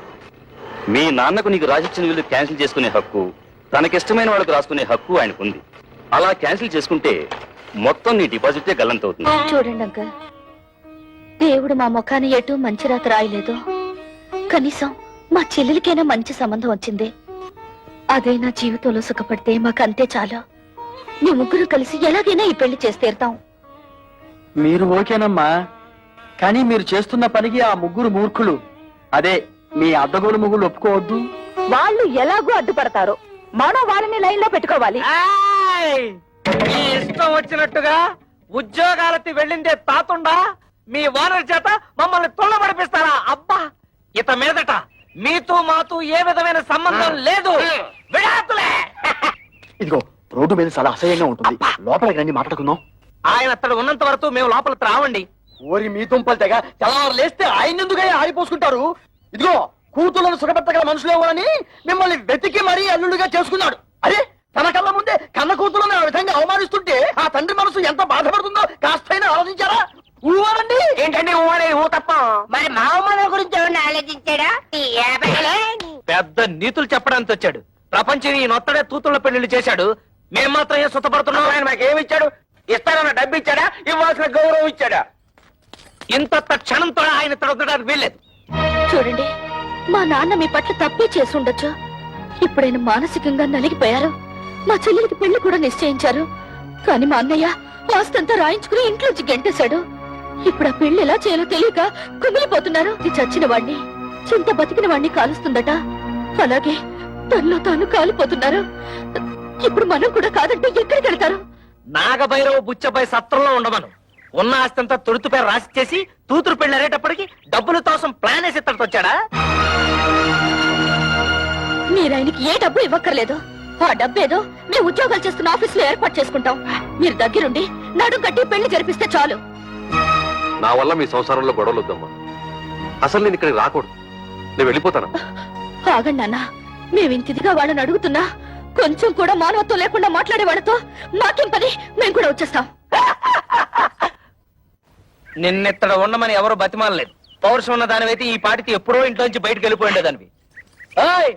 మీ నాన్నకు నీకు రాసిచ్చిన వీళ్ళు క్యాన్సిల్ చేసుకునే హక్కు, తనకిష్టమైన వాళ్ళకు రాసుకునే హక్కు ఆయనకుంది. అలా క్యాన్సిల్ చేసుకుంటే మొత్తం నీ డిపాజిటే గల్లంతవుతుంది. చూడండి అంకల్, దేవుడు మా ముఖాన్ని ఎటు మంచి రాత రాయలేదు. కనీసం మా చెల్లెలికైనా మంచి సంబంధం వచ్చింది. అదే నా జీవితంలో సుఖపడితే మాకంతే చాలు. మీ ముగ్గురు కలిసి ఎలాగైనా ఈ పెళ్లి చేస్తేరుతాం. మీరు ఓకేనమ్మా, కానీ మీరు చేస్తున్న పనికి ఆ ముగ్గురు మూర్ఖులు, అదే మీ అద్దగోలు ముగ్గురు ఒప్పుకోవద్దు. వాళ్ళు ఎలాగూ అడ్డుపడతారు, మనం వాళ్ళని లైన్ లో పెట్టుకోవాలి. మీ ఇష్టం వచ్చినట్టుగా ఉద్యోగాలకి వెళ్ళిందే తాతుండా మీ ఓనర్ చేత మమ్మల్ని తుళ్ళబడిపిస్తారా? అబ్బా, ఇత మీదట మీతో మాతో ఏ విధమైన సంబంధం లేదు. విడాకులే. ఇదిగో రోడ్డు మీద చాలా అసహ్యంగా ఉంటుంది, లోపలికి రండి మాట్లాడుకుందాం. ఆయన అతడు ఉన్నంత వరకు మేము లోపలికి రావండి. ఓరి మీ దుంపలు తెగ తెల్లవారు లేస్తే ఆయన ఎందుకయ్యా ఆరిపోసుకుంటారు? ఇదిగో కూతుళ్ళను సుఖపెట్టగల మనుషులు ఎవరని మిమ్మల్ని వెతికి మరీ అల్లుడుగా చేసుకున్నాడు. అరే, తన కళ్ళ ముందే కన్న కూతుళ్ళని ఆ విధంగా అవమానిస్తుంటే ఆ తండ్రి మనసు ఎంత బాధపడుతుందో కాస్తైనా ఆలోచించారా? ఊవనండి ఏంటండి ఊ అనేది ఊ తప్ప మరి మామూలు గురించి ఏమన్నా ఆలోచించాడా ఈ ఏబేలే? పెద్ద నీతులు చెప్పడానికి వచ్చాడు. ప్రపంచం ఈ నొత్తడే తూతుల పెళ్లిళ్ళు చేశాడు. మేము మాత్రం ఏం సుతపడుతున్నాం? ఆయన మాకు ఏమి ఇచ్చాడు? ఇస్తానన్న డబ్బు ఇచ్చాడా? ఇవ్వాల్సిన గౌరవం ఇచ్చాడా? ఇంత క్షణంతో ఆయన తొడగడానికి వీల్లేదు. చూడండి, మా నాన్న మీ పట్ల తప్పే చేసి ఉండొచ్చు. ఇప్పుడైనా మానసికంగా నలిగిపోయారు. మా చెల్లెలికి పెళ్లి కూడా నిశ్చయించారు. కానీ మా అన్నయ్య ఆస్తంతా రాయించుకుని ఇంట్లోంచి గెంటేశాడు. ఇప్పుడు ఆ పెళ్లి ఎలా చేయాలో తెలియక కుమిలిపోతున్నారు. ఇది చచ్చిన వాణ్ణి, చింత బతికిన వాణ్ణి కాలుస్తుందట. అలాగే తనలో తాను కాలిపోతున్నారు. ఇప్పుడు మనం కూడా కాదంటే ఎక్కడికి వెళ్తారు? నాగభైరవ బుచ్చపై సత్రంలో ఉండమను. ఉన్న ఆస్తంతా తొడుతుపై రాసి చేసి తూతురు పెళ్లి అరేటప్పటికి డబ్బుల కోసం ప్లాన్ వేసి ఇత్తడికి వచ్చాడా? మీరు ఆయనకి ఏ డబ్బు ఇవ్వక్కర్లేదు. ఆ డబ్బేదో మేము ఉద్యోగాలు చేస్తున్న ఆఫీస్ లో ఏర్పాటు చేసుకుంటాం. మీరు దగ్గరుండి నడుం కట్టి పెళ్లి జరిపిస్తే చాలు. నా వల్ల మీ సంసారంలో గొడవలు వద్దమ్మా. అసలు నేను ఇక్కడికి రాకూడదు. నేను వెళ్ళిపోతాను. ఆగండి అన్న, మేమింతిదిగా వాళ్ళని అడుగుతున్నా కొంచెం కూడా మానవత్వం లేకుండా మాట్లాడే వాళ్ళతో మాకేం పని? మేము కూడా వచ్చేస్తాం. నిన్నెత్తడ ఉండమని ఎవరు బతిమాలలేదు. పౌరుషం ఉన్న దానివైతే ఈ పాటికి ఎప్పుడో ఇంట్లోంచి బయటకు వెళ్ళిపోయిండేదానివి. ఓయ్,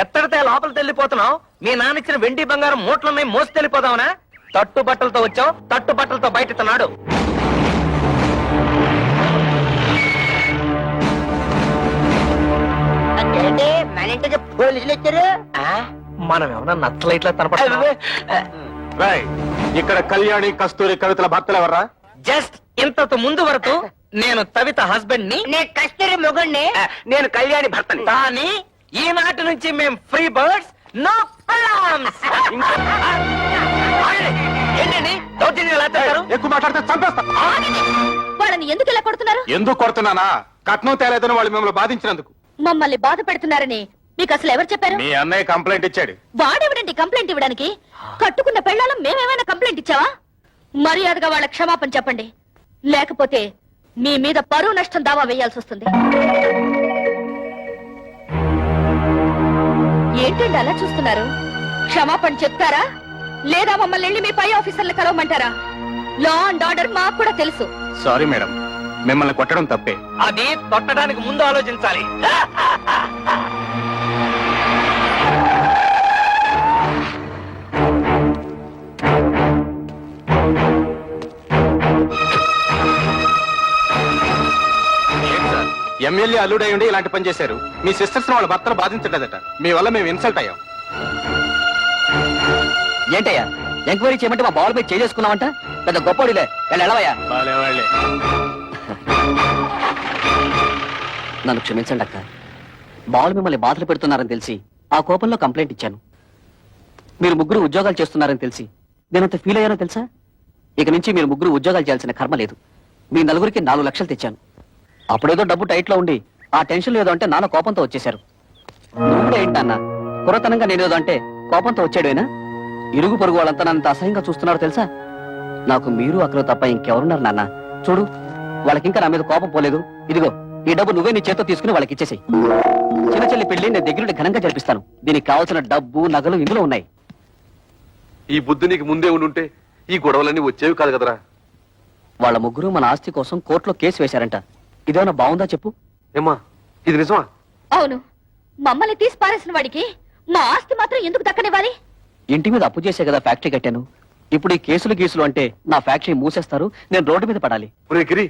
ఎత్తడితే లోపలికి వెళ్ళిపోతున్నావు? మీ నాన్న ఇచ్చిన వెండి బంగారం మూట్లున్నాయి, మోసి వెళ్ళిపోదావునా? తట్టు బట్టలతో వచ్చావు, తట్టు బట్టలతో బయటెత్తనాడు. అంటే మన ఇంటికి పోలీసులు వచ్చారు. మనం ఏమన్నా నచ్చలైట్లా తనపడుతున్నాం? రాయ్, ఇక్కడ కళ్యాణి కస్తూరి కవితల భర్తలు ఎవర్రా? జస్ట్ ఇంతకు ముందు వరకు నేను తవిత హస్బెండ్ ని, నేను కస్తూరి మొగుణ్ణి. నేను కళ్యాణి భర్తని. కానీ ఈనాటి నుంచి మేము ఫ్రీ బర్డ్స్, నో ప్రాబ్లమ్స్. ఏంటండి దౌర్జన్యం ఎలా చేస్తారు? ఎక్కువ మాట్లాడితే చంపేస్తా. వాళ్ళని ఎందుకు ఇలా కొడుతున్నారు? ఎందుకు కొడుతున్నానా? కట్నం తేలేదని వాళ్ళు మిమ్మల్ని బాధించినందుకు. మమ్మల్ని బాధ పెడుతున్నారని మీకు అసలు ఎవరు చెప్పారు? మీ అన్నయ్య కంప్లైంట్ ఇచ్చాడు. వాడెవడండి కంప్లైంట్ ఇవ్వడానికి? కట్టుకున్న పెళ్ళాలం మేమేమైనా కంప్లైంట్ ఇచ్చావా? మర్యాదగా వాళ్ళ క్షమాపణ చెప్పండి, లేకపోతే మీ మీద పరువు నష్టం దావా వేయాల్సి వస్తుంది. ఏంటండి అలా చూస్తున్నారు? క్షమాపణ చెప్తారా లేదా మమ్మల్ని వెళ్ళి మీ పై ఆఫీసర్లు కలవమంటారా? లా అండ్ ఆర్డర్ మాకు కూడా తెలుసు. సారీ మేడం, మిమ్మల్ని కొట్టడం తప్పే. అది తొట్టడానికి ముందు ఆలోచించాలి. ఎమ్మెల్యే అల్లుడై ఉండి ఇలాంటి పని చేశారు. మీ సిస్టర్స్ వాళ్ళ భర్తలు బాధించలేదట. మీ వల్ల మేము ఇన్సల్ట్ అయ్యాం. ఏంటయ్యా ఎంక్వైరీ చేయమంటే మా బాల్ మీద చేసుకున్నావంట? పెద్ద గొప్పడిలే, వెళ్ళవయ్యా. వాళ్ళే నన్ను క్షమించండి అక్క. బాల్ మిమ్మల్ని బాధలు పెడుతున్నారని తెలిసి ఆ కోపంలో కంప్లైంట్ ఇచ్చాను. మీరు ముగ్గురు ఉద్యోగాలు చేస్తున్నారని తెలిసి నేనంత ఫీల్ అయ్యానో తెలుసా? ఇక నుంచి మీరు ముగ్గురు ఉద్యోగాలు చేయాల్సిన కర్మ లేదు. మీ నలుగురికి 4 లక్షలు తెచ్చాను. అప్పుడేదో డబ్బు టైట్ లో ఉండి ఆ టెన్షన్ ఏదో అంటే నాన్న కోపంతో వచ్చేశారు. నువ్వు కూడా ఏంటన్నా కురతనంగా నేనేదో అంటే కోపంతో వచ్చాడేనా? ఇరుగు పొరుగు వాళ్ళంతా నన్నంత అసహ్యంగా చూస్తున్నారో తెలుసా? నాకు మీరు అక్కడ తప్ప ఇంకెవరున్నారు నాన్న? చూడు, వాళ్ళకింకా నా మీద కోపం పోలేదు. ఇదిగో ఈ డబ్బు నువ్వే నీ చేత్తో తీసుకుని వాళ్ళకి ఇచ్చేసాయి. చిన్న చెల్లి పెళ్లి నేను దగ్గరుండి ఘనంగా జరిపిస్తాను. దీనికి కావాల్సిన డబ్బు నగలు ఇందులో ఉన్నాయి. ఈ బుద్ధి నీకు ముందే ఉండుంటే ఈ గొడవలన్నీ వచ్చేవి కాదు కదరా. వాళ్ళ ముగ్గురు మన ఆస్తి కోసం కోర్టులో కేసు వేశారంట. ఇదేమన్నా బాగుందా చెప్పు? ఏమ్మా, ఇది నిజమా? అవును, మమ్మల్ని తీసి పారేసిన వాడికి మా ఆస్తి మాత్రం ఎందుకు దక్కనివ్వాలి? ఇంటి మీద అప్పు చేసే కదా ఫ్యాక్టరీ కట్టాను. ఇప్పుడు ఈ కేసులు గీసులు అంటే నా ఫ్యాక్టరీ మూసేస్తారు, నేను రోడ్డు మీద పడాలి. ఒరే గిరి,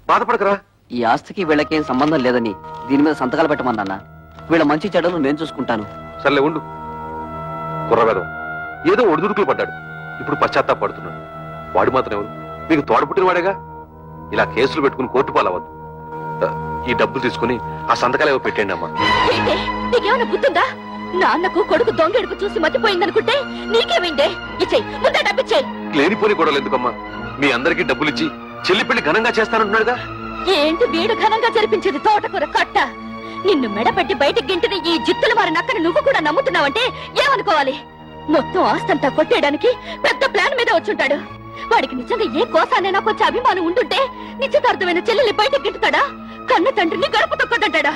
బాధపడకరా. ఈ ఆస్తికి వీళ్ళకేం సంబంధం లేదని దీని మీద సంతకాలు పెట్టమన్నా. వీళ్ళ మంచి చెడ్డలు నేను చూసుకుంటాను. సర్లే ఉండు. కుర్రవేదం ఏదో ఒడిదుడుకులు పడ్డాడు, ఇప్పుడు పశ్చాత్తాపడుతున్నాడు. వాడు మాత్రం ఎవరు? మీకు తోడపుట్టిన వాడేగా. ఇలా కేసులు పెట్టుకుని కోర్టు పాలవద్దు. ఈ డబ్బులు తీసుకుని ఆ సంతకాలు ఏవో పెట్టండి అమ్మా. ఏంటి, నీకేమైనా బుద్ధుందా? నాన్నకు కొడుకు దొంగెడుకు చూసి మతిపోయిందనుకుంటే నీకేమైందే? ఇచ్చేయి, ముందే డబ్బిచ్చేయి. లేనిపోని గొడవలు ఎందుకమ్మా? మీ అందరికీ డబ్బులు ఇచ్చి చెల్లి పెళ్లి ఘనంగా చేస్తానంటున్నాడుగా. ఏంటి వీడు ఘనంగా జరిపించేది తోటకూర కట్ట? నిన్ను మెడపెట్టి బయటికి గింటిన ఈ జిత్తుల వారి నక్కని నువ్వు కూడా నమ్ముతున్నావంటే ఏమనుకోవాలి? మొత్తం ఆస్తంతా కొట్టేయడానికి పెద్ద ప్లాన్ మీద వచ్చుంటాడు. వాడికి నిజంగా ఏ కోసానైనా కొంచెం అభిమానం ఉండుంటే నిశ్చితార్థమైన చెల్లెల్ని బయటకు గింటుతాడా? కన్న తండ్రిని గడప తొక్కదంటాడా?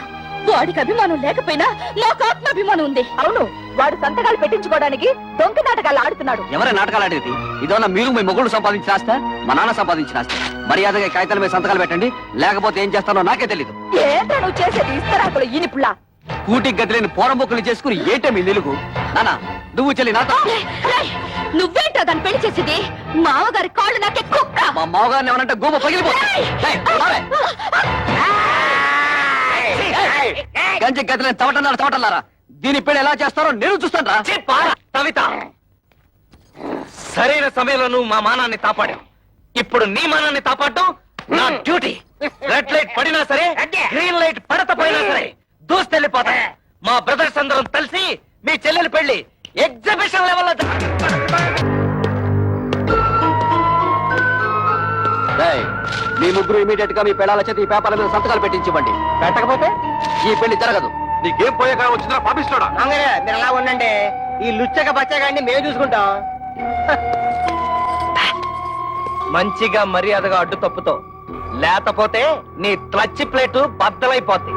వాడికి అభిమానం లేకపోయినా నాకు ఆత్మాభిమానం ఉంది. అవును, వాడు సంతకాలు పెట్టించుకోవడానికి దొంగ నాటకాలు ఆడుతున్నాడు. ఎవరే నాటకాలు ఆడేది? ఇదన్నా మీరు మీ మొగుళ్ళు సంపాదించిన ఆస్తా, మా నాన్న సంపాదించిన ఆస్తి. మర్యాదగా కాగితాల మీద సంతకాలు పెట్టండి, లేకపోతే ఏం చేస్తానో నాకే తెలీదు. ఏంటో నువ్వు చేసేది ఇస్తరాకులు ఈనిపుల్లా. కూటికి గతి లేని పోరంబొక్కులు చేసుకుని ఏంటే మీ నిలుగు? నానా నువ్వు చెల్లి నాతో. రేయ్, నువ్వేంటో దాన్ని పెళ్లి చేసేది? మావగారి కాళ్ళు నాకే కుక్క. మా మామగారిని ఏమనంటే గోప పగిలిపోతుంది. గంజి గతి లేని తవటన్నారా దీని పెళ్లి ఎలా చేస్తారో నేను చూస్తాను రా. కవిత, సరైన సమయంలో నువ్వు మా మానాన్ని కాపాడావు. ఇప్పుడు నీ మానాన్ని కాపాడటం నా డ్యూటీ. రెడ్ లైట్ పడినా సరే, గ్రీన్ లైట్ పడకపోయినా సరే దూస్తెళ్ళిపోతా. మా బ్రదర్స్ అందరం కలిసి మీ చెల్లెలి పెళ్లి ఎగ్జిబిషన్ లెవెల్లో మీ ముగ్గురు ఇమీడియట్ గా మీ పెళ్ళాల చేత ఈ పేపర్ల మీద సంతకాలు పెట్టించివ్వండి. పెట్టకపోతే ఈ పెళ్లి జరగదు. నీకేం పోయాక వచ్చినా పాపిస్తాడా? మీరు అలా ఉండండి, ఈ లుచ్చక బచ్చగాడిని మేము చూసుకుంటాం. మంచిగా మర్యాదగా అడ్డు తప్పుతో, లేకపోతే నీ క్లచ్ ప్లేటు బద్దలైపోద్ది.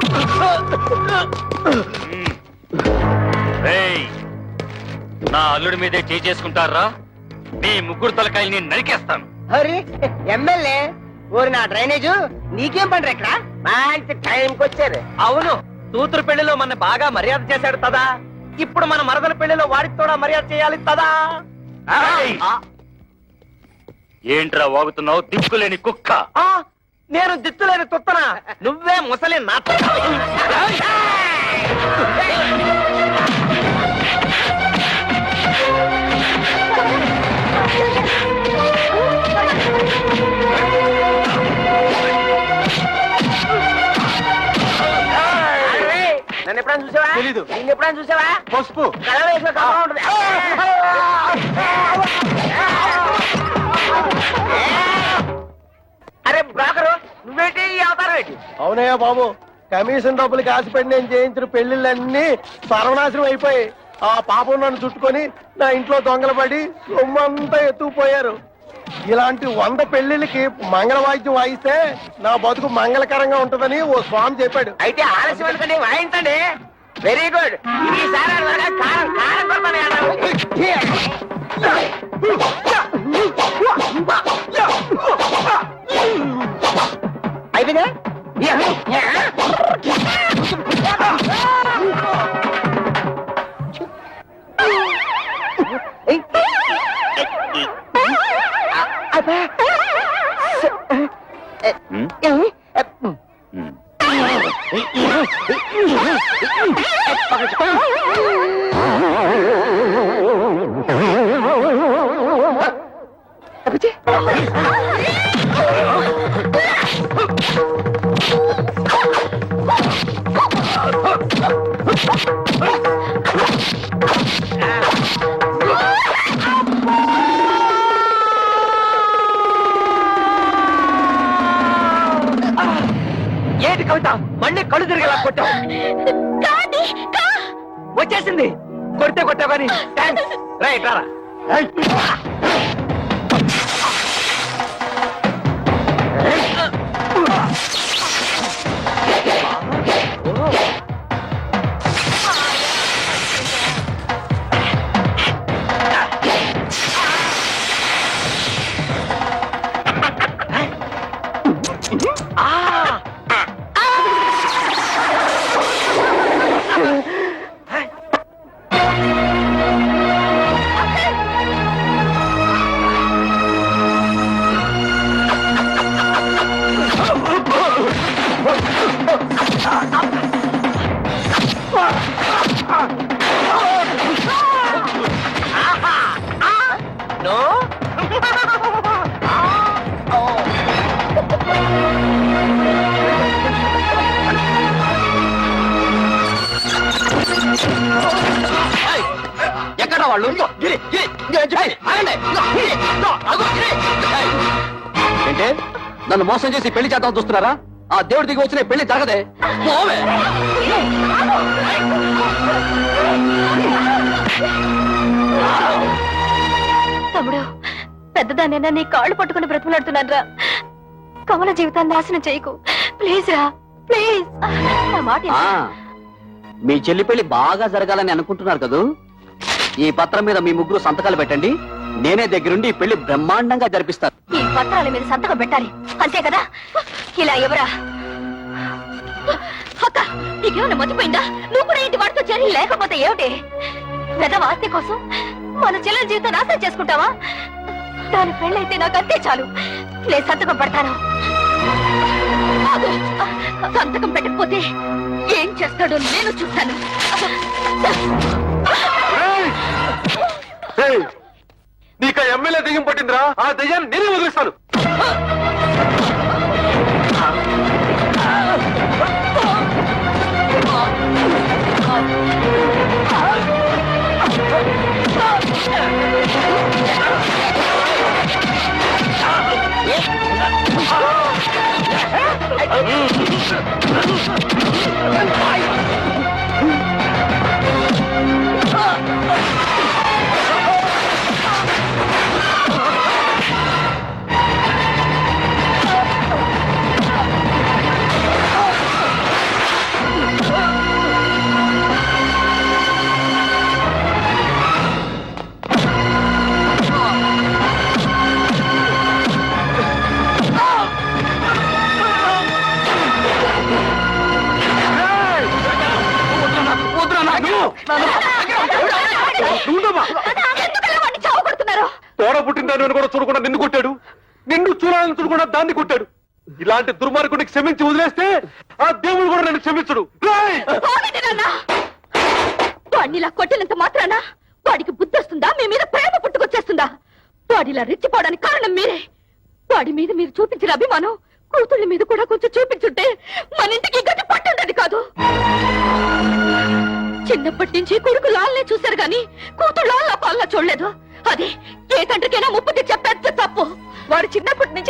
నా అల్లుడి మీదే చేసుకుంటారా? మీ ముగ్గురు తలకాయల్ని నరికేస్తాను. హరి ఎమ్మెల్యే ఊరి నా డ్రైనేజు నీకేం పండ్రు ఇక్కడ? మంచి టైంకి వచ్చారు. అవును, కూతురు పెళ్లిలో మన బాగా మర్యాద చేశాడు తదా. ఇప్పుడు మన మరదల పెళ్లిలో వాడికి కూడా మర్యాద చేయాలి తదా. ఏంట్రా వాగుతున్నావు దిక్కులేని కుక్క? నేను దిత్తులేని తుత్తనా? నువ్వే ముసలి నా నన్ను ఎప్పుడైనా చూసావా? తెలీదు. నిన్ను ఎప్పుడైనా చూసావా? పసుపు కళ్ళ వేసిన కళ్ళ ఉంటుంది. అరే బ్రోకరు, నువ్వేంటి ఈ అవతారం ఏంటి? అవునయ్యా బాబు, కమిషన్ డబ్బులకి ఆశపడి నేను చేయించిన పెళ్లిళ్ళన్నీ సర్వనాశనం అయిపోయి ఆ పాపం నన్ను చుట్టుకొని నా ఇంట్లో దొంగలు పడి సొమ్మంతా ఎత్తుకుపోయారు. ఇలాంటి 100 పెళ్లిళ్ళకి మంగళవాద్యం వాయిస్తే నా బతుకు మంగళకరంగా ఉంటుందని ఓ స్వామి చెప్పాడు. అయితే ఆలస్యం ఎందుకండి, వాయించండి. Very good. ఈసారి కారం కారం అయిపోయిందా? ఏంటి కవిత, మళ్ళీ కళ్ళు తిరిగేలా కొట్టావు? వచ్చేసింది. కొడితే కొట్టావు కానీ థ్యాంక్స్. రైట్ రారా. ఎక్కడ వాళ్ళు? ఏంటే నన్ను మోసం చేసి పెళ్లి చేద్దాం చూస్తున్నారా? ఆ దేవుడి దిగి వచ్చిన పెళ్లి జరగదే. పోవే. తమ్ముడు, పెద్దదానైనా నీ కాళ్ళు పట్టుకుని బ్రతిమలాడుతున్నాను రా. కమల జీవితాన్ని నాశనం చేయకు ప్లీజ్ రా. ప్లీజ్ నా మాట ఆ, మీ చెల్లి పెళ్లి బాగా జరగాలని అనుకుంటున్నారు కదూ ఈ పత్రం మీద మీ ముగ్గురు సంతకాలు పెట్టండి నేనే దగ్గరుండి ఈ పెళ్లి బ్రహ్మాండంగా జరిపిస్తాను ఈ పత్రాల మీద సంతకం పెట్టాలి అంతే కదా ఇలా ఎవరా అక్క నీకేమైనా మర్చిపోయిందా నువ్వు కూడా ఇంటి వాడితో చేరి లేకపోతే ఏమిటి పెద్ద ఆస్తి కోసం మన చెల్లెల జీవితం నాశనం చేసుకుంటావా దాని పెళ్ళైతే నాకు అంతే చాలు నేను సంతకం పెడతాను ఆగు. సంతకం పెట్టకపోతే ఏం చేస్తాడో నేను చూస్తాను నీకు ఎమ్మెల్యే దెయ్యం పట్టిందిరా ఆ దెయ్యాన్ని నేనే వదిలిస్తాను తోడ పుట్టిందని కూడా చూడకుండా నిన్ను కొట్టాడు నిన్ను చూడాలని చూడకుండా దాన్ని కొట్టాడు ఇలాంటి దుర్మార్గుడిని క్షమించి వదిలేస్తే ఆ దేవుడు కూడా నన్ను క్షమించడు వాడినిలా కొట్టినంత మాత్రాన వాడికి బుద్ధి వస్తుందా మీ మీద ప్రేమ పుట్టుకొచ్చేస్తుందా వాడిలా రెచ్చిపోవడానికి కారణం మీరే వాడి మీద మీరు చూపించిన అభిమానం కూతుళ్ళ మీద కూడా కొంచెం చూపించుంటే మన ఇంటికి గతి పట్టుండేది కాదు చిన్నప్పటి నుంచి కొడుకు లాల్నే చూశారు గాని కూతురు లాల్లా పాల్లా చూడలేదు అది ఏ తండ్రికైనా ముప్పు తెచ్చే పెద్ద తప్పు వాడు చిన్నప్పటి నుంచి